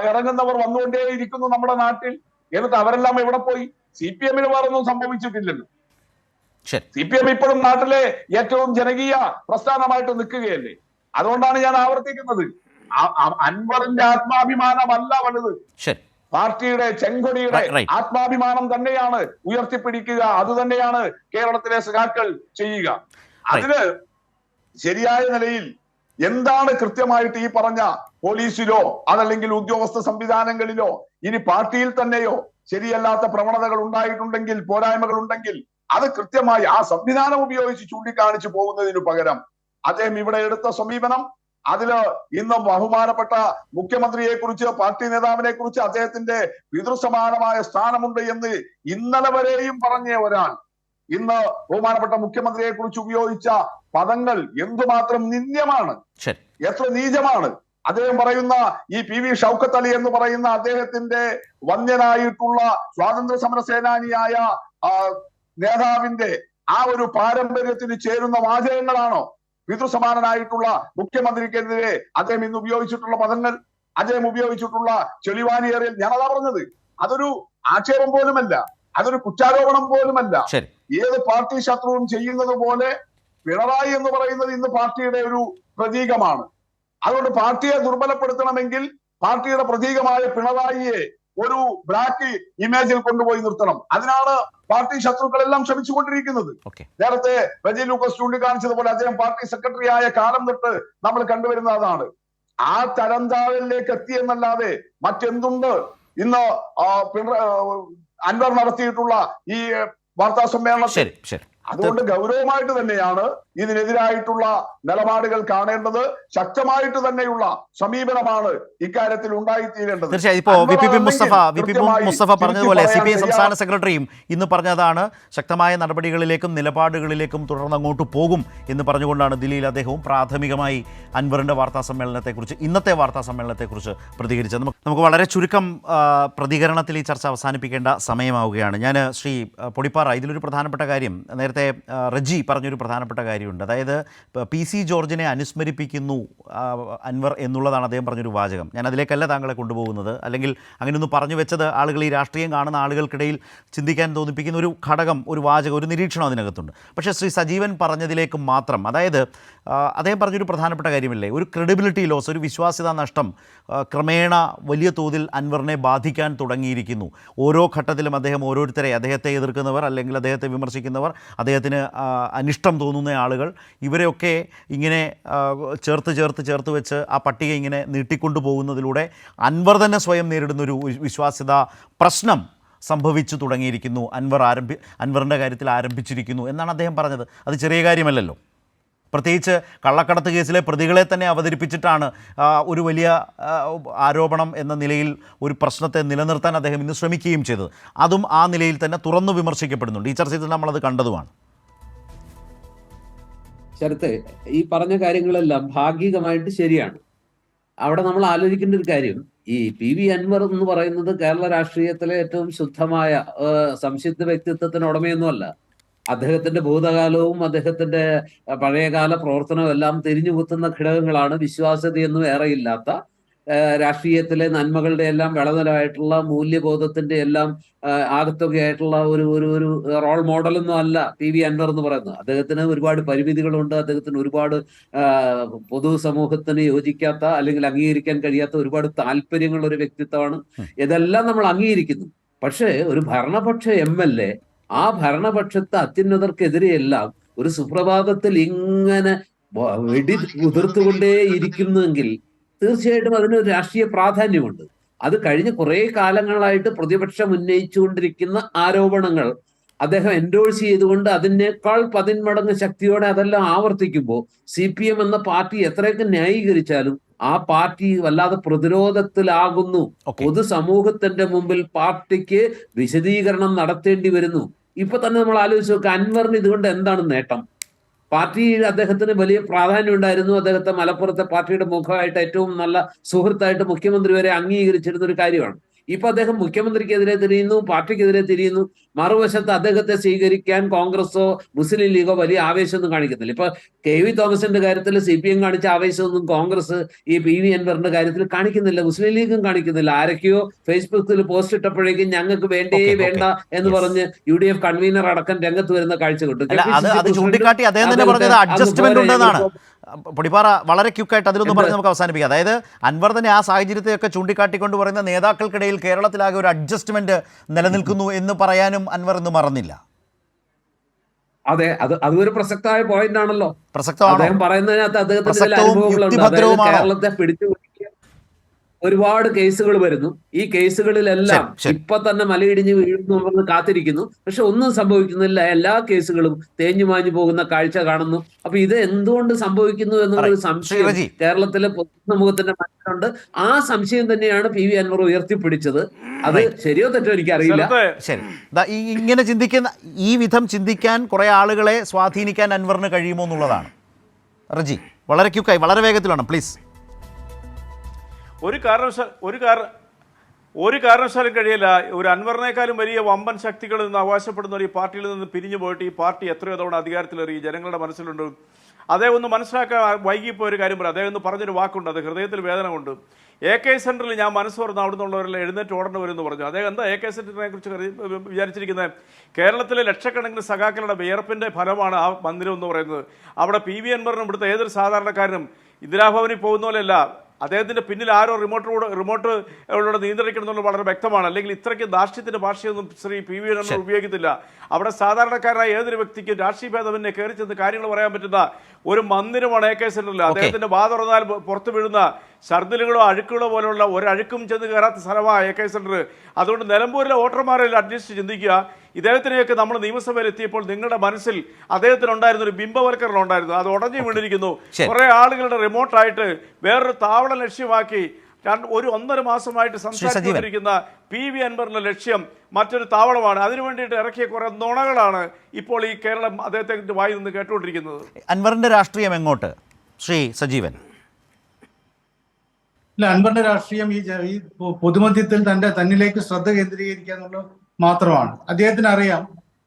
ഇറങ്ങുന്നവർ വന്നുകൊണ്ടേയിരിക്കുന്നു നമ്മുടെ നാട്ടിൽ. എന്നിട്ട് അവരെല്ലാം എവിടെ പോയി? CPM-ന് വേറൊന്നും സംഭവിച്ചിട്ടില്ലല്ലോ. CPM ഇപ്പോഴും നാട്ടിലെ ഏറ്റവും ജനകീയ പ്രസ്ഥാനമായിട്ട് നിൽക്കുകയല്ലേ. അതുകൊണ്ടാണ് ഞാൻ ആവർത്തിക്കുന്നത്, അൻവറിന്റെ ആത്മാഭിമാനമല്ല വലുത്, പാർട്ടിയുടെ ചെങ്കൊടിയുടെ ആത്മാഭിമാനം തന്നെയാണ് ഉയർത്തിപ്പിടിക്കുക. അത് തന്നെയാണ് കേരളത്തിലെ സഖാക്കൾ ചെയ്യുക. അതിന് ശരിയായ നിലയിൽ എന്താണ് കൃത്യമായിട്ട് ഈ പറഞ്ഞ പോലീസിലോ അതല്ലെങ്കിൽ ഉദ്യോഗസ്ഥ സംവിധാനങ്ങളിലോ ഇനി പാർട്ടിയിൽ തന്നെയോ ശരിയല്ലാത്ത പ്രവണതകൾ ഉണ്ടായിട്ടുണ്ടെങ്കിൽ, പോരായ്മകൾ ഉണ്ടെങ്കിൽ അത് കൃത്യമായി ആ സംവിധാനം ഉപയോഗിച്ച് ചൂണ്ടിക്കാണിച്ചു പോകുന്നതിനു പകരം അദ്ദേഹം ഇവിടെ എടുത്ത സമീപനം, അതില് ഇന്ന് ബഹുമാനപ്പെട്ട മുഖ്യമന്ത്രിയെ കുറിച്ച്, പാർട്ടി നേതാവിനെ കുറിച്ച് അദ്ദേഹത്തിന്റെ പിതൃസമാനമായ സ്ഥാനമുണ്ട് എന്ന് ഇന്നലെ വരെയും പറഞ്ഞ ഒരാൾ ഇന്ന് ബഹുമാനപ്പെട്ട മുഖ്യമന്ത്രിയെ കുറിച്ച് ഉപയോഗിച്ച പദങ്ങൾ എന്തുമാത്രം നിന്ദ്യമാണ്, എത്ര നീചമാണ്. അദ്ദേഹം പറയുന്ന ഈ PV ഷൗക്കത്ത് അലി എന്ന് പറയുന്ന അദ്ദേഹത്തിന്റെ വന്യനായിട്ടുള്ള സ്വാതന്ത്ര്യ സമര സേനാനിയായ നേതാവിന്റെ ആ ഒരു പാരമ്പര്യത്തിന് ചേരുന്ന വാചകങ്ങളാണോ പിതൃസമാനനായിട്ടുള്ള മുഖ്യമന്ത്രിക്കെതിരെ അദ്ദേഹം ഇന്ന് ഉപയോഗിച്ചിട്ടുള്ള പദങ്ങൾ, അദ്ദേഹം ഉപയോഗിച്ചിട്ടുള്ള ചെളിവാനിയേറിയൽ? ഞാനതാ പറഞ്ഞത്, അതൊരു ആക്ഷേപം പോലുമല്ല, അതൊരു കുറ്റാരോപണം പോലുമല്ല. ഏത് പാർട്ടി ശത്രുവും ചെയ്യുന്നത് പോലെ പിണറായി എന്ന് പറയുന്നത് ഇന്ന് പാർട്ടിയുടെ ഒരു പ്രതീകമാണ്. അതുകൊണ്ട് പാർട്ടിയെ ദുർബലപ്പെടുത്തണമെങ്കിൽ പാർട്ടിയുടെ പ്രതീകമായ പിണറായിയെ ഒരു ബ്ലാക്ക് ഇമേജിൽ കൊണ്ടുപോയി നിർത്തണം. അതിനാണ് പാർട്ടി ശത്രുക്കളെല്ലാം ശ്രമിച്ചുകൊണ്ടിരിക്കുന്നത്. നേരത്തെ റജി ലൂക്കോസ് ചൂണ്ടിക്കാണിച്ചതുപോലെ അദ്ദേഹം പാർട്ടി സെക്രട്ടറി ആയ കാലം തൊട്ട് നമ്മൾ കണ്ടുവരുന്ന അതാണ്. ആ തരംതാഴിലേക്ക് എത്തിയെന്നല്ലാതെ മറ്റെന്തുണ്ട്? ഇന്ന് അൻവർ നടത്തിയിട്ടുള്ള ഈ വാർത്താ സമ്മേളനത്തിൽ അതുകൊണ്ട് ഗൗരവമായിട്ട് തന്നെയാണ് ഇതിനെതിരായിട്ടുള്ള നിലപാടുകൾ കാണേണ്ടത്. ശക്തമായിട്ട് തന്നെയുള്ള സമീപനമാണ് ഇക്കാര്യത്തിൽ ഉണ്ടായിത്തീരേണ്ടത്. തീർച്ചയായും ഇപ്പോ വി പി മുസ്തഫ പറഞ്ഞതുപോലെ CPI സംസ്ഥാന സെക്രട്ടറിയും ഇന്ന് പറഞ്ഞതാണ് ശക്തമായ നടപടികളിലേക്കും നിലപാടുകളിലേക്കും തുടർന്ന് അങ്ങോട്ട് പോകും എന്ന് പറഞ്ഞുകൊണ്ടാണ് ദില്ലിയിൽ അദ്ദേഹവും പ്രാഥമികമായി അൻവറിന്റെ വാർത്താ സമ്മേളനത്തെക്കുറിച്ച്, ഇന്നത്തെ വാർത്താ സമ്മേളനത്തെക്കുറിച്ച് പ്രതികരിച്ചത്. നമുക്ക് വളരെ ചുരുക്കം പ്രതികരണത്തിൽ ഈ ചർച്ച അവസാനിപ്പിക്കേണ്ട സമയമാവുകയാണ്. ഞാൻ ശ്രീ പൊടിപ്പാറ, ഇതിലൊരു പ്രധാനപ്പെട്ട കാര്യം നേരത്തെ റജി പറഞ്ഞൊരു പ്രധാനപ്പെട്ട കാര്യമുണ്ട്. അതായത് PC ജോർജിനെ അനുസ്മരിപ്പിക്കുന്നു അൻവർ എന്നുള്ളതാണ് അദ്ദേഹം പറഞ്ഞൊരു വാചകം. ഞാൻ അതിലേക്കല്ല താങ്കളെ കൊണ്ടുപോകുന്നത്, അല്ലെങ്കിൽ അങ്ങനെയൊന്ന് പറഞ്ഞു വെച്ചത് ആളുകൾ, ഈ രാഷ്ട്രീയം കാണുന്ന ആളുകൾക്കിടയിൽ ചിന്തിക്കാൻ തോന്നിപ്പിക്കുന്ന ഒരു ഘടകം, ഒരു വാചകം, ഒരു നിരീക്ഷണം അതിനകത്തുണ്ട്. പക്ഷേ ശ്രീ സജീവൻ പറഞ്ഞതിലേക്ക് മാത്രം, അതായത് അദ്ദേഹം പറഞ്ഞൊരു പ്രധാനപ്പെട്ട കാര്യമില്ലേ, ഒരു ക്രെഡിബിലിറ്റി ലോസ്, ഒരു വിശ്വാസ്യത നഷ്ടം ക്രമേണ വലിയ തോതിൽ അൻവറിനെ ബാധിക്കാൻ തുടങ്ങിയിരിക്കുന്നു. ഓരോ ഘട്ടത്തിലും അദ്ദേഹം ഓരോരുത്തരെ, അദ്ദേഹത്തെ എതിർക്കുന്നവർ അല്ലെങ്കിൽ അദ്ദേഹത്തെ വിമർശിക്കുന്നവർ, അദ്ദേഹത്തിന് അനിഷ്ടം തോന്നുന്ന ആളുകൾ, ഇവരെയൊക്കെ ഇങ്ങനെ ചേർത്ത് വെച്ച് ആ പട്ടിക ഇങ്ങനെ നീട്ടിക്കൊണ്ടു പോകുന്നതിലൂടെ അൻവർ തന്നെ സ്വയം നേരിടുന്നൊരു വിശ്വാസ്യത പ്രശ്നം സംഭവിച്ചു തുടങ്ങിയിരിക്കുന്നു, അൻവറിൻ്റെ കാര്യത്തിൽ ആരംഭിച്ചിരിക്കുന്നു എന്നാണ് അദ്ദേഹം പറഞ്ഞത്. അത് ചെറിയ കാര്യമല്ലല്ലോ. പ്രത്യേകിച്ച് കള്ളക്കടത്ത് കേസിലെ പ്രതികളെ തന്നെ അവതരിപ്പിച്ചിട്ടാണ് ഒരു വലിയ ആരോപണം എന്ന നിലയിൽ ഒരു പ്രശ്നത്തെ നിലനിർത്താൻ അദ്ദേഹം ഇന്ന് ശ്രമിക്കുകയും ചെയ്തത്. അതും ആ നിലയിൽ തന്നെ തുറന്നു വിമർശിക്കപ്പെടുന്നുണ്ട്. ഈ ചർച്ചയിൽ നമ്മളത് കണ്ടതുമാണ്. ശരത്തെ, ഈ പറഞ്ഞ കാര്യങ്ങളെല്ലാം ഭാഗികമായിട്ട് ശരിയാണ്. അവിടെ നമ്മൾ ആലോചിക്കേണ്ട ഒരു കാര്യം, ഈ PV അൻവർ എന്ന് പറയുന്നത് കേരള രാഷ്ട്രീയത്തിലെ ഏറ്റവും ശുദ്ധമായ സംശുദ്ധ വ്യക്തിത്വത്തിന് ഉടമയൊന്നുമല്ല. അദ്ദേഹത്തിന്റെ ഭൂതകാലവും അദ്ദേഹത്തിന്റെ പഴയകാല പ്രവർത്തനവും എല്ലാം തിരിഞ്ഞു കുത്തുന്ന ഘടകങ്ങളാണ് വിശ്വാസ്യതയൊന്നും ഏറെയില്ലാത്ത, രാഷ്ട്രീയത്തിലെ നന്മകളുടെ എല്ലാം വിളനിലമായിട്ടുള്ള, മൂല്യബോധത്തിന്റെ എല്ലാം ആകത്തുകയായിട്ടുള്ള ഒരു ഒരു ഒരു റോൾ മോഡലൊന്നും അല്ല പി വി അൻവർ എന്ന് പറയുന്നത്. അദ്ദേഹത്തിന് ഒരുപാട് പരിമിതികളുണ്ട്. അദ്ദേഹത്തിന് ഒരുപാട് പൊതുസമൂഹത്തിന് യോജിക്കാത്ത അല്ലെങ്കിൽ അംഗീകരിക്കാൻ കഴിയാത്ത ഒരുപാട് താല്പര്യങ്ങളുള്ള ഒരു വ്യക്തിത്വമാണ്. ഇതെല്ലാം നമ്മൾ അംഗീകരിക്കുന്നു. പക്ഷേ ഒരു ഭരണപക്ഷ MLA ആ ഭരണപക്ഷത്തെ അത്യുന്നതർക്കെതിരെയെല്ലാം ഒരു സുപ്രഭാതത്തിൽ ഇങ്ങനെ വെടി ഉതിർത്തുകൊണ്ടേ ഇരിക്കുന്നെങ്കിൽ തീർച്ചയായിട്ടും അതിനൊരു രാഷ്ട്രീയ പ്രാധാന്യമുണ്ട്. അത് കഴിഞ്ഞ കുറെ കാലങ്ങളായിട്ട് പ്രതിപക്ഷം ഉന്നയിച്ചുകൊണ്ടിരിക്കുന്ന ആരോപണങ്ങൾ അദ്ദേഹം എൻഡോഴ്സ് ചെയ്തുകൊണ്ട് അതിനേക്കാൾ 10 മടങ്ങ് ശക്തിയോടെ അതെല്ലാം ആവർത്തിക്കുമ്പോൾ CPM എന്ന പാർട്ടി എത്രയൊക്കെ ന്യായീകരിച്ചാലും ആ പാർട്ടി വല്ലാതെ പ്രതിരോധത്തിലാകുന്നു. പൊതുസമൂഹത്തിന്റെ മുമ്പിൽ പാർട്ടിക്ക് വിശദീകരണം നടത്തേണ്ടി വരുന്നു. ഇപ്പൊ തന്നെ നമ്മൾ ആലോചിച്ച് നോക്കുക, അൻവറിന് ഇതുകൊണ്ട് എന്താണ് നേട്ടം? പാർട്ടിയിൽ അദ്ദേഹത്തിന് വലിയ പ്രാധാന്യം ഉണ്ടായിരുന്നു. അദ്ദേഹത്തെ മലപ്പുറത്തെ പാർട്ടിയുടെ മുഖമായിട്ട് ഏറ്റവും നല്ല സുഹൃത്തായിട്ട് മുഖ്യമന്ത്രി വരെ അംഗീകരിച്ചിരുന്ന ഒരു കാര്യമാണ്. ഇപ്പൊ അദ്ദേഹം മുഖ്യമന്ത്രിക്കെതിരെ തിരിയുന്നു, പാർട്ടിക്കെതിരെ തിരിയുന്നു. മറുവശത്ത് അദ്ദേഹത്തെ സ്വീകരിക്കാൻ കോൺഗ്രസോ മുസ്ലിം ലീഗോ വലിയ ആവേശമൊന്നും കാണിക്കുന്നില്ല. ഇപ്പൊ KV തോമസിന്റെ കാര്യത്തിൽ CPM കാണിച്ച ആവേശമൊന്നും കോൺഗ്രസ് ഈ PV അൻവറിന്റെ കാര്യത്തിൽ കാണിക്കുന്നില്ല, മുസ്ലിം ലീഗും കാണിക്കുന്നില്ല. ആരൊക്കെയോ ഫേസ്ബുക്കിൽ പോസ്റ്റ് ഇട്ടപ്പോഴേക്കും ഞങ്ങൾക്ക് വേണ്ടേ വേണ്ട എന്ന് പറഞ്ഞ് UDF കൺവീനർ അടക്കം രംഗത്ത് വരുന്ന കാഴ്ച കിട്ടും. അത് ചൂണ്ടിക്കാട്ടി അദ്ദേഹം തന്നെ പറഞ്ഞത് അഡ്ജസ്റ്റ്മെന്റ് ഉണ്ടെന്നാണ്. പൊടിപ്പാറ വളരെ ക്യുക്കായിട്ട് അതിലൊന്നും പറഞ്ഞ് നമുക്ക് അവസാനിപ്പിക്കാം. അതായത് അൻവർ തന്നെ ആ സാഹചര്യത്തെയൊക്കെ ചൂണ്ടിക്കാട്ടിക്കൊണ്ട് പറയുന്ന നേതാക്കൾക്കിടയിൽ കേരളത്തിലാകെ ഒരു അഡ്ജസ്റ്റ്മെന്റ് നിലനിൽക്കുന്നു എന്ന് പറയാനും അൻവർ ഇന്ന് മറന്നില്ല. അതെ, അതൊരു പ്രസക്തമായ പോയിന്റ് ആണല്ലോ. പ്രസക്തമാണ് അദ്ദേഹം പറയുന്നതിനകത്ത് അദ്ദേഹത്തിന് അനുഭവങ്ങളുണ്ട്. കേരളത്തെ പിടിച്ചു ഒരുപാട് കേസുകൾ വരുന്നു. ഈ കേസുകളിലെല്ലാം ഇപ്പൊ തന്നെ മലയിടിഞ്ഞ് വീഴുന്നു കാത്തിരിക്കുന്നു. പക്ഷെ ഒന്നും സംഭവിക്കുന്നില്ല. എല്ലാ കേസുകളും തേഞ്ഞു മാഞ്ഞു പോകുന്ന കാഴ്ച കാണുന്നു. അപ്പൊ ഇത് എന്തുകൊണ്ട് സംഭവിക്കുന്നു എന്നുള്ളൊരു സംശയം കേരളത്തിലെ പൊതുസമൂഹത്തിന്റെ മനസ്സിലുണ്ട്. ആ സംശയം തന്നെയാണ് PV അൻവർ ഉയർത്തിപ്പിടിച്ചത്. അത് ശരിയോ തെറ്റോ എനിക്കറിയില്ല. ശരി, ഇങ്ങനെ ചിന്തിക്കുന്ന, ഈ വിധം ചിന്തിക്കാൻ കുറെ ആളുകളെ സ്വാധീനിക്കാൻ അൻവറിന് കഴിയുമോ എന്നുള്ളതാണ്. റജി വളരെ ക്യുക്കായി, വളരെ വേഗത്തിലാണ് പ്ലീസ്. ഒരു കാരണവശാലും കഴിയില്ല. ഒരു അൻവറിനേക്കാളും വലിയ വമ്പൻ ശക്തികളിൽ നിന്ന് അവകാശപ്പെടുന്ന ഈ പാർട്ടിയിൽ നിന്ന് പിരിഞ്ഞു പോയിട്ട് ഈ പാർട്ടി എത്രയോ തവണ അധികാരത്തിലേറി ജനങ്ങളുടെ മനസ്സിലുണ്ട്. അദ്ദേഹം ഒന്ന് മനസ്സിലാക്കാൻ വൈകിപ്പോയ ഒരു കാര്യം പറയാം. അദ്ദേഹം ഒന്ന് പറഞ്ഞൊരു വാക്കുണ്ട്, അത് ഹൃദയത്തിൽ വേദന കൊണ്ട്. AK സെന്ററിൽ ഞാൻ മനസ്സ് തുറന്ന് അവിടെ നിന്നുള്ളവരെല്ലാം എഴുന്നേറ്റ് ഓടേണ്ടി വരുമെന്ന് പറഞ്ഞു. അദ്ദേഹം എന്താ AK സെന്ററിനെ കുറിച്ച് വിചാരിച്ചിരിക്കുന്നത്? കേരളത്തിലെ ലക്ഷക്കണക്കിന് സഖാക്കളുടെ വിയർപ്പിന്റെ ഫലമാണ് ആ മന്ദിരം എന്ന് പറയുന്നത്. അവിടെ PV അൻവറിനും ഇവിടുത്തെ ഏതൊരു സാധാരണക്കാരനും ഇന്ദിരാഭവനിൽ പോകുന്ന പോലെയല്ല, അദ്ദേഹത്തിൻ്റെ പിന്നിൽ ആരോ റിമോട്ട് നിയന്ത്രിക്കണം എന്നുള്ളത് വളരെ വ്യക്തമാണ്. അല്ലെങ്കിൽ ഇത്രയ്ക്ക് ധാർഷ്ട്യത്തിൻ്റെ ഭാഷയൊന്നും ശ്രീ PV അൻവർ ഉപയോഗിക്കത്തില്ല. അവിടെ സാധാരണക്കാരായ ഏതൊരു വ്യക്തിക്കും രാഷ്ട്രീയ ഭേദമന്യേ കയറി ചെന്ന് കാര്യങ്ങൾ പറയാൻ പറ്റുന്ന ഒരു മന്ദിരമാണ് AK സെന്ററിൽ. അദ്ദേഹത്തിന്റെ വാ തുറന്നാൽ പുറത്തു വീഴുന്ന ഛർദിലുകളോ അഴുക്കുകളോ പോലുള്ള ഒരഴുക്കും ചെന്ന് കയറാത്ത സ്ഥലമാണ് AK സെന്റർ. അതുകൊണ്ട് നിലമ്പൂരിലെ വോട്ടർമാരെല്ലാം അറ്റ്ലീസ്റ്റ് ചിന്തിക്കുക. ഇദ്ദേഹത്തിനെയൊക്കെ നമ്മൾ നിയമസഭയിൽ എത്തിയപ്പോൾ നിങ്ങളുടെ മനസ്സിൽ അദ്ദേഹത്തിനുണ്ടായിരുന്ന ഒരു ബിംബവൽക്കരണം ഉണ്ടായിരുന്നു, അത് ഉടഞ്ഞു വീണിരിക്കുന്നു. കുറെ ആളുകളുടെ റിമോട്ടായിട്ട് വേറൊരു താവളം ലക്ഷ്യമാക്കി 1.5 മാസമായിട്ട് സംസാരിച്ചുകൊണ്ടിരിക്കുന്ന PV അൻവറിന്റെ ലക്ഷ്യം മറ്റൊരു താവളമാണ്. അതിനു വേണ്ടിയിട്ട് ഇറക്കിയ കുറെ നുണകളാണ് ഇപ്പോൾ ഈ കേരളം അദ്ദേഹത്തിന്റെ വായിൽ നിന്ന് കേട്ടുകൊണ്ടിരിക്കുന്നത്. അൻവറിന്റെ രാഷ്ട്രീയം എങ്ങോട്ട്, ശ്രീ സജീവൻ? അൻവറിന്റെ രാഷ്ട്രീയം ഈ പൊതുമധ്യത്തിൽ തന്നിലേക്ക് ശ്രദ്ധ കേന്ദ്രീകരിക്കുക എന്നുള്ളത് മാത്രമാണ്. അദ്ദേഹത്തിന് അറിയാം,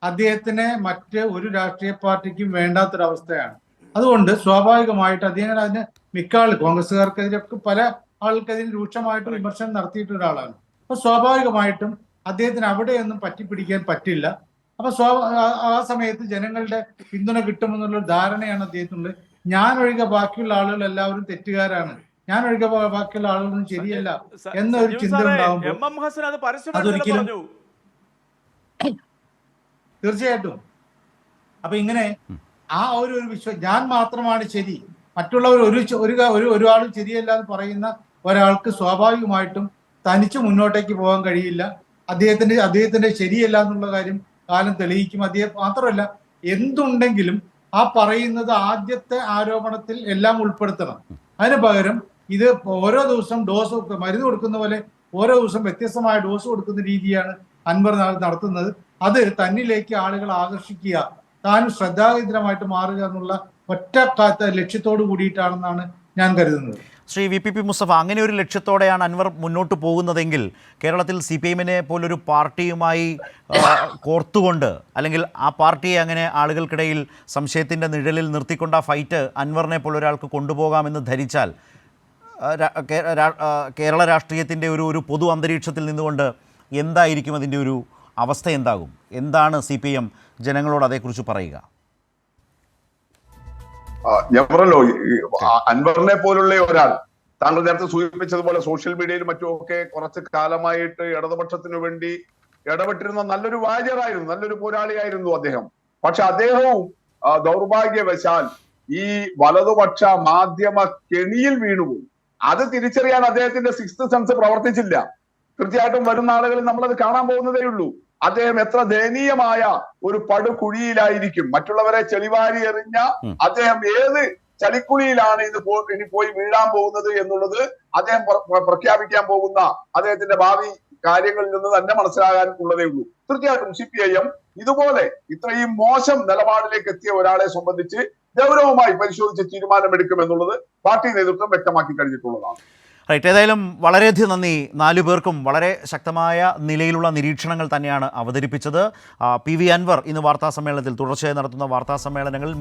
അദ്ദേഹത്തിന് മറ്റ് ഒരു രാഷ്ട്രീയ പാർട്ടിക്കും വേണ്ടാത്തൊരവസ്ഥയാണ്. അതുകൊണ്ട് സ്വാഭാവികമായിട്ട് അദ്ദേഹം അതിന് മിക്ക ആൾ കോൺഗ്രസ്സുകാർക്കെതിരെ പല ആൾക്കെതിരെ രൂക്ഷമായിട്ട് വിമർശനം നടത്തിയിട്ടുള്ള ഒരാളാണ്. അപ്പൊ സ്വാഭാവികമായിട്ടും അദ്ദേഹത്തിന് അവിടെയൊന്നും പറ്റിപ്പിടിക്കാൻ പറ്റില്ല. അപ്പൊ ആ സമയത്ത് ജനങ്ങളുടെ പിന്തുണ കിട്ടുമെന്നുള്ള ധാരണയാണ് അദ്ദേഹത്തിനുള്ളത്. ഞാൻ ഒഴികെ ബാക്കിയുള്ള ആളുകൾ എല്ലാവരും തെറ്റുകാരാണ്, ഞാൻ ഒഴികെ ബാക്കിയുള്ള ആളുകളൊന്നും ശരിയല്ല എന്നൊരു ചിന്ത ഉണ്ടാകുമ്പോൾ അതൊരിക്കലും തീർച്ചയായിട്ടും അപ്പൊ ഇങ്ങനെ ആ ഒരു ഞാൻ മാത്രമാണ് ശരി, മറ്റുള്ളവർ ഒരാളും ശരിയല്ല എന്ന് പറയുന്ന ഒരാൾക്ക് സ്വാഭാവികമായിട്ടും തനിച്ച് മുന്നോട്ടേക്ക് പോകാൻ കഴിയില്ല. അദ്ദേഹത്തിന്റെ ശരിയല്ല എന്നുള്ള കാര്യം കാലം തെളിയിക്കും. അദ്ദേഹം മാത്രമല്ല, എന്തുണ്ടെങ്കിലും ആ പറയുന്നത് ആദ്യത്തെ ആരോപണത്തിൽ എല്ലാം ഉൾപ്പെടുത്തണം. അതിന് പകരം ഇത് ഓരോ ദിവസം ഡോസ് മരുന്ന് കൊടുക്കുന്ന പോലെ ഓരോ ദിവസം വ്യത്യസ്തമായ ഡോസ് കൊടുക്കുന്ന രീതിയാണ് അൻവർ നടത്തുന്നത്. അത് തന്നിലേക്ക് ആളുകൾ ആകർഷിക്കുക, താൻ ശ്രദ്ധാകേന്ദ്രമായിട്ട് മാറുക എന്നുള്ള ഒറ്റ ലക്ഷ്യത്തോടു കൂടിയിട്ടാണെന്നാണ് ഞാൻ കരുതുന്നത്. ശ്രീ VPP മുസ്തഫ, അങ്ങനെ ഒരു ലക്ഷ്യത്തോടെയാണ് അൻവർ മുന്നോട്ട് പോകുന്നതെങ്കിൽ കേരളത്തിൽ CPIM-നെ പോലൊരു പാർട്ടിയുമായി കോർത്തുകൊണ്ട്, അല്ലെങ്കിൽ ആ പാർട്ടിയെ അങ്ങനെ ആളുകൾക്കിടയിൽ സംശയത്തിൻ്റെ നിഴലിൽ നിർത്തിക്കൊണ്ട് ആ ഫൈറ്റ് അൻവറിനെ പോലൊരാൾക്ക് കൊണ്ടുപോകാമെന്ന് ധരിച്ചാൽ കേരള രാഷ്ട്രീയത്തിൻ്റെ ഒരു പൊതു അന്തരീക്ഷത്തിൽ നിന്നുകൊണ്ട് എന്തായിരിക്കും അതിൻ്റെ ഒരു അവസ്ഥ? എന്താകും? എന്താണ് CPIM ജനങ്ങളോട് അതേക്കുറിച്ച് പറയുക? ഞാൻ പറഞ്ഞല്ലോ, അൻവറിനെ പോലുള്ള ഒരാൾ, താങ്കൾ നേരത്തെ സൂചിപ്പിച്ചതുപോലെ സോഷ്യൽ മീഡിയയിലും മറ്റുമൊക്കെ കുറച്ച് കാലമായിട്ട് ഇടതുപക്ഷത്തിനു വേണ്ടി ഇടപെട്ടിരുന്ന നല്ലൊരു വാര്യറായിരുന്നു, നല്ലൊരു പോരാളിയായിരുന്നു അദ്ദേഹം. പക്ഷെ അദ്ദേഹവും ദൗർഭാഗ്യവശാൽ ഈ വലതുപക്ഷ മാധ്യമ കെണിയിൽ വീണുപോയി. അത് തിരിച്ചറിയാൻ അദ്ദേഹത്തിന്റെ സിക്സ്ത് സെൻസ് പ്രവർത്തിച്ചില്ല. തീർച്ചയായിട്ടും വരുന്ന ആളുകളിൽ നമ്മളത് കാണാൻ പോകുന്നതേ ഉള്ളൂ. അദ്ദേഹം എത്ര ദയനീയമായ ഒരു പടുകുഴിയിലായിരിക്കും. മറ്റുള്ളവരെ ചെളിവാരി എറിഞ്ഞ അദ്ദേഹം ഏത് ചളിക്കുഴിയിലാണ് ഇനി പോയി വീഴാൻ പോകുന്നത് എന്നുള്ളത് അദ്ദേഹം പ്രഖ്യാപിക്കാൻ പോകുന്ന അദ്ദേഹത്തിന്റെ ഭാവി കാര്യങ്ങളിൽ നിന്ന് തന്നെ മനസ്സിലാകാൻ ഉള്ളതേ ഉള്ളൂ. തീർച്ചയായിട്ടും CPIM ഇതുപോലെ ഇത്രയും മോശം നിലപാടിലേക്ക് എത്തിയ ഒരാളെ സംബന്ധിച്ച് ഗൗരവമായി പരിശോധിച്ച് തീരുമാനമെടുക്കുമെന്നുള്ളത് പാർട്ടി നേതൃത്വം വ്യക്തമാക്കി കഴിഞ്ഞിട്ടുള്ളതാണ്. റൈറ്റ്. ഏതായാലും വളരെയധികം നന്ദി. 4 പേർക്കും വളരെ ശക്തമായ നിലയിലുള്ള നിരീക്ഷണങ്ങൾ തന്നെയാണ് അവതരിപ്പിച്ചത്. PV അൻവർ ഇന്ന് വാർത്താസമ്മേളനത്തിൽ തുടർച്ചയായി നടത്തുന്ന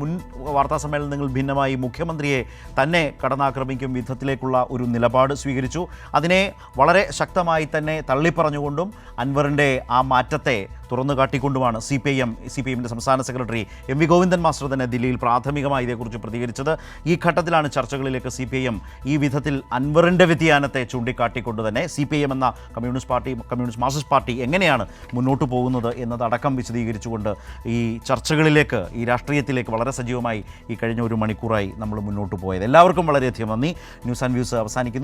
മുൻ വാർത്താസമ്മേളനങ്ങളിൽ ഭിന്നമായി മുഖ്യമന്ത്രിയെ തന്നെ കടന്നാക്രമിക്കും വിധത്തിലേക്കുള്ള ഒരു നിലപാട് സ്വീകരിച്ചു. അതിനെ വളരെ ശക്തമായി തന്നെ തള്ളിപ്പറഞ്ഞുകൊണ്ടും അൻവറിൻ്റെ ആ മാറ്റത്തെ തുറന്നു കാട്ടിക്കൊണ്ടുമാണ് CPIM-ൻ്റെ സംസ്ഥാന സെക്രട്ടറി MV ഗോവിന്ദൻ മാസ്റ്റർ തന്നെ ദില്ലിയിൽ പ്രാഥമികമായി ഇതേക്കുറിച്ച് പ്രതികരിച്ചത്. ഈ ഘട്ടത്തിലാണ് ചർച്ചകളിലേക്ക് CPIM ഈ വിധത്തിൽ അൻവറിൻ്റെ വ്യതിയാനത്തെ ചൂണ്ടിക്കാട്ടിക്കൊണ്ട് തന്നെ CPIM എന്ന കമ്മ്യൂണിസ്റ്റ് മാർക്സിസ്റ്റ് പാർട്ടി എങ്ങനെയാണ് മുന്നോട്ട് പോകുന്നത് എന്നതടക്കം വിശദീകരിച്ചുകൊണ്ട് ഈ ചർച്ചകളിലേക്ക്, ഈ രാഷ്ട്രീയത്തിലേക്ക് വളരെ സജീവമായി ഈ കഴിഞ്ഞ ഒരു മണിക്കൂറായി നമ്മൾ മുന്നോട്ട് പോയത്. എല്ലാവർക്കും വളരെയധികം നന്ദി. ന്യൂസ് ആൻഡ് വ്യൂസ് അവസാനിക്കുന്നു.